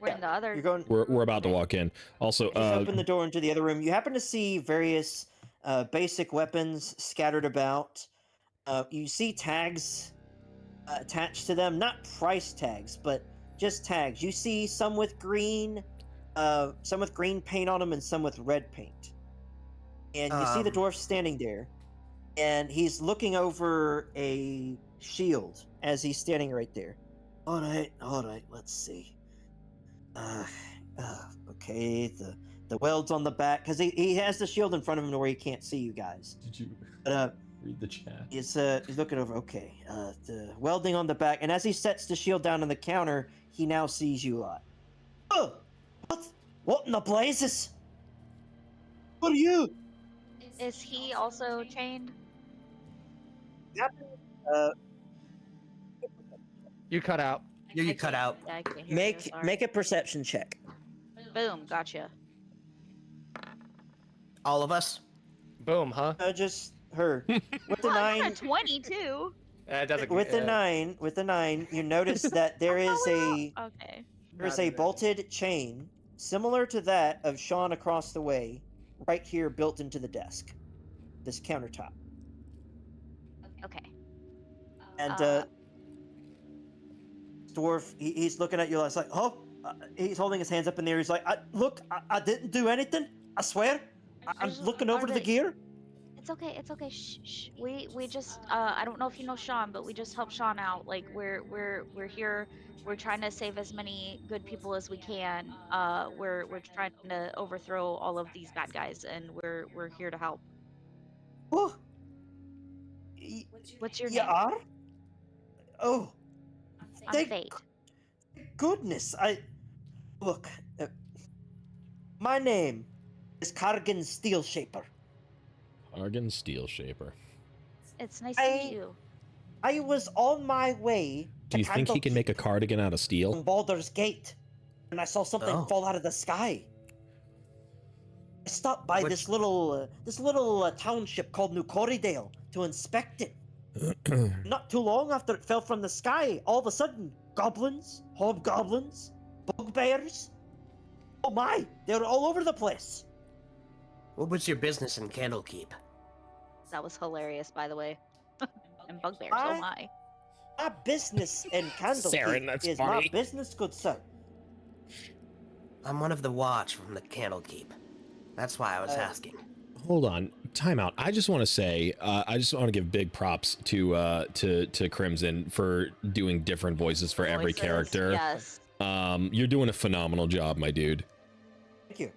We're in the other. You're going. We're about to walk in. Also, Just open the door into the other room. You happen to see various basic weapons scattered about. You see tags attached to them, not price tags, but just tags. You see some with green paint on them, and some with red paint. And you see the dwarf standing there, and he's looking over a shield as he's standing right there. All right. Let's see. Okay. The welds on the back, because he has the shield in front of him to where he can't see you guys. Did you But read the chat? he's looking over. Okay. The welding on the back, and as he sets the shield down on the counter, he now sees you lot. Oh, what in the blazes? What are you? Is he also chained? You cut out. You cut out. Yeah, I can't hear you, sorry. Make a perception check. Boom, gotcha. All of us. Boom, huh? Just her with the Well, I got nine. a 22. It doesn't. With the nine, you notice that there is Okay. a bolted chain similar to that of Sean across the way, right here built into the desk, this countertop. Okay. And dwarf, he's looking at you like, oh, he's holding his hands up in the air. He's like, look, I didn't do anything. I swear. I'm looking over to the gear. It's okay. It's okay. Shh. We just I don't know if you know Sean, but we just helped Sean out. Like we're here. We're trying to save as many good people as we can. We're trying to overthrow all of these bad guys, and we're here to help. Oh. What's your You name? are? Oh. I'm Thank Fate. goodness. Look. My name is Kargan Steelshaper. Argan Steel Shaper. It's nice to meet you. I was on my way Do you think he can make a cardigan out of steel? on Baldur's Gate, and I saw something Oh. fall out of the sky. I stopped by this little township called New Corridale to inspect it. Not too long after it fell from the sky, all of a sudden, goblins, hobgoblins, bugbears. Oh my, they were all over the place. What was your business in Candlekeep? That was hilarious, by the way. And bugbears. I- Oh my. My business in Saren, that's Candlekeep is funny. my business, good sir. I'm one of the watch from the Candlekeep. That's why I was asking. Hold on, time out. I just want to say, I just want to give big props to Crimson for doing different voices for every Voices, character. Yes. You're doing a phenomenal job, my dude. Thank you.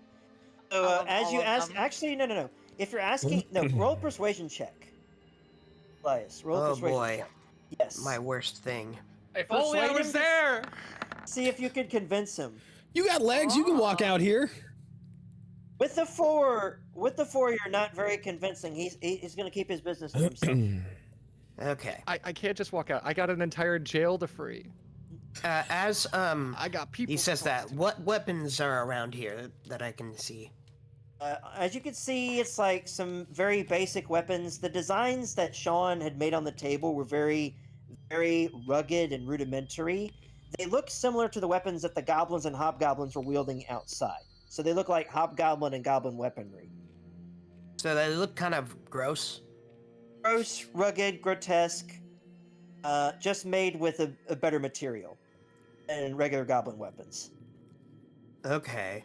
So, as All you of ask, them? actually, no. If you're asking, no, roll a persuasion check. Elias, roll a Oh persuasion boy, check. Yes. my worst thing. If only I Persuade was him to- there. See if you could convince him. You got legs. You can walk out here. With the four, you're not very convincing. He's gonna keep his business to himself. Okay. I can't just walk out. I got an entire jail to free. As I got people. he says to that, talk to. what weapons are around here that I can see? As you can see, it's like some very basic weapons. The designs that Sean had made on the table were very, very rugged and rudimentary. They look similar to the weapons that the goblins and hobgoblins were wielding outside. So they look like hobgoblin and goblin weaponry. So they look kind of gross. Gross, rugged, grotesque, just made with a better material than regular goblin weapons. Okay.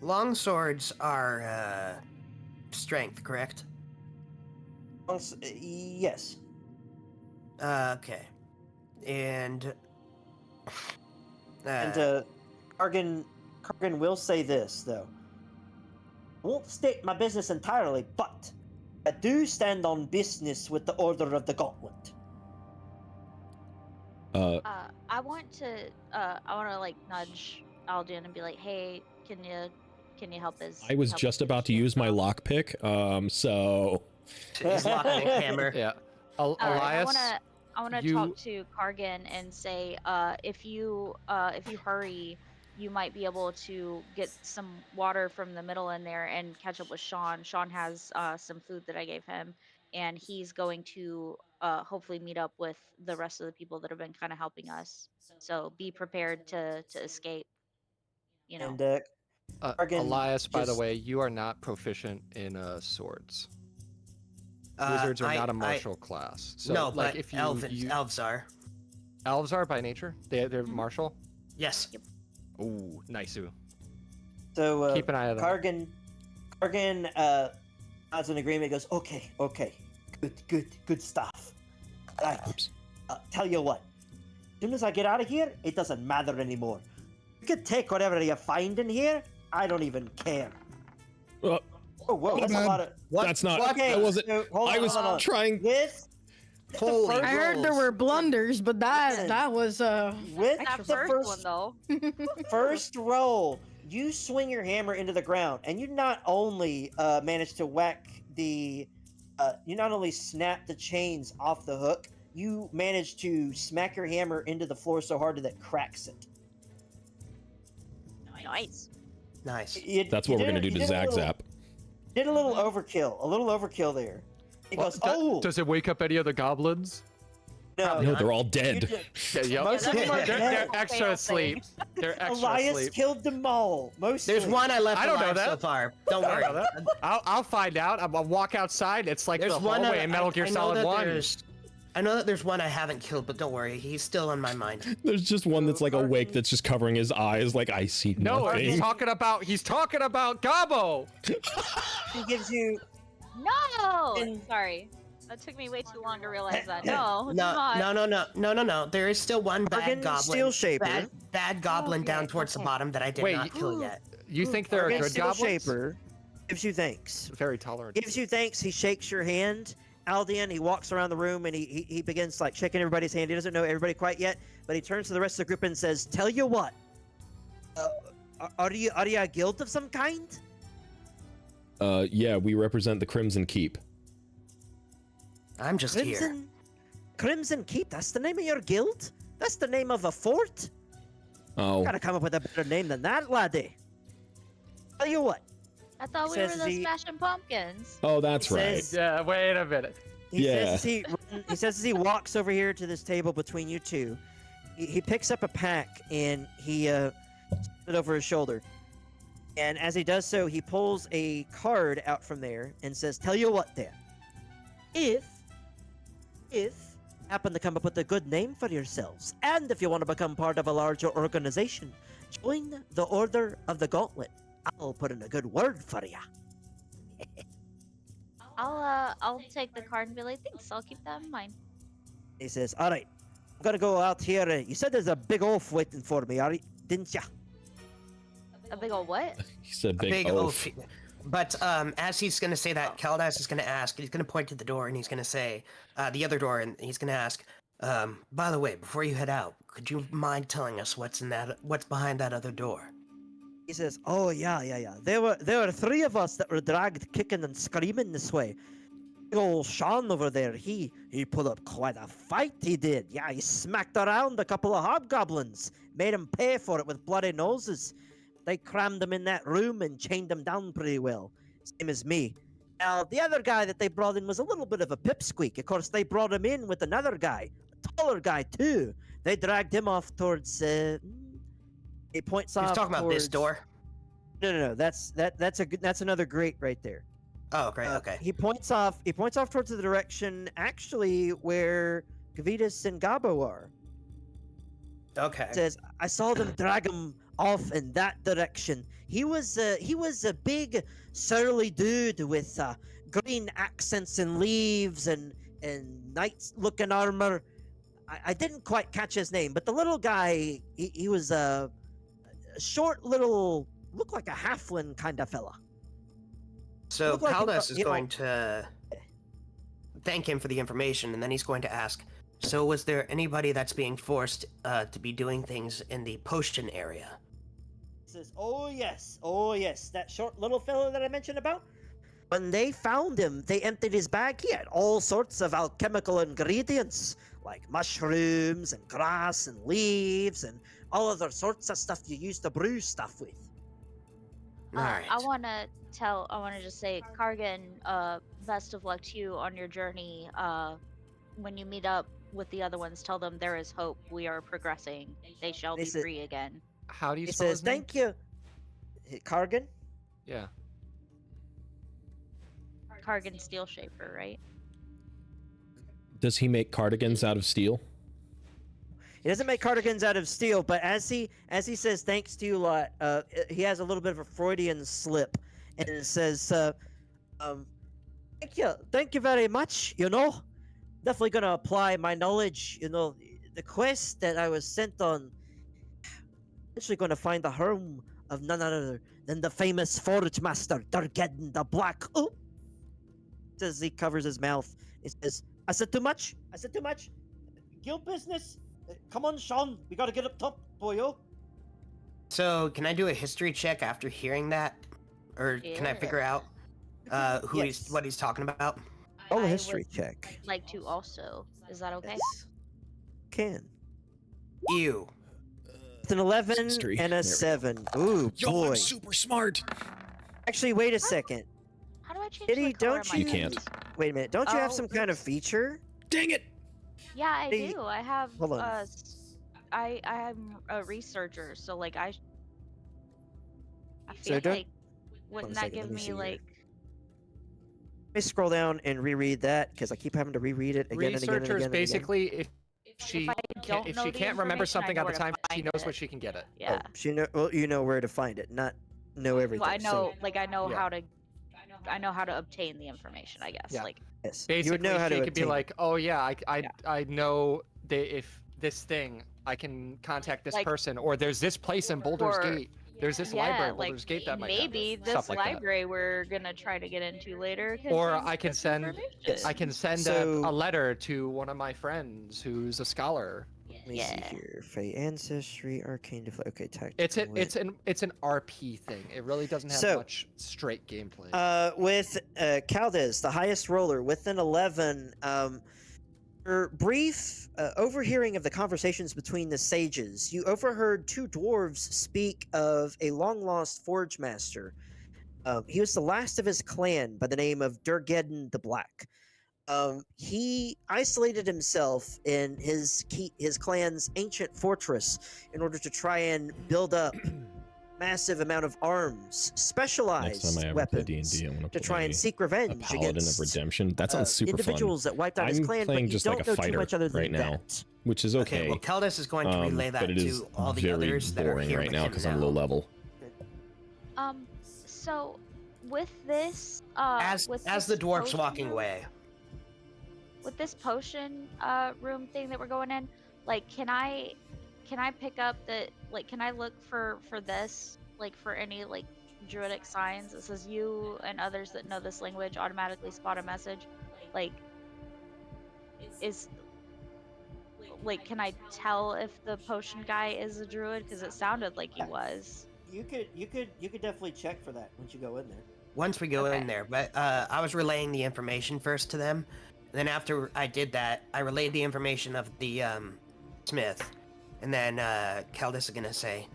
Long swords are strength, correct? Yes. Okay. And Kargan will say this though. I won't state my business entirely, but I do stand on business with the Order of the Gauntlet. I want to like nudge Alden and be like, hey, can you help us? I was just about to use my lockpick, so... He's locking a hammer. Yeah. Elias, I want to talk to Kargan and say, if you hurry, you might be able to get some water from the middle in there and catch up with Sean. Sean has some food that I gave him, and he's going to hopefully meet up with the rest of the people that have been kind of helping us. So be prepared to escape. You know. And Elias, by the way, you are not proficient in swords. Wizards are not a martial class. So, no, like but if elves are. Elves are by nature. They're martial. Yes. Yep. Ooh, nice. So keep an eye on them. Kargan nods in agreement. Goes, okay, good stuff. Right. Tell you what. As soon as I get out of here, it doesn't matter anymore. You can take whatever you find in here. I don't even care. Oh, whoa, that's a lot of. What? That's not. Okay, I wasn't. so, hold I on, was hold on. trying. Holy I heard there were blunders, but that was with That the first one though. first roll, you swing your hammer into the ground, and you not only manage to whack the, you not only snap the chains off the hook, you manage to smack your hammer into the floor so hard that it cracks it. Nice. That's what we're gonna do to Zag Zap. Did a little overkill there. He goes, oh! Does it wake up any of the goblins? No, they're all dead. Most of them are They're dead. extra asleep. They're extra Elias asleep. killed them all. There's one I left I don't know alive that. so far. Don't worry. I'll find out. I'll walk outside. It's like There's the one hallway in Metal Gear Solid 1. I know that there's one I haven't killed, but don't worry, he's still on my mind. There's just one that's like awake that's just covering his eyes like I see No, nothing. he's talking about Gabo. He gives you... No! Sorry. That took me way too long to realize that. No, it's No. There is still one bad goblin. Steel Shaper. Bad goblin down towards the bottom that I did not kill yet. You think they're a good Steel goblin? Shaper gives you thanks. Very tolerant. Gives you thanks. He shakes your hand. Aldian, he walks around the room and he begins like shaking everybody's hand. He doesn't know everybody quite yet, but he turns to the rest of the group and says, "Tell you what, are you a guild of some kind?" Yeah, we represent the Crimson Keep. I'm just here. Crimson Keep. That's the name of your guild. That's the name of a fort. Oh. Gotta come up with a better name than that, laddie. Tell you what. I thought we were the Smashing Pumpkins. Oh, that's right. Yeah, wait a minute. He says as he walks over here to this table between you two, he picks up a pack and he puts it over his shoulder. And as he does so, he pulls a card out from there and says, "Tell you what, then. If happen to come up with a good name for yourselves, and if you want to become part of a larger organization, join the Order of the Gauntlet. I'll put in a good word for ya." I'll take the card and be like, thanks. I'll keep that in mind. He says, "All right, I'm gonna go out here. You said there's a big oaf waiting for me, didn't ya?" A big old what? He said big oaf. But as he's gonna say that, Kaldas is gonna ask. He's gonna point to the door and he's gonna say, the other door, and he's gonna ask, by the way, before you head out, could you mind telling us what's behind that other door? He says, "Oh yeah. There were three of us that were dragged kicking and screaming this way. Big old Sean over there, he put up quite a fight, he did. Yeah, he smacked around a couple of hobgoblins, made them pay for it with bloody noses. They crammed them in that room and chained them down pretty well, same as me. Now, the other guy that they brought in was a little bit of a pipsqueak. Of course, they brought him in with another guy, a taller guy too. They dragged him off towards, he points off. He's talking about this door? No. That's another grate right there. Oh, great. Okay. He points off towards the direction actually where Gavitas and Gabo are. Okay. It says, "I saw them drag him off in that direction. He was a big surly dude with green accents and leaves and knight-looking armor. I didn't quite catch his name, but the little guy, he was a short little, looked like a halfling kind of fella. So Looked like he- Caldas is you know- going to thank him for the information, and then he's going to ask, so was there anybody that's being forced to be doing things in the potion area? He says, oh yes, that short little fella that I mentioned about. When they found him, they emptied his bag. He had all sorts of alchemical ingredients, like mushrooms and grass and leaves and all other sorts of stuff you use to brew stuff with. Alright. I want to just say, Kargan, best of luck to you on your journey. When you meet up with the other ones, tell them there is hope. We are progressing. They shall be free again. How do you He spell says, his name? thank you. Kargan? Yeah. Kargan Steel Shaper, right? Does he make cardigans out of steel? He doesn't make cardigans out of steel, but as he says thanks to you a lot, he has a little bit of a Freudian slip, and it says, thank you very much. You know, definitely gonna apply my knowledge. You know, the quest that I was sent on, actually gonna find the home of none other than the famous Forge Master Dargeddon the Black. Oh, says he covers his mouth. He says, I said too much. Guild business. Come on, Sean. We gotta get up top, boyo. So can I do a history check after hearing that? Or can I figure out what he's talking about? Roll a I history would check. like to also. Is that okay? Yes. Can. You. It's an 11 History. and There a we go. 7. Ooh, boy. I'm super smart. Actually, wait a second. How do I change Kitty, the color don't of my you? You can't. face? Wait a minute. Don't you have Oh, some kind of feature? Dang it! Yeah, I Hey, do. I have. hold on. I'm a researcher, so like I So feel don't- like wouldn't a that second, give let me me see here. like Let me scroll down and reread that because I keep having to reread it again and again and Researchers again. basically, if she I don't if know she the can't remember information, I something know at the where to time, she find knows it. where she can get it. yeah. You know where to find it, not know everything. Well, I know So, I know yeah. how to obtain the information. I guess Yeah. like yes, Basically, you would know how she to could be obtain it. like, "Oh yeah, I know if this thing, I can contact this Like- person, or there's this place in Boulder's or- Gate. There's this yeah, library in like Boulder's Gate that might have maybe it." this Stuff like that. library we're gonna try to get into later. Or contains I can this send- information. Yes. I can send So- a letter to one of my friends who's a scholar. Let me Yeah. see here. Fey ancestry, arcane deflect. Okay, It's tactical it's an RP thing. It really doesn't have So- much straight gameplay. With Caldes, the highest roller, with an 11, for brief overhearing of the conversations between the sages, you overheard two dwarves speak of a long-lost forge master. He was the last of his clan by the name of Dargeddon the Black. He isolated himself in his clan's ancient fortress in order to try and build up massive amount of arms, Next specialized time I ever play weapons D&D, I want to try and seek revenge a paladin against of redemption. That sounds super fun. individuals that wiped out his I'm clan, playing but you just don't like a know too fighter much other than right now. that. Which is okay. Well, Caldas is going to relay that but it is to all the very others that are boring here right with now him because I'm low level. So with this As with as this the dwarf's potion walking room- away. with this potion room thing that we're going in, like can I pick up the like can I look for this, like for any like druidic signs? It says you and others that know this language automatically spot a message. Like is like can I tell if the potion guy is a druid? Because it sounded like he was. You could definitely check for that once you go in there. Once we go Okay. in there, but I was relaying the information first to them. Then after I did that, I relayed the information of the smith, and then Caldas is gonna say,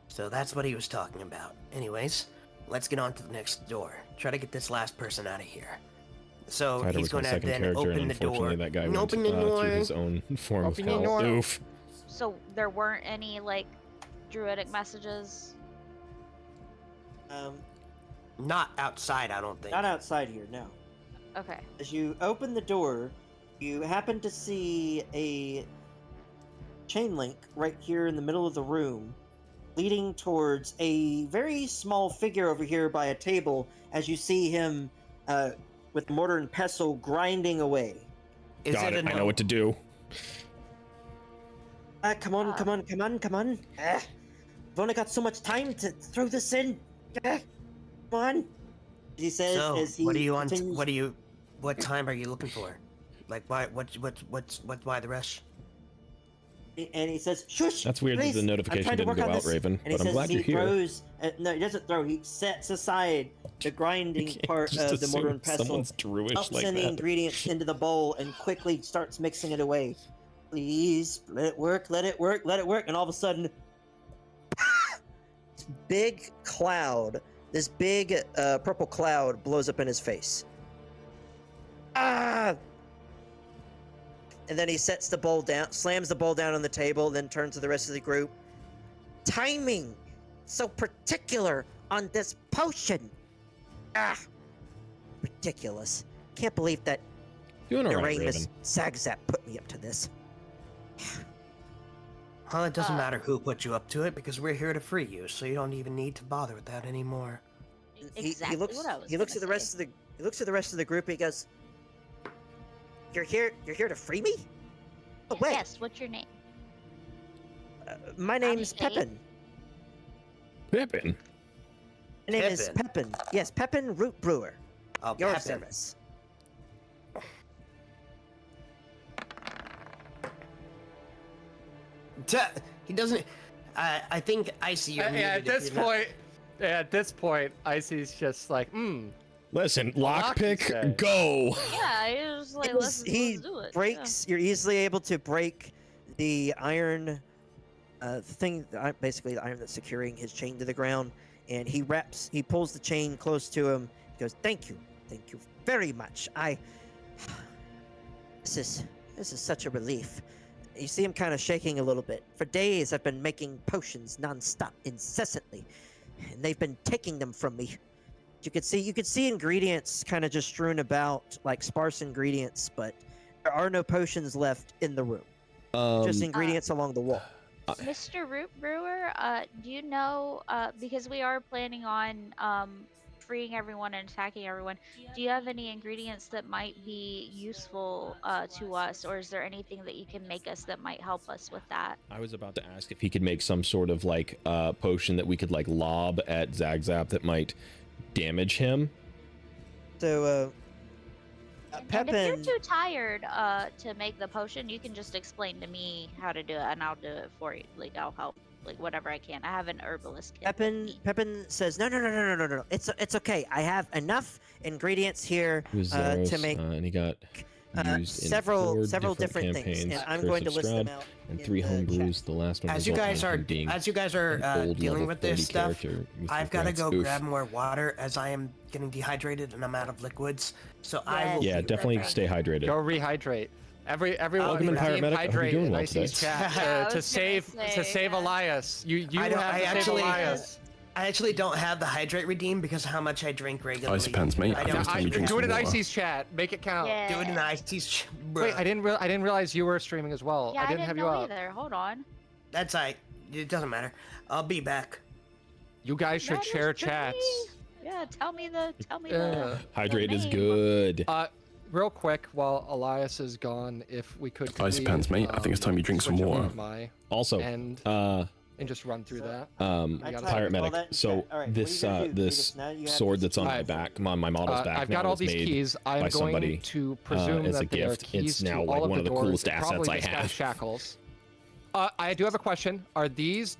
"So that's what he was talking about." Anyways, let's get on to the next door. Try to get this last person out of here. So Tyler he's was my going to second then character, open and the door. unfortunately that guy went Open the door. through his own form Open of the hell. door. Oof. So there weren't any like druidic messages. Not outside, I don't think. Not outside here, no. Okay. As you open the door, you happen to see a chain link right here in the middle of the room. leading towards a very small figure over here by a table as you see him with mortar and pestle grinding away. Is Got it it. a I know no? what to do. Come on. I've only got so much time to throw this in. Come on. He says So, as he what do you want? continues- What time are you looking for? Like, why? Why the rush? And he says, "Shush." That's weird that please, the I'm notification trying to didn't work go on out, this." Raven, And he but I'm says glad he you're here. throws. No, he doesn't throw. He sets aside the grinding can't part just of the mortar assume and pestle, someone's Druish ups like in the that. ingredients into the bowl, and quickly starts mixing it away. Please let it work. Let it work. Let it work. And all of a sudden, this big cloud, this big purple cloud, blows up in his face. Ah! And then he sets the bowl down, slams the bowl down on the table, then turns to the rest of the group. Timing! So particular on this potion! Ah! Ridiculous. Can't believe that Doing all right, Uranus Raven. Zagzap put me up to this. Well, it doesn't matter who put you up to it because we're here to free you, so you don't even need to bother with that anymore. Exactly he looks what I was he looks at gonna the rest say. of the he looks at the rest of the group and he goes, You're here to free me? Oh, wait. Yes, what's your name? My name's Faye. Pepin. Pippin. My name is Pepin. Pepin. Yes, Pepin Root Brewer. Oh, Your Pepin. service. He doesn't. I think Icy. You're muted if you're not- at this point, Icy's just like, Listen, Lock, he lockpick, says. go. Yeah, he was like, let's He do it. breaks. You're easily able to break the iron thing. Basically, the iron that's securing his chain to the ground. And he pulls the chain close to him. He goes, thank you very much. This is such a relief. You see him kind of shaking a little bit. For days, I've been making potions nonstop, incessantly, and they've been taking them from me. You could see ingredients kind of just strewn about, like sparse ingredients, but there are no potions left in the room. Just ingredients along the wall. Mr. Root Brewer, do you know, because we are planning on freeing everyone and attacking everyone, do you have any ingredients that might be useful to us, or is there anything that you can make us that might help us with that? I was about to ask if he could make some sort of like potion that we could like lob at Zagzap that might damage him. So, And if Pepin, you're too tired to make the potion, you can just explain to me how to do it, and I'll do it for you. Like, I'll help, like, whatever I can. I have an herbalist kit with me. Pepin says, no. It's okay. I have enough ingredients here It was to Zeros, make and he got used in several 4 different things, campaigns, and I'm Curse going to of list them Strahd, out and in 3 the homebrews. chat. The last one As you guys are being dealing level with this 30 stuff, character with I've got to regrets. go Oof. grab more water as I am getting dehydrated and I'm out of liquids. So I will. Yeah, be right definitely back. stay hydrated. go rehydrate. Everyone Welcome in in, team Pirate Medic. I hope you're hydrate doing in well Icy's today. chat Yeah, I to was gonna save say, Elias. You I have don't- I to save actually- Elias. I actually don't have the hydrate redeem because of how much I drink regularly. Ice pens, mate. I think don't it's time you drink Do it some in water. Icy's chat. Make it count. Yeah. do it in the Icy's. Wait, I didn't realize you were streaming as well. Yeah, I didn't have you know up. either. Hold on. That's it doesn't matter. I'll be back. You guys should That is share pretty- chats. Yeah, tell me the Hydrate is name. good. Real quick, while Elias is gone, if we could Ice quickly, pens, mate. I think it's time you drink some switch over water. to my Also, end uh, and just run through that. I You tried gotta- to Pirate call Medic. that in So chat. All right, what this are you gonna do? this Now you have sword this that's on my Alright. back, my model's back I've now got all was these made keys. I am by going somebody, to presume as a that they are gift. keys It's now to like all of one of the doors, coolest and assets probably I this guy's have. Shackles. I do have a question. Are these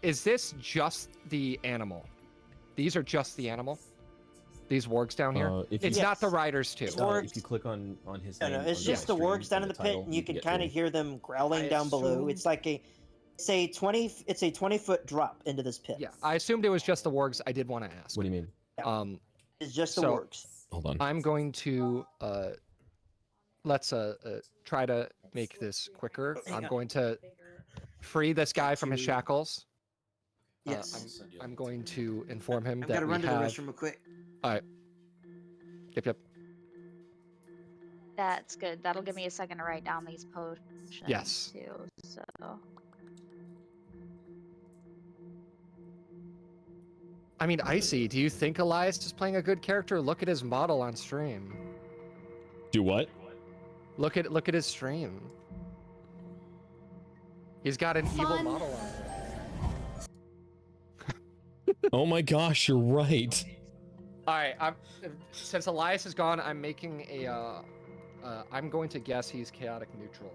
is this just the animal? These are just the animal? These wargs down here? If It's you- not the Yes. riders too. Wargs. If you click on his No, name, it's on just the stream, wargs down in the the pit, title, and you can get kind to of hear them growling I down below. assume- It's like it's a 20-foot drop into this pit. Yeah, I assumed it was just the wargs. I did want to ask. What do you mean? It's just the So- wargs. Hold on. I'm going to let's try to make this quicker. Hang I'm on. going to free this guy from his shackles. Yes. I'm going to inform him I've that got to we run to the have. restroom real quick. Yep. That's good. That'll give me a second to write down these potions Yes. too. So I mean, Icy, do you think Elias is playing a good character? Look at his model on stream. Do what? Look at his stream. He's got an evil model on there. Oh my gosh, you're right. All right, since Elias is gone, I'm making a. I'm going to guess he's chaotic neutral.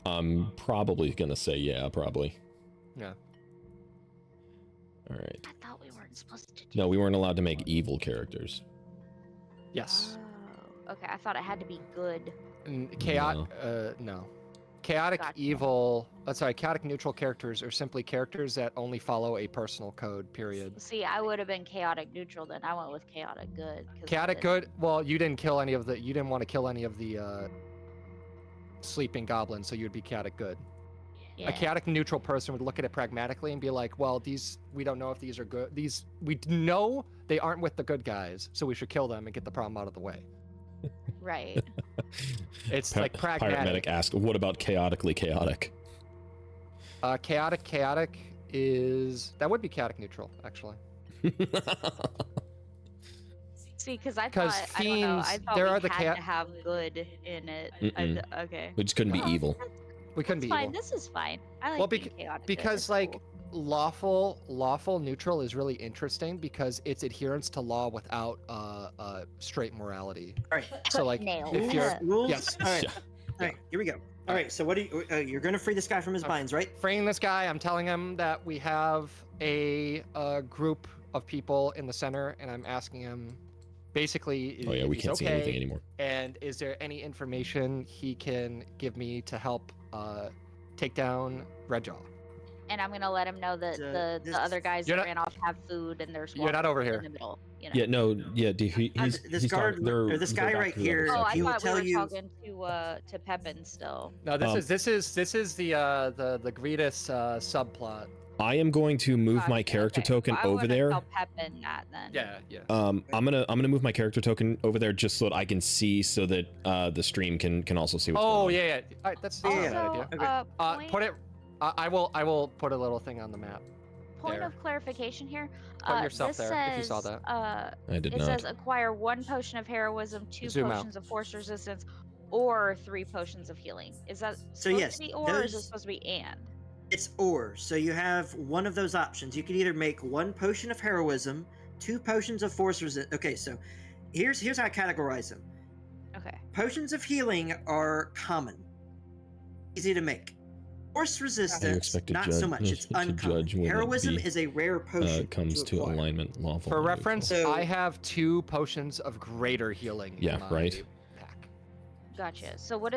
I'm probably gonna say yeah, probably. Yeah. All right. I thought we weren't supposed to do No, we weren't allowed to make evil characters. Yes. Oh, okay, I thought it had to be good. Chaotic. No. Chaotic Gotcha. evil. Sorry, chaotic neutral characters are simply characters that only follow a personal code. Period. See, I would have been chaotic neutral then. I went with chaotic good. 'cause I Chaotic didn't- good. Well, you didn't kill any of the. You didn't want to kill any of the sleeping goblins, so you'd be chaotic good. Yeah. A chaotic neutral person would look at it pragmatically and be like, well, these, we don't know if these are good. These, we know they aren't with the good guys, so we should kill them and get the problem out of the way. Right. It's like Pirate pragmatic. Medic asked, what about chaotically chaotic? Chaotic is, that would be chaotic neutral, actually. See, because I 'Cause thought, I don't know, I fiends, thought there we are the had to have good in it. Okay. We just couldn't be evil. We couldn't be Fine, evil. this is fine. I like Well, being chaotic. good, because it's like cool. lawful neutral is really interesting because it's adherence to law without straight morality. All right. So like Nailed if it. you're Rules. yes, All right. All right. Here we go. All right. So what do you? You're gonna free this guy from his binds, right? freeing this guy, I'm telling him that we have a group of people in the center, and I'm asking him basically Oh yeah, if we he's can't see okay, anything anymore. and is there any information he can give me to help take down Redjaw? And I'm gonna let him know that The- the other guys You're that not- ran off have food and there's You're not water over in here. the middle. You know? Yeah, no, yeah, he's this he's guard- talking, they're, or this they're guy back right to the other here, Oh, side. I he will thought we tell were you- talking to Pepin still. No, this Um, is the Gretus subplot. I am going to move my Gotcha, character okay. token Well, I over wouldn't there. Tell Pepin that then. Yeah. I'm gonna move my character token over there just so that I can see, so that the stream can also see what's going on. Oh yeah. All right, that's not a Also, bad idea. Okay. point, Put it. I will put a little thing on the map. point there. of clarification here. Put yourself this there, says, if you saw that. I did It not. says acquire 1 potion of heroism, 2 Zoom out. potions of force resistance, or 3 potions of healing. Is that So supposed yes, to be or is it those- supposed to be and? It's or. So you have one of those options. You can either make 1 potion of heroism, 2 potions of force resist. Okay, so here's how I categorize them. Okay. Potions of healing are common, easy to make. Force resistance, expect to not judge- so much. It's to uncommon. judge when it Heroism be, is a rare potion. comes to acquire. alignment lawful. For and reference, neutral. So- I have 2 potions of greater healing. in Yeah, my right. Pack. Gotcha. So what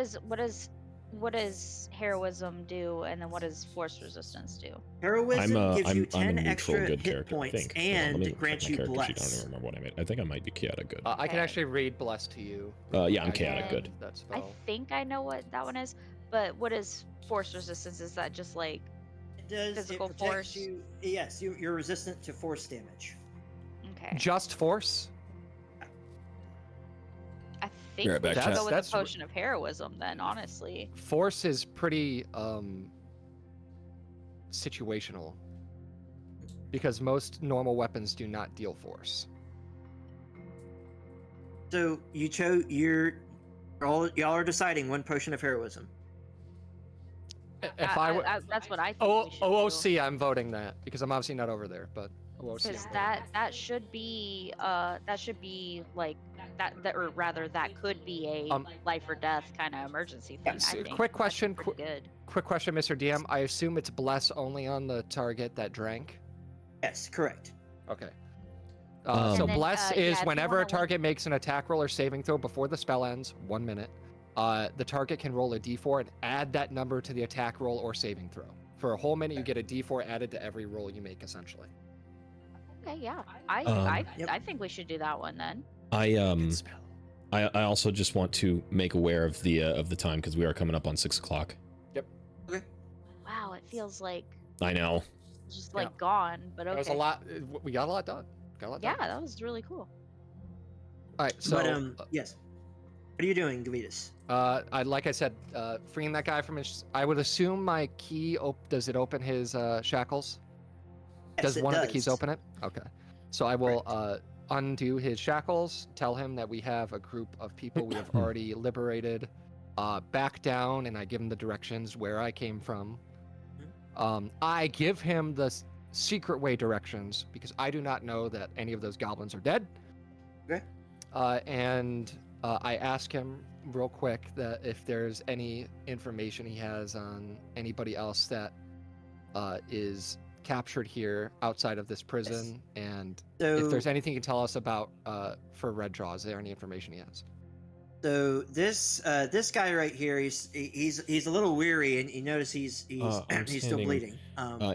does heroism do, and then what does force resistance do? Heroism gives you 10 I'm a neutral extra good hit character, I points think. Hold on, let and me check grants my you character sheet. I don't bless. even remember what I made. I think I might be chaotic good. I can Okay. actually read bless to you. Yeah, I'm I chaotic can- good. That I spell. think I know what that one is, but what is force resistance? Is that just like It does. Physical it protects force. you. Yes, you're resistant to force damage. okay? Just force. I think You're right we back, should chat. go with That's- a potion of heroism then, honestly. Force is pretty situational because most normal weapons do not deal force. So you chose. Y'all are deciding 1 potion of heroism. If I were that's what I think. Oh, we should do. OOC, I'm voting that because I'm obviously not over there, but OOC. Because I'm that should be like that or rather that could be a life or death kind of emergency thing. Yes, I think. quick That's question, pretty good. Quick question, Mr. DM. I assume it's bless only on the target that drank. Yes, correct. Okay. And So then, bless yeah, is if you whenever wanna a target makes an attack roll or saving throw before the spell ends, 1 minute, the target can roll a d4 and add that number to the attack roll or saving throw. For a whole minute, you get a d4 added to every roll you make, essentially. Okay, yeah. Yep. I think we should do that one then. Good spell. I also just want to make aware of the time because we are coming up on 6 o'clock. Wow, it feels like I know. it's just Yeah. like gone, but okay. That was a lot. We got a lot done. Yeah, that was really cool. All right. So, But yes. What are you doing, Gavitas? like I said, freeing that guy from his. I would assume my key. Does it open his shackles? Does it one of the keys does. open it? Okay. So I will undo his shackles, tell him that we have a group of people we have already liberated, back down, and I give him the directions where I came from. I give him the secret way directions because I do not know that any of those goblins are dead. Okay. And I ask him real quick that if there's any information he has on anybody else that is captured here outside of this prison, and if there's anything he can tell us about for Red Jaw, is there any information he has? So this guy right here, he's a little weary, and you notice he's I'm he's still standing, bleeding.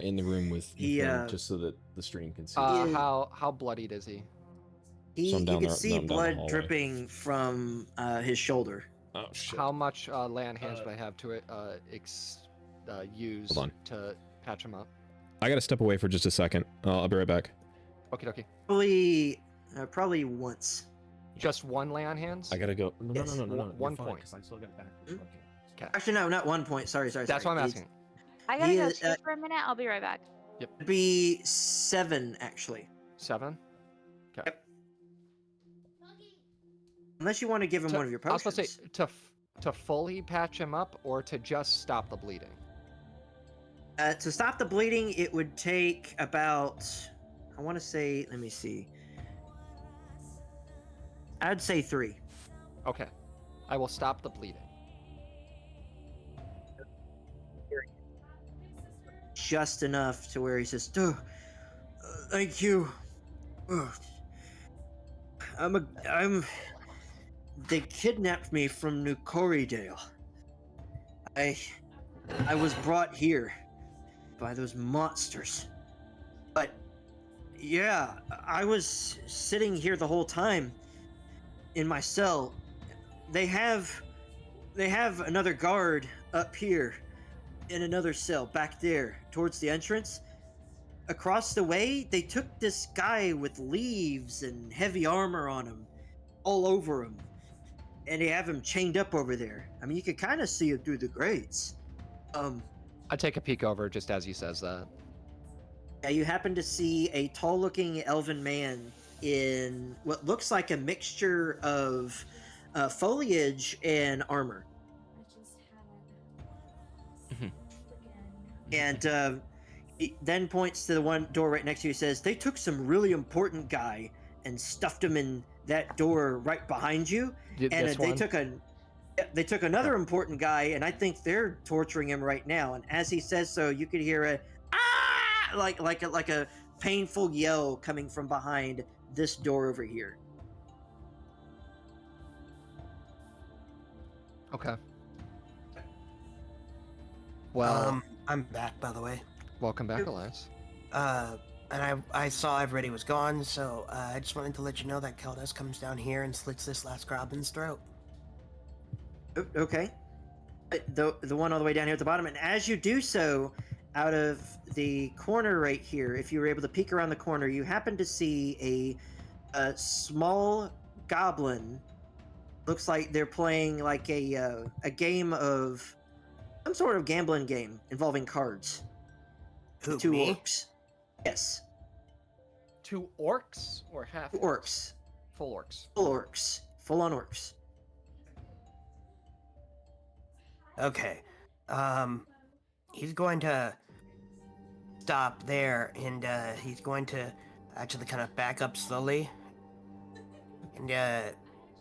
in the room with he, just so that the stream can see. How bloodied is he? So I'm you down can the- see I'm down the blood hallway. dripping from his shoulder. Oh shit. How much lay on hands would I have to use Hold on. to patch him up? I gotta step away for just a second. I'll be right back. Okay, okay. Probably once. Just one lay on hands? I gotta go. No, Yes. no, no, no, no. One you're fine, point. 'cause I still got back. Hmm? Actually, no, not 1 point. Sorry. That's what I'm asking. I gotta He go is, too for a minute. I'll be right back. It'd be 7 actually, 7? Okay. Yep. unless you want to give him one of your I was potions. supposed to say to fully patch him up or to just stop the bleeding. To stop the bleeding, it would take about, I want to say, let me see. I'd say 3. Okay. I will stop the bleeding. Just enough to where he says, thank you. They kidnapped me from New Corridale. I was brought here by those monsters. But yeah, I was sitting here the whole time in my cell. They have another guard up here in another cell back there towards the entrance. Across the way, they took this guy with leaves and heavy armor on him, all over him. And they have him chained up over there. I mean, you can kind of see it through the grates. I take a peek over just as he says that. Yeah, you happen to see a tall-looking elven man in what looks like a mixture of foliage and armor. And he then points to the one door right next to you. Says, they took some really important guy and stuffed him in that door right behind you. And they took another important guy, and I think they're torturing him right now. And as he says so, you could hear a ah, like a painful yell coming from behind this door over here. Okay. Well, I'm back, by the way. welcome back, Elias. And I saw everybody was gone, so I just wanted to let you know that Keldas comes down here and slits this last goblin's throat. Okay. The one all the way down here at the bottom. And as you do so, out of the corner right here, if you were able to peek around the corner, you happen to see a small goblin. Looks like they're playing like a game of some sort of gambling game involving cards. Who, Two me? orcs. Yes. 2 orcs or half Orcs. Full orcs. Full orcs. Full on orcs. Okay. He's going to stop there, and he's going to actually kind of back up slowly. And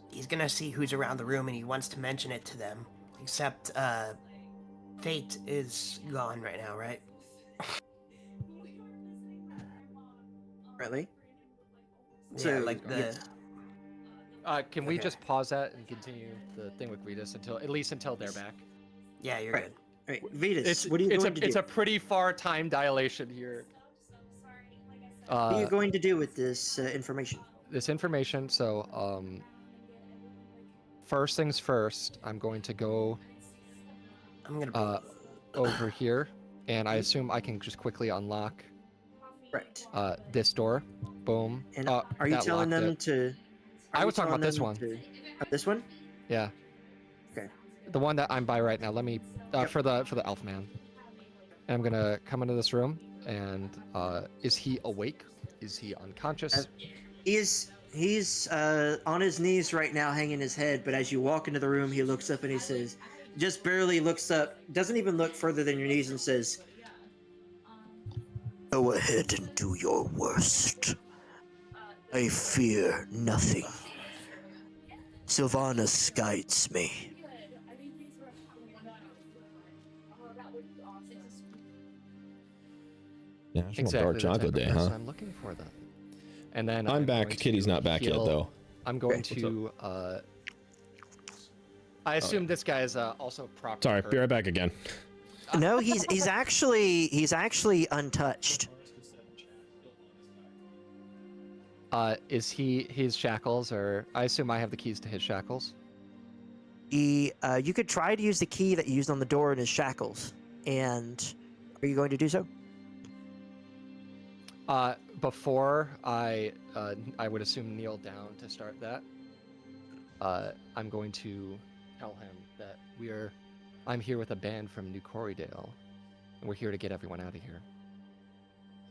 he's gonna see who's around the room, and he wants to mention it to them. Except, Fate is gone right now, right? Really? Yeah, like the... Can we Okay. just pause that and continue the thing with Vetus until they're back? Yeah, you're Right. good. All right, Vetus, It's what are you going to do? it's a pretty far time dilation here. What are you going to do with this information? This information. So, first things first, I'm going to go I'm gonna... over here, and I assume I can just quickly unlock Right. this door. Boom. And are you that telling locked them it. to? I was talking about this one. This one? Yeah. Okay. The one that I'm by right now. Let me Yep. for the elf man. And I'm gonna come into this room, And is he awake? Is he unconscious? He's on his knees right now, hanging his head. But as you walk into the room, he looks up and he says, just barely looks up, doesn't even look further than your knees, and says, "Go ahead and do your worst. I fear nothing. Sylvanas guides me." National Exactly Dark the Chocolate type of Day, person huh? I'm looking for then. And then I'm back. going Kitty's to not back yet, heal- though. I'm going Okay, to. I assume this guy is also properly Sorry, hurt. be right back again. No, he's actually untouched. Is he his shackles, or I assume I have the keys to his shackles? You could try to use the key that you used on the door in his shackles. And are you going to do so? Before I would assume kneel down to start that. I'm going to tell him that I'm here with a band from New Corrydale, and we're here to get everyone out of here.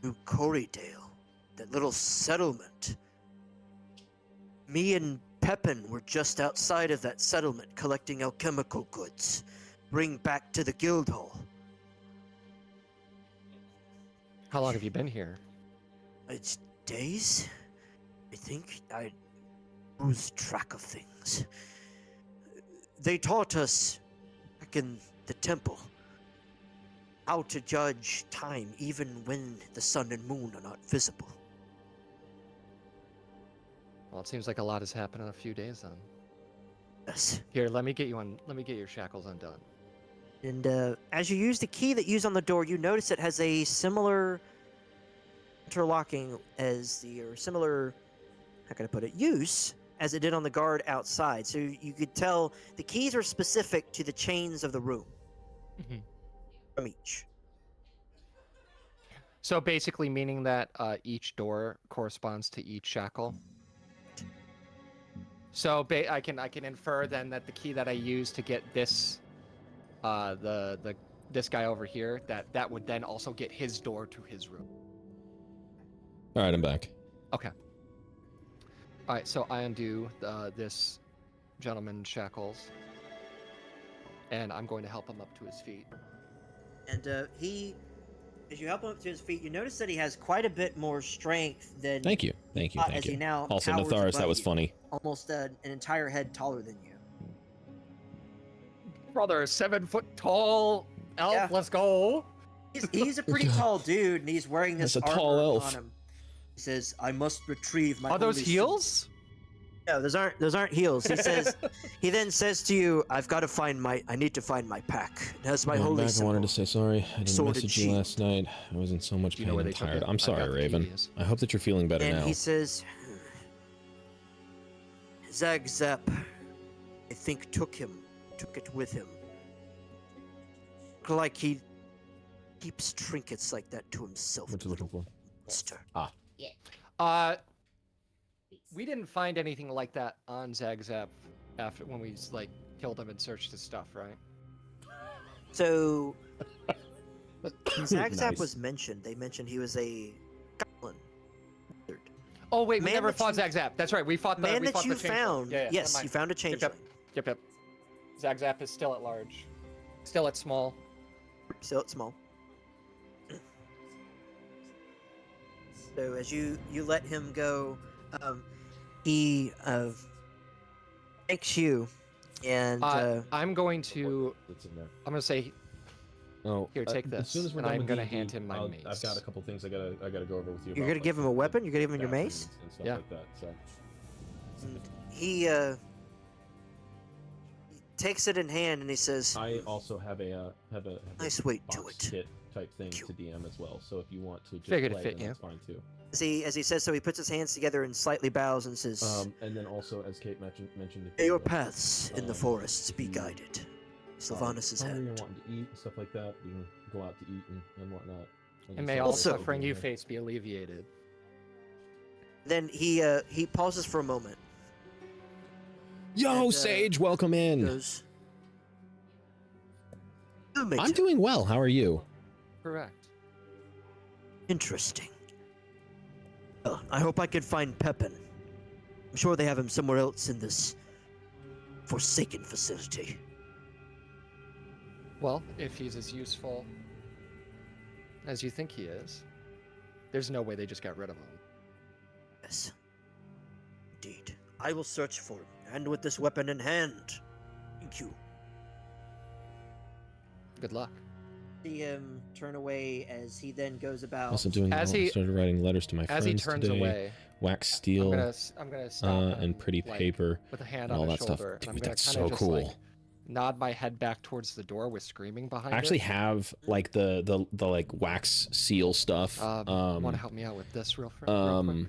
New Corrydale, that little settlement. Me and Pepin were just outside of that settlement collecting alchemical goods. Bring back to the guild hall. How long have you been here? It's days? I think I lose track of things. They taught us back in the temple how to judge time even when the sun and moon are not visible. Well, it seems like a lot has happened in a few days then. Yes. Here, let me get your shackles undone. And as you use the key that you use on the door, you notice it has a similar interlocking similar, how can I put it, use as it did on the guard outside. So you could tell the keys are specific to the chains of the room from each. So basically meaning that each door corresponds to each shackle. So I can infer then that the key that I use to get this this guy over here, that would then also get his door to his room. All right, I'm back. Okay. All right, so I undo this gentleman's shackles, and I'm going to help him up to his feet. And as you help him up to his feet, you notice that he has quite a bit more strength than. Thank you. As he now Also, towers Natharis, above that was you, funny. almost an entire head taller than you. Brother, 7-foot tall elf. Yeah. Let's go. He's a pretty tall dude, and he's wearing this That's a armor tall elf. on him. He says, "I must retrieve my." Are those holy heels? No, those aren't heels. He says. He then says to you, I need to find my pack. It has my holy I symbol. wanted to say sorry. I didn't Sword and message you shield. last night. I was in so much Do you pain know where and they took tired. it? I'm I've sorry, got the Raven. keys. I hope that you're feeling better And now. he says, Zag-Zap, I think took it with him. Like he keeps trinkets like that to himself. What you looking for? Monster. We didn't find anything like that on Zag-Zap after when we killed him and searched his stuff, right? So Zag-Zap Nice. was mentioned. They mentioned he was a goblin. Oh wait, we Man never that fought you- Zag-Zap. That's right. We fought the Man we that fought you the changeling. found. Yeah, Yes, never you mind. found a changeling. Yep. Zag-Zap is still at large. Still at small. Still it's small. So as you let him go, he thanks you, and I'm going to. That's in there. I'm going to say. Oh, Here, take As this, soon as we're and done I'm with gonna D&D, hand him my I've mace. got a couple things I gotta go over with you. you're about, gonna give him a weapon. You're gonna give him your mace. bathrooms and stuff Yeah. like that. So And he takes it in hand and he says, I also have a Nice weight to box it. kit type thing Thank to DM as well. So if you want to just Figured it play, fit then you. that's fine too. as he says so, he puts his hands together and slightly bows and says, And then also, as Kate mentioned, "May your paths in the forests be you- guided." Sylvanas' hungry and hand. wanting to eat and stuff like that, you can go out to eat and whatnot. And may all the suffering you face be alleviated. Then he pauses for a moment. Yo, And, Sage, welcome in. Goes, "You, I'm Major, doing well. How are you? Correct. Interesting. Well, I hope I can find Pepin. I'm sure they have him somewhere else in this forsaken facility. Well, if he's as useful as you think he is, there's no way they just got rid of him. Yes. Indeed. I will search for him, and with this weapon in hand. Thank you. Good luck. See him turn away as he then goes about. Also doing started writing letters to my friends as he turns today. away, Wax steel I'm gonna stop and pretty paper with a hand and all on that his stuff. shoulder. Dude, and I'm that's gonna so just, cool. Like, nod my head back towards the door with screaming behind I actually it. have like the like wax seal stuff. Want to help me out with this real quick?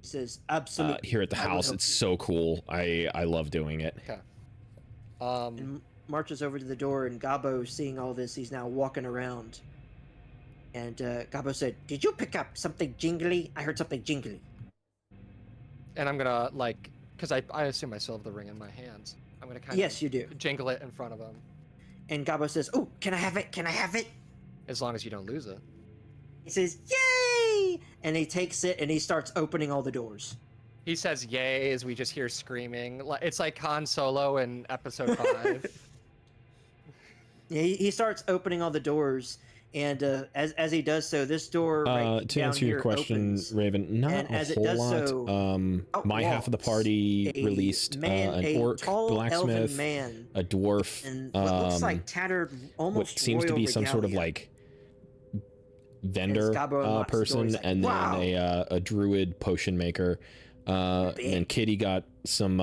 He says, absolutely. Here at the I will house, help it's you." so cool. I love doing it. Okay. And marches over to the door, and Gabo, seeing all this, he's now walking around. And Gabo said, "Did you pick up something jingly? I heard something jingly." And I'm gonna like, because I assume I still have the ring in my hands. I'm gonna kind Yes, of you do. jingle it in front of him. And Gabo says, "Oh, can I have it? Can I have it?" As long as you don't lose it. He says, "Yay!" And he takes it and he starts opening all the doors. He says yay as we just hear screaming. It's like Han Solo in episode 5. Yeah, he starts opening all the doors, and as he does so, this door right To down answer your here question, opens, Raven, not and a as it whole does lot. so, My half of the walks party a released man, an a orc, tall elven blacksmith, man, a dwarf, and what looks like tattered, what almost seems to royal be some sort of regalia. like vendor Gabo unlocks the door, person, he's like, and "Wow." then a druid potion maker. And Kitty got some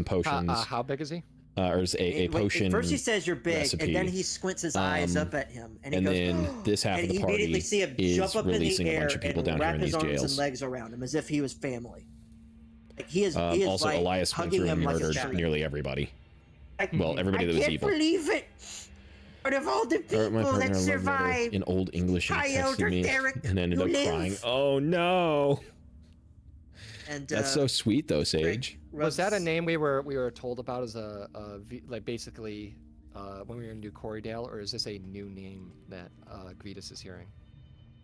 potions. How big is he? Or is a Wait, potion. first he says you're big, recipe. and then he squints his eyes up at him, and he goes, then this half and of the you immediately party see him is jump up in the releasing a air bunch of people and down here wrap in his these arms and jails. legs around him as if he was family. Like he is Also, like Elias went hugging through and him like a murdered child. nearly everybody. Like, Well, everybody that was I evil. can't believe it. Out of all the My people partner that loved survived, in Old English and High texted Elder me Theric, and ended you up live. crying. Oh no! and That's so sweet though, Sage. Was that a name we were told about as like basically when we were in New Corydale, or is this a new name that Gvidas is hearing?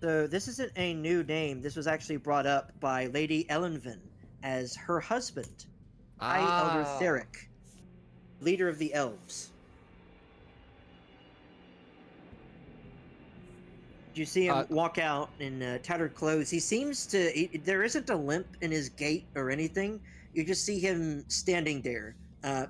So this isn't a new name. This was actually brought up by Lady Ellenvin as her husband, High Elder Theric, leader of the elves. You see him walk out in tattered clothes. He seems to. There isn't a limp in his gait or anything. You just see him standing there,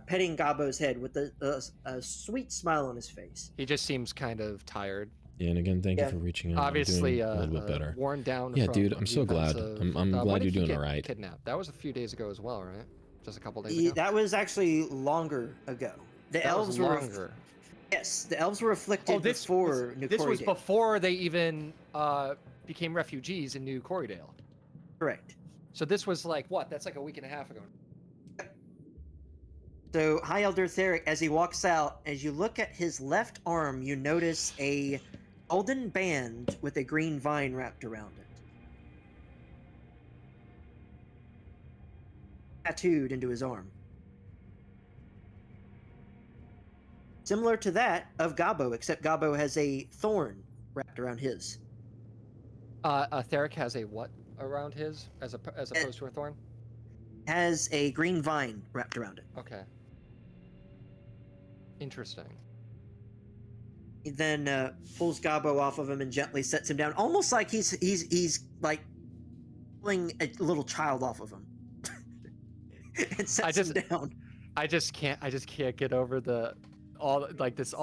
petting Gabo's head with a sweet smile on his face. He just seems kind of tired. Yeah, and again, thank you for reaching out. Obviously, I'm doing a little bit better. Worn down. Yeah, from dude, I'm the so glad. events I'm when glad did you're he doing get all right. Kidnapped. That was a few days ago as well, right? Just a couple days ago. That was actually longer ago. The elves were longer. Yes, the elves were afflicted before New This was Corydale. before they even became refugees in New Corydale. Correct. So this was like what? That's like a week and a half ago. So High Elder Theric, as he walks out, as you look at his left arm, you notice a golden band with a green vine wrapped around it. Tattooed into his arm. Similar to that of Gabo, except Gabo has a thorn wrapped around his. Theric has a what around his as opposed to a thorn? Has a green vine wrapped around it. Okay. Interesting. He then pulls Gabo off of him and gently sets him down, almost like he's like pulling a little child off of him. And sets him down. I just can't get over all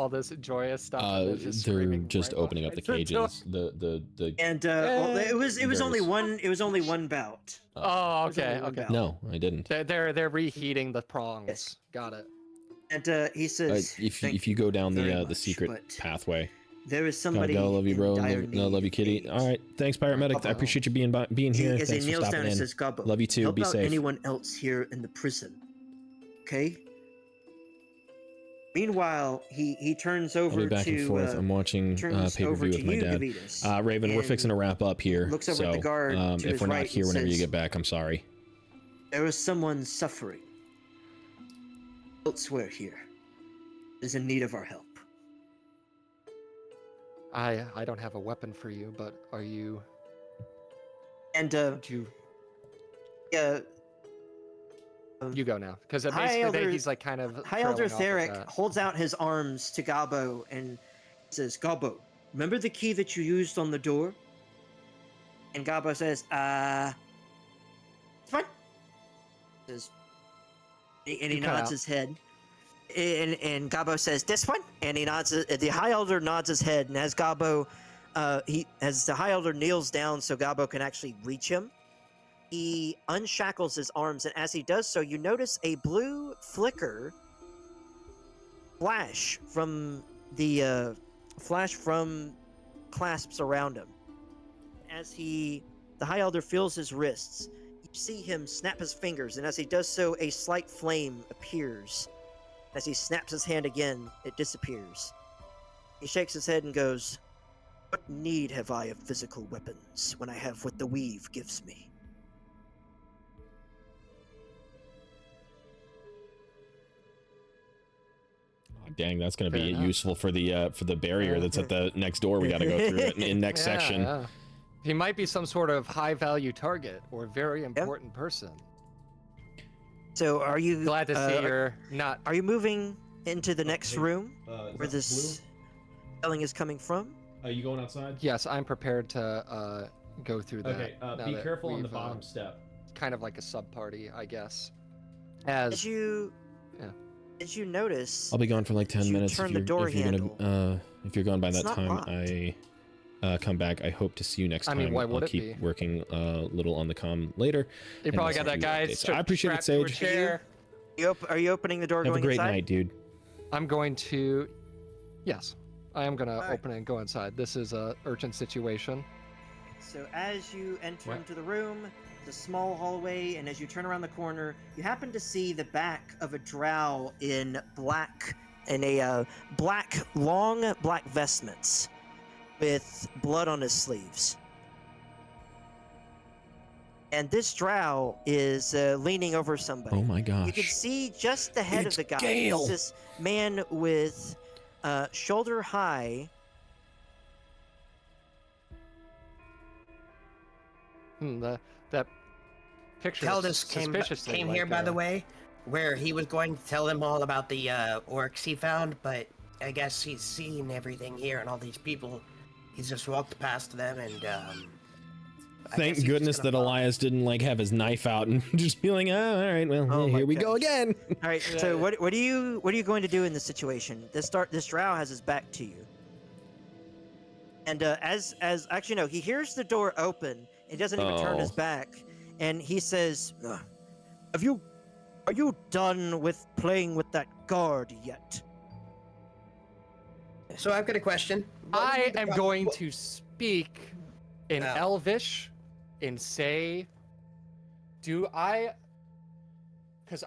this joyous stuff. They're just opening up the cages. And it was only one bout. Oh, okay, okay. No, I didn't. They're reheating the prongs. Yes. Got it. And he says, if you go down the much, secret pathway. There is somebody. I love you, bro. Love you, Kitty. need. All right, thanks, Pirate Medic. I appreciate you being here. As Thanks he for kneels stopping down in. and says, Gabo, Love you too. help Be out safe. anyone else here in the prison. Okay. Meanwhile, he turns I'll over be back to. and forth. I'm watching pay-per-view with my dad. Raven, we're fixing to wrap up here. Looks over so at the guard to if his we're not right here and whenever you says, get back, I'm sorry. There is someone suffering elsewhere here. Is in need of our help. I don't have a weapon for you, but are you And You yeah, you go now, because High basically Elder- he's like kind of High Elder trailing off with Theric that. holds out his arms to Gabo and says, "Gabo, remember the key that you used on the door?" And Gabo says, "It's fine." Says, and he You cut nods out. his head. And Gabo says, "This one," and he nods. The High Elder nods his head, and as Gabo, as the High Elder kneels down so Gabo can actually reach him, he unshackles his arms, and as he does so, you notice a blue flicker flash from the clasps around him. As the High Elder feels his wrists, you see him snap his fingers, and as he does so, a slight flame appears. As he snaps his hand again, it disappears. He shakes his head and goes, "What need have I of physical weapons when I have what the weave gives me?" Oh, dang, that's going to Fair be enough. useful for the barrier Yeah. that's at the next door. We got to go through it in next Yeah, section. yeah. He might be some sort of high value target or very important person. So, are you Glad to see you're not. Are you moving into the next hey, room Is where that this yelling is coming from? Are you going outside? Yes, I'm prepared to go through that. Okay. now Be that careful on the we've, bottom step. Kind of like a sub party, I guess. As you notice, I'll be gone for like 10 You minutes. turn the door handle. If you're gone by It's that not time, locked. I come back. I hope to see you next I time. mean, why I'll would it keep be? working a little on the comm later. You and probably I'll got send that you guy. updates. I appreciate it, strapped to a Sage. chair. are you opening the door Have a going great inside? night, dude. I'm going to. Yes, I am gonna Alright. open it and go inside. This is a urgent situation. So as you enter What? into the room, it's a small hallway, and as you turn around the corner, you happen to see the back of a drow in long black vestments with blood on his sleeves. And this drow is leaning over somebody. Oh my gosh. You can see just the head It's of the guy. Gale. It's this man with shoulder high. That picture. Keldis came here, by the way, where he was going to tell them all about the orcs he found, but I guess he's seen everything here and all these people. He's just walked past them and. I guess Thank he's just goodness gonna that follow. Elias didn't like have his knife out and just be like, oh, all right, well, Oh my here we go gosh. again. All right. So what are you going to do in this situation? This drow has his back to you, and as actually no, he hears the door open. He doesn't even turn his Oh. back, and he says, are you done with playing with that guard yet?" So I've got a question. What would I be the am pro- going what- to speak in Oh. Elvish and say, because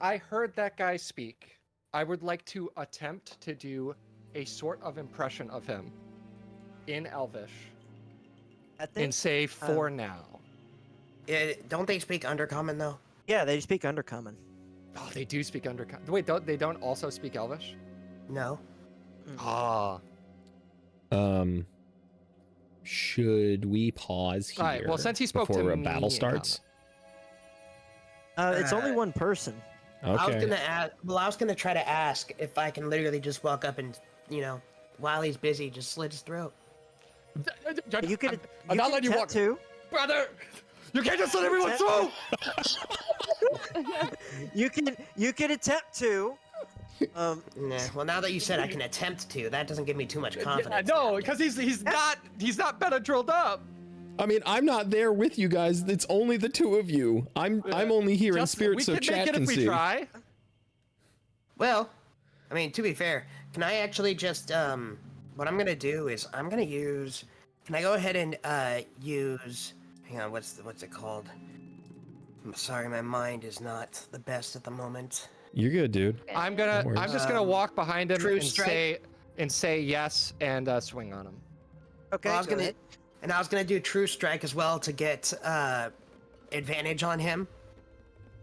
I heard that guy speak, I would like to attempt to do a sort of impression of him in Elvish I think. and say for now. Don't they speak Undercommon though? Yeah, they speak Undercommon. Oh, they do speak Undercommon. Wait, they don't also speak Elvish? No. Ah. Should we pause here? All right, well, since he spoke to before a me battle and starts? It's only Uh, one person. I was Okay. gonna ask. Well, I was gonna try to ask if I can literally just walk up and, while he's busy, just slit his throat. You could. I'm not letting you walk. Too. Brother! You can't just let everyone Attempt- through! You can attempt to. Nah. Well, now that you said I can attempt to, that doesn't give me too much confidence. No, because he's not better drilled up. I mean, I'm not there with you guys. It's only the two of you. I'm only here in spirit, we so can chat make it can if we see. try. Well, I mean, to be fair, can I actually just what I'm gonna do is I'm gonna use. Can I go ahead and use? Hang on, what's it called? I'm sorry, my mind is not the best at the moment. You're good, dude. I'm No worries. just gonna walk behind him True and strike. say yes and swing on him. Okay. Well, I was go gonna, ahead. and I was gonna do True Strike as well to get advantage on him.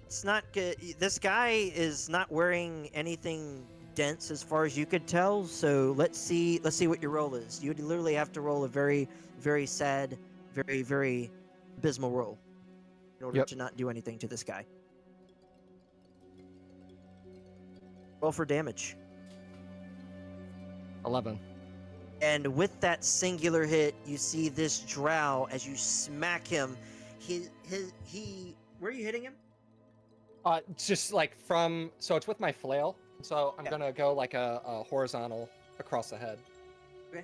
It's not good. This guy is not wearing anything dense as far as you could tell. So let's see what your roll is. You would literally have to roll a very, very sad, very, very abysmal roll. in order to not do anything to this guy. Roll for damage. 11. And with that singular hit, you see this drow as you smack him. He where are you hitting him? It's just like so it's with my flail. So I'm Yeah. gonna go like a horizontal across the head. Okay.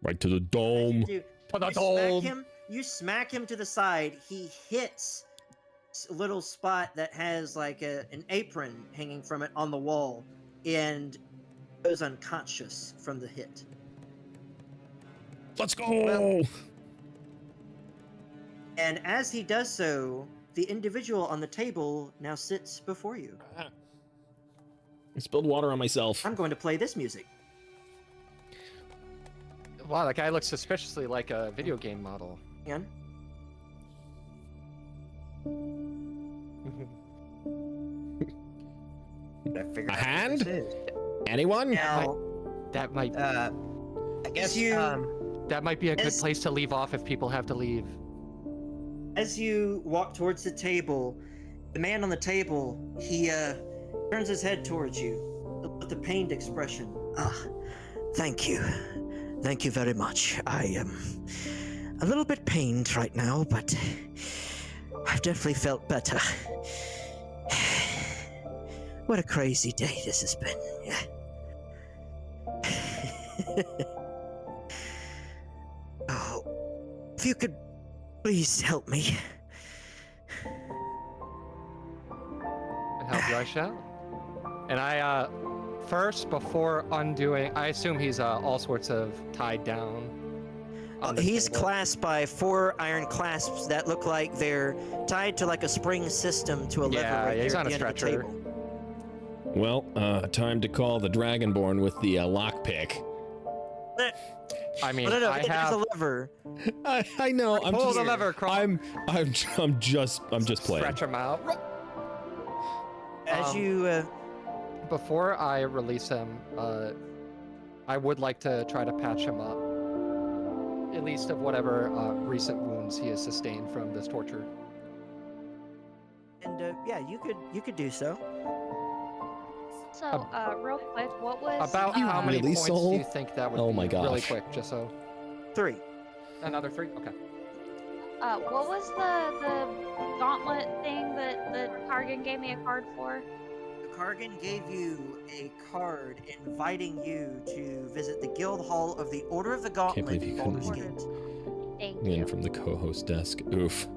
Right to the dome. You To the smack dome. him. You smack him to the side. He hits a little spot that has like an apron hanging from it on the wall, and goes unconscious from the hit. Let's go. And as he does so, the individual on the table now sits before you. I spilled water on myself. I'm going to play this music. Wow, that guy looks suspiciously like a video game model. Hang A hand? Anyone? Now, That might I guess you- that might be a good as- place to leave off if people have to leave. As you walk towards the table, the man on the table, he turns his head towards you with a pained expression. Thank you. Thank you very much. I am a little bit pained right now, but I've definitely felt better. What a crazy day this has been. Oh, if you could please help me. And help you, I shall. And I, first, before undoing, I assume he's all sorts of tied down. on the He's table. clasped by 4 iron clasps that look like they're tied to like a spring system to a lever Yeah, right he's there on at a the end of the stretcher. table. Well, time to call the Dragonborn with the lockpick. I mean, No, I there's have. a lever. I know. I'm Pull just, the lever, Crom. I'm just playing. Stretch him out. As you, Before I release him, I would like to try to patch him up. At least of whatever recent wounds he has sustained from this torture. and yeah, you could do so. So, real quick, what was About how many really, points Soul? do you think that would Oh be? my Really gosh. quick, just so. 3. Another 3? Okay. what was the gauntlet thing that Kargan gave me a card for? The Kargan gave you a card inviting you to visit the Guild Hall of the Order of the Gauntlet believe you in couldn't Baldur's remember. Gate. Thank In you. from the co-host desk. Oof.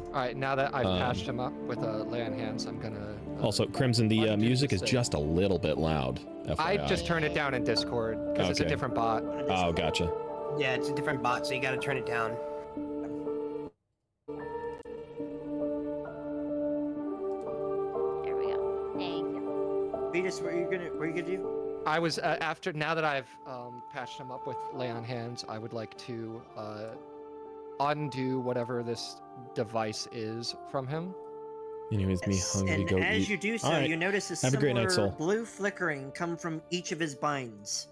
All right, now that I've Um, patched him up with a lay on hands, I'm gonna. Also, Crimson, the undo music is this. just a little bit loud. I FYI. just turned it down in Discord because it's a Okay. different bot. Oh, gotcha. yeah, it's a different bot, so you got to turn it down. There we go. Thank you. Vetus, what are you gonna do? I was now that I've patched him up with lay on hands, I would like to undo whatever this device is from him. Anyways, me Yes, hungry and go as eat. you do so, All right. you notice a Have a great night, similar Soul. blue flickering come from each of his binds.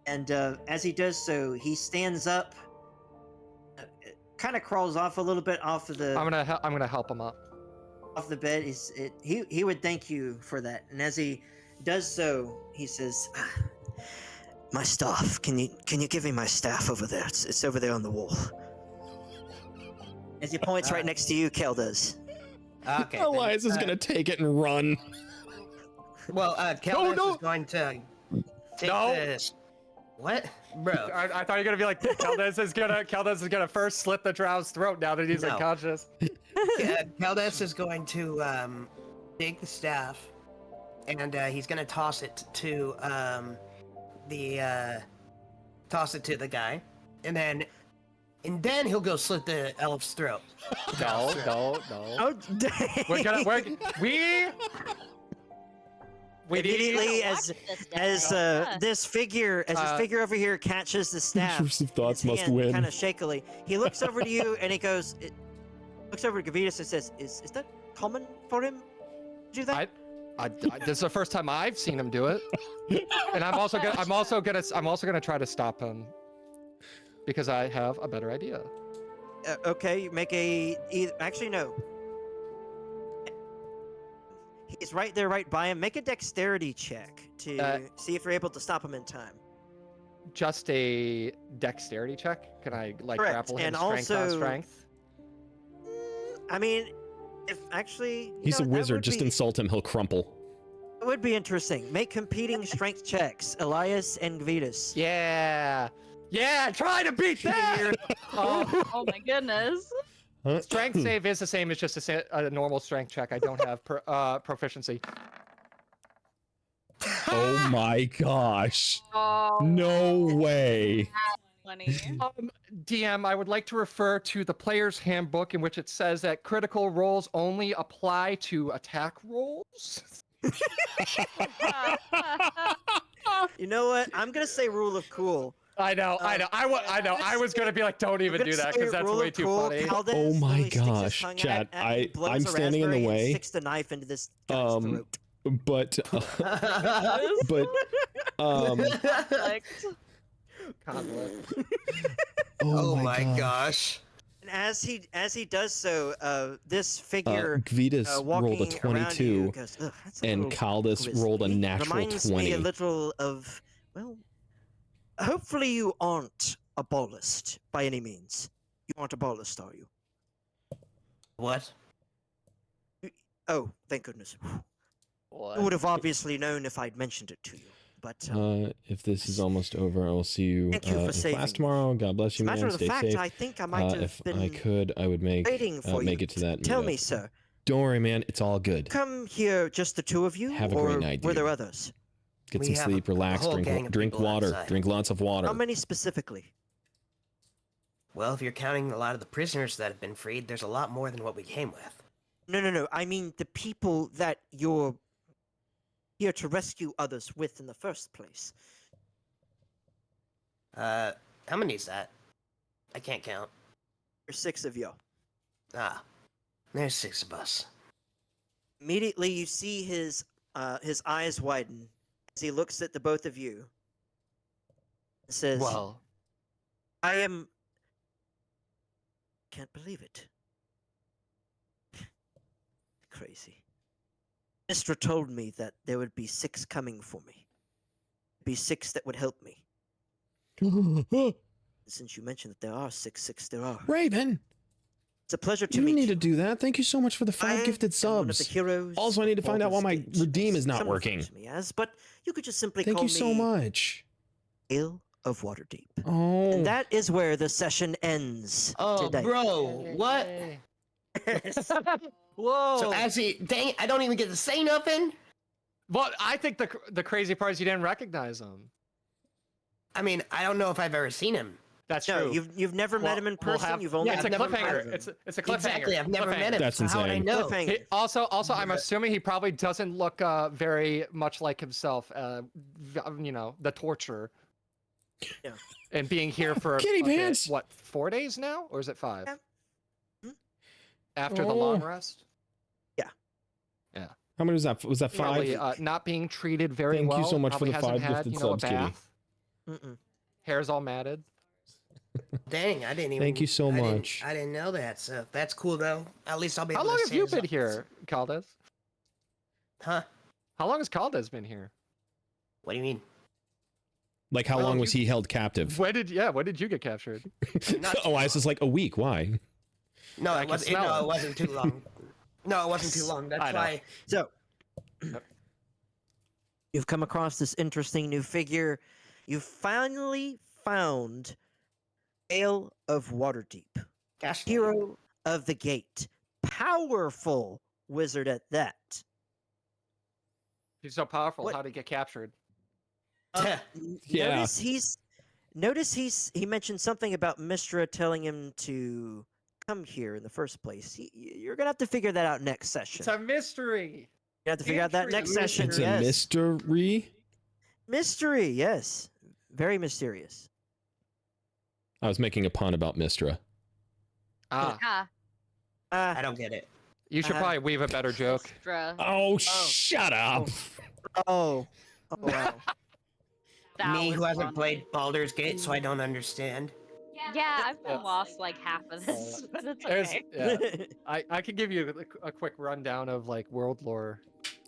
And as he does so, he stands up, kind of crawls off a little bit off of the I'm gonna help him up. off the bed. He would thank you for that. And as he does so, he says, "My staff. Can you give me my staff over there? It's over there on the wall." As he points right next to you, Kel does. Okay. then, Elias is gonna take it and run. Well, Kelvis no. is going to take No. this. What, bro? I thought you were gonna be like Keldes is gonna first slit the drow's throat now that he's No. unconscious. Keldes is going to take the staff, and he's going to toss it to the guy, and then he'll go slit the elf's throat. No. Oh, dang. We need Immediately, Watch as this as guy. Yeah. this figure over here catches the staff, Intrusive thoughts must kind win. of shakily, he looks over to you and he goes, looks over to Gavitas and says, "Is that common for him to do that?" this is the first time I've seen him do it, and I'm also gonna try to stop him because I have a better idea. Okay, make a. Actually, no. He's right there, right by him. Make a dexterity check to see if you're able to stop him in time. Just a dexterity check? Can I like Correct, grapple him and strength on also- strength? I mean, if actually. He's a wizard. Just insult him, he'll crumple. It would be interesting. Make competing strength checks, Elias and Gvidas. Yeah. Yeah, try to beat that! Oh my goodness. Strength save is the same as just a normal strength check. I don't have proficiency. Oh my gosh. Oh, No way. funny. DM, I would like to refer to the player's handbook in which it says that critical rolls only apply to attack rolls. You know what? I'm gonna say rule of cool. I know. I was gonna be like, don't even do that because that's way too funny. Oh my gosh, Chad, I'm standing in the way. Sticks the knife into this guy's throat. But Conflict. Oh my gosh. And as he does so, this figure Gvidas rolled a walking around 22, you goes, "Ugh, that's a and little Kaldis rolled a grisly. natural Reminds 20. me a little of, well, hopefully you aren't a ballist by any means. You aren't a ballist, are you? What? Oh, thank goodness. What? You would have obviously known if I'd mentioned it to you. But If this is almost over, I will see you, Thank you for in saving class me. tomorrow. God bless as you, a matter man. of the Stay fact, safe. I think I might have If been I could, I would make waiting for make you. it to that. Tell meetup. me, sir. Don't worry, man. It's all good. Come here, just the two of you, Have a or great night, were dude. there others? Get We some have sleep, a relax, whole gang of drink people water, outside. drink lots of water. How many specifically? Well, if you're counting a lot of the prisoners that have been freed, there's a lot more than what we came with. No. I mean the people that you're here to rescue others with in the first place. How many is that? I can't count. There's 6 of you. Ah, there's 6 of us. Immediately, you see his eyes widen as he looks at the both of you. And says, Well, "I am. Can't believe it. Crazy. Mistra told me that there would be 6 coming for me. Be 6 that would help me. Since you mentioned that there are 6, there are. Raven, It's a pleasure to you meet need you. to do that. Thank you so much for the 5 gifted I am one of the subs. heroes. Also, I need to find out why my Baldur's Gate, redeem as is not some working. refer to me as, but you could just simply Thank call you so me much. Ale of Waterdeep. Oh, And that is where the session ends Oh, today. bro, what? Whoa. So actually, dang it, I don't even get to say nothing? Well, I think the crazy part is you didn't recognize him. I mean, I don't know if I've ever seen him. That's No, true. you've never met him in We'll person. have- You've only it's a I've never cliffhanger. met him. It's a cliffhanger. Exactly, I've never met him. That's so how would I insane. know? Cliffhanger. Also, I'm assuming he probably doesn't look very much like himself. You know, the torture. Yeah. And being here for Kitty a bit, pants. what, 4 days now, or is it 5? Yeah. Hmm? After the Oh. long rest. how many was that? Was that 5? Probably not being treated very Thank you well. so much for probably the hasn't 5 had, gifted you know, subs, a Kitty. bath. Mm-mm. Hair's all matted. Dang, I didn't even. Thank you so I didn't- much. I didn't know that, so that's cool though. At least I'll be How able long to have say you his- been here, Caldes? Huh? How long has Caldes been here? What do you mean? Like, how Well, long was he held captive? When did you get captured? Not Oh, I was just like a week. Why? No, I it can wasn't. smell No, it. it wasn't too long. No, it wasn't too long. I That's know. why. So, you've come across this interesting new figure. You finally found Ale of Waterdeep, Gosh, hero of the gate, powerful wizard at that. He's so powerful. What- How did he get captured? Yeah. Notice he mentioned something about Mistra telling him to come here in the first place. You're gonna have to figure that out next session. It's a mystery. You have to figure out that next session. It's a Yes. mystery. Mystery, yes. Very mysterious. I was making a pun about Mistra. Ah, Ah, I don't get it. you should probably weave a better joke. extra. Oh, shut up. Oh. Oh, wow. That Me, was who hasn't fun. played Baldur's Gate, so I don't understand. Yeah, I've been lost like half of this, but it's There's- okay. yeah, I could give you a quick rundown of like world lore.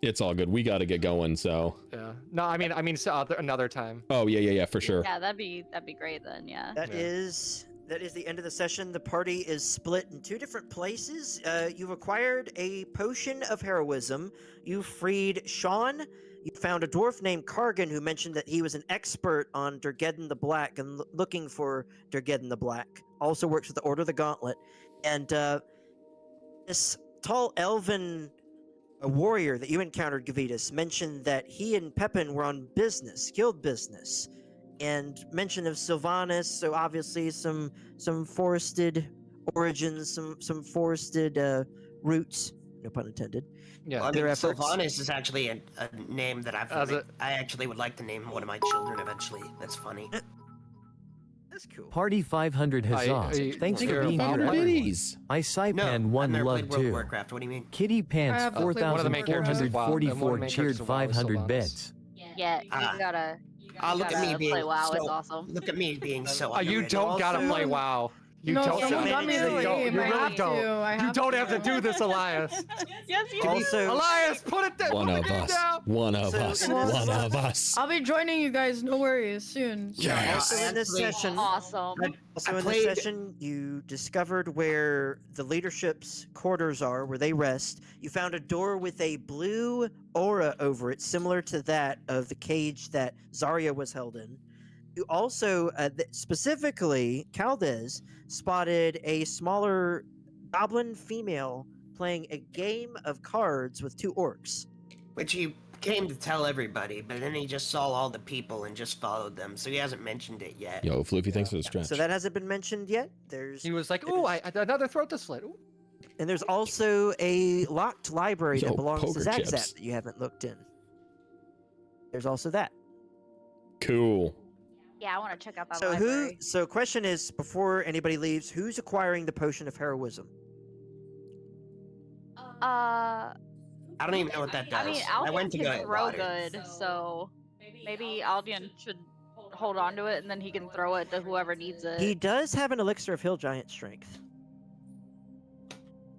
It's all good. We got to get going. So. Yeah. No, I mean, so another time. Oh yeah, for sure. Yeah, that'd be great then. Yeah. That is the end of the session. The party is split in two different places. You've acquired a potion of heroism. You freed Sean. You found a dwarf named Kargan who mentioned that he was an expert on Durgeddon the Black and looking for Durgeddon the Black. Also works with the Order of the Gauntlet. And this tall elven warrior that you encountered, Gavitas, mentioned that he and Pepin were on business, guild business, and mention of Sylvanas. So obviously some forested origins, some forested roots. No pun intended. Yeah. Well, I their mean, efforts. Sylvanas is actually a name that I actually would like to name one of my children eventually. That's funny. That's cool. Party 500 huzzah. Thanks for being here, everyone. I Saipan No, 1 I've never love played World of 2. Warcraft. What do you mean? Kitty Pants have played one of the main characters of WoW- one of the 4,444 main cheered characters of WoW is 500 Sylvanas. bits. Yeah, you gotta. Look at me being play WoW. It's so, awesome. Look at me being so. Oh, you underrated. don't gotta Also- play WoW. You no, don't. someone got me you the don't. game. You I really have don't. to. I You have don't to. have to do this, Elias. Yes, you do. Also, Elias, put it there. One put of the game us. down. One of So us. in this- One of us. I'll be joining you guys. No worries, soon. Yes. also in this Actually- session, Awesome. Also, I in played- this session, you discovered where the leadership's quarters are, where they rest. You found a door with a blue aura over it, similar to that of the cage that Zarya was held in. You also, specifically, Caldez spotted a smaller goblin female playing a game of cards with two orcs. Which he came to tell everybody, but then he just saw all the people and just followed them, so he hasn't mentioned it yet. Yo, Floofy, thanks for the stretch. So that hasn't been mentioned yet. There's He was like, "Ooh, another throat to slit." Ooh. And there's also a locked library Yo, that belongs to poker Zagzat chips. that you haven't looked in. There's also that. Cool. Yeah, I want to check out that So library. So question is, before anybody leaves, who's acquiring the potion of heroism? I I don't even know what that does. mean, I went Aldian to go can get throw water. good, so maybe Aldian should hold on to it and then he can throw it to whoever needs it. He does have an elixir of hill giant strength.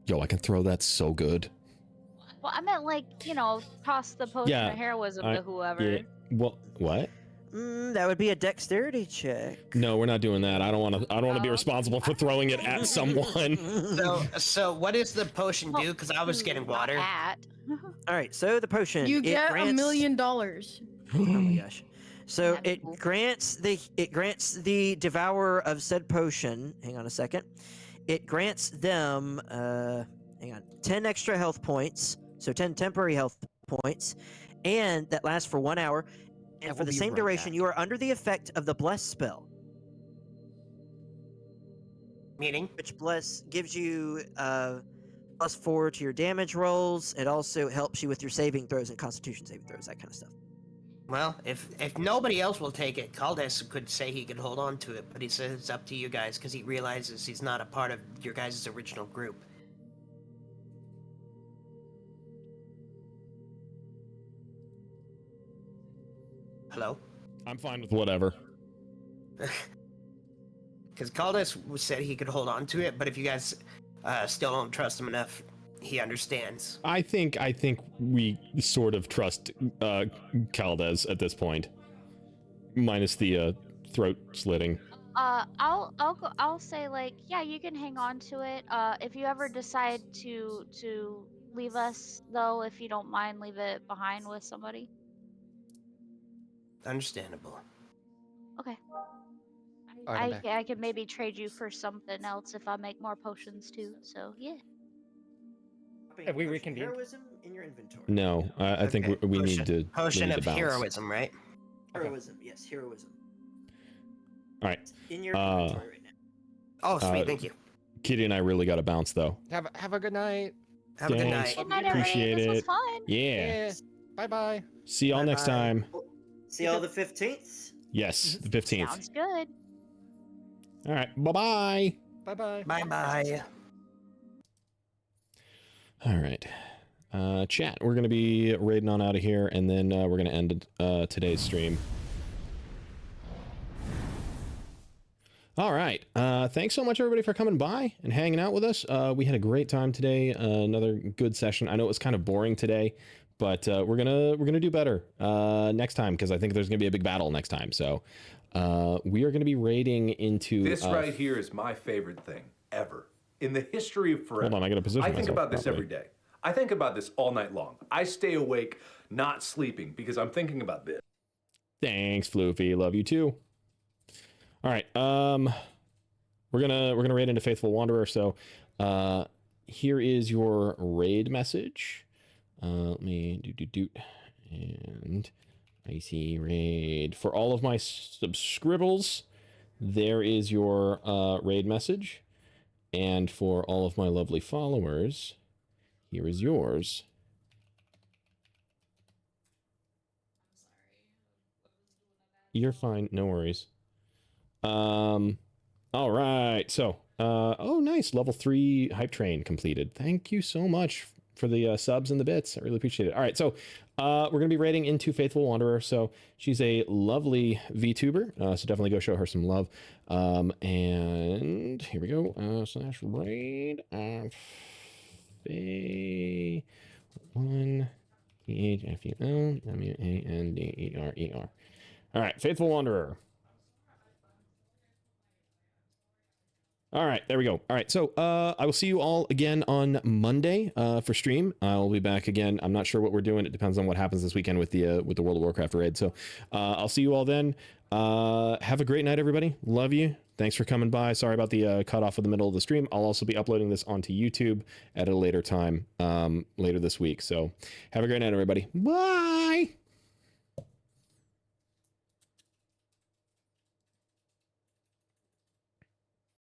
Yo, I can throw that so good. Well, I meant like, toss the potion Yeah, of heroism I- to whoever. Yeah. Well, what? That would be a dexterity check. No, we're not doing that. I don't want to. I don't want to be Oh. responsible for throwing it at someone. So what does the potion do? Because I was getting Not water. at. All right, so the potion. You it get grants... $1 million. Oh my gosh. So That'd be it cool. grants the devourer of said potion. Hang on a second. It grants them 10 extra health points, so 10 temporary health points, and that lasts for 1 hour. And I for will the be same right duration, back. you are under the effect of the bless spell, Meaning? which bless gives you +4 to your damage rolls. It also helps you with your saving throws and Constitution saving throws, that kind of stuff. Well, if nobody else will take it, Caldes could say he could hold on to it, but he says it's up to you guys because he realizes he's not a part of your guys' original group. Hello? I'm fine with whatever. Because Caldes said he could hold on to it, but if you guys still don't trust him enough, he understands. I think we sort of trust Caldez at this point, minus the throat slitting. I'll say like, yeah, you can hang on to it. If you ever decide to leave us though, if you don't mind, leave it behind with somebody. Understandable. Okay. Alright, I'm back. I could maybe trade you for something else if I make more potions too. So yeah. Have we Potion of reconvened? Heroism in your inventory. No, I think Okay, we potion- need to. Potion we need of to bounce. heroism, right? Heroism, yes, heroism. All right, In your inventory right now. Oh, sweet, Uh, thank you. Kitty and I really got to bounce though. Have a good night. Have a good thanks. night. Good night, everybody. Appreciate This was it. fun. Yeah. Bye bye. See y'all next Bye-bye. time. See y'all the 15th. Yes, the 15th. Sounds good. All right. Bye bye. Bye bye. Bye bye. All right. Chat, we're going to be raiding on out of here, and then we're going to end today's stream. All right. Thanks so much, everybody, for coming by and hanging out with us. We had a great time today. Another good session. I know it was kind of boring today, but we're gonna do better next time, because I think there's gonna be a big battle next time. So we are gonna be raiding into this right here is my favorite thing ever in the history of forever. Hold on, I gotta position I think myself about this properly. every day. I think about this all night long. I stay awake, not sleeping, because I'm thinking about this. Thanks, Floofy. Love you too. All right. We're gonna raid into Faithful Wanderer. So here is your raid message. Let me do and I see raid for all of my subscribbles. There is your raid message, and for all of my lovely followers, here is yours. You're fine, no worries. All right, so oh nice, level 3 hype train completed. Thank you so much for the subs and the bits. I really appreciate it. All right, so we're gonna be raiding into Faithful Wanderer. So she's a lovely VTuber, so definitely go show her some love. And here we go, slash raid F1 PHFUL WANDERER. All right, Faithful Wanderer. All right, there we go. All right, so I will see you all again on Monday for stream. I'll be back again. I'm not sure what we're doing. It depends on what happens this weekend with the World of Warcraft raid. So I'll see you all then. Have a great night, everybody. Love you. Thanks for coming by. Sorry about the cut off of the middle of the stream. I'll also be uploading this onto YouTube at a later time later this week. So have a great night, everybody. Bye.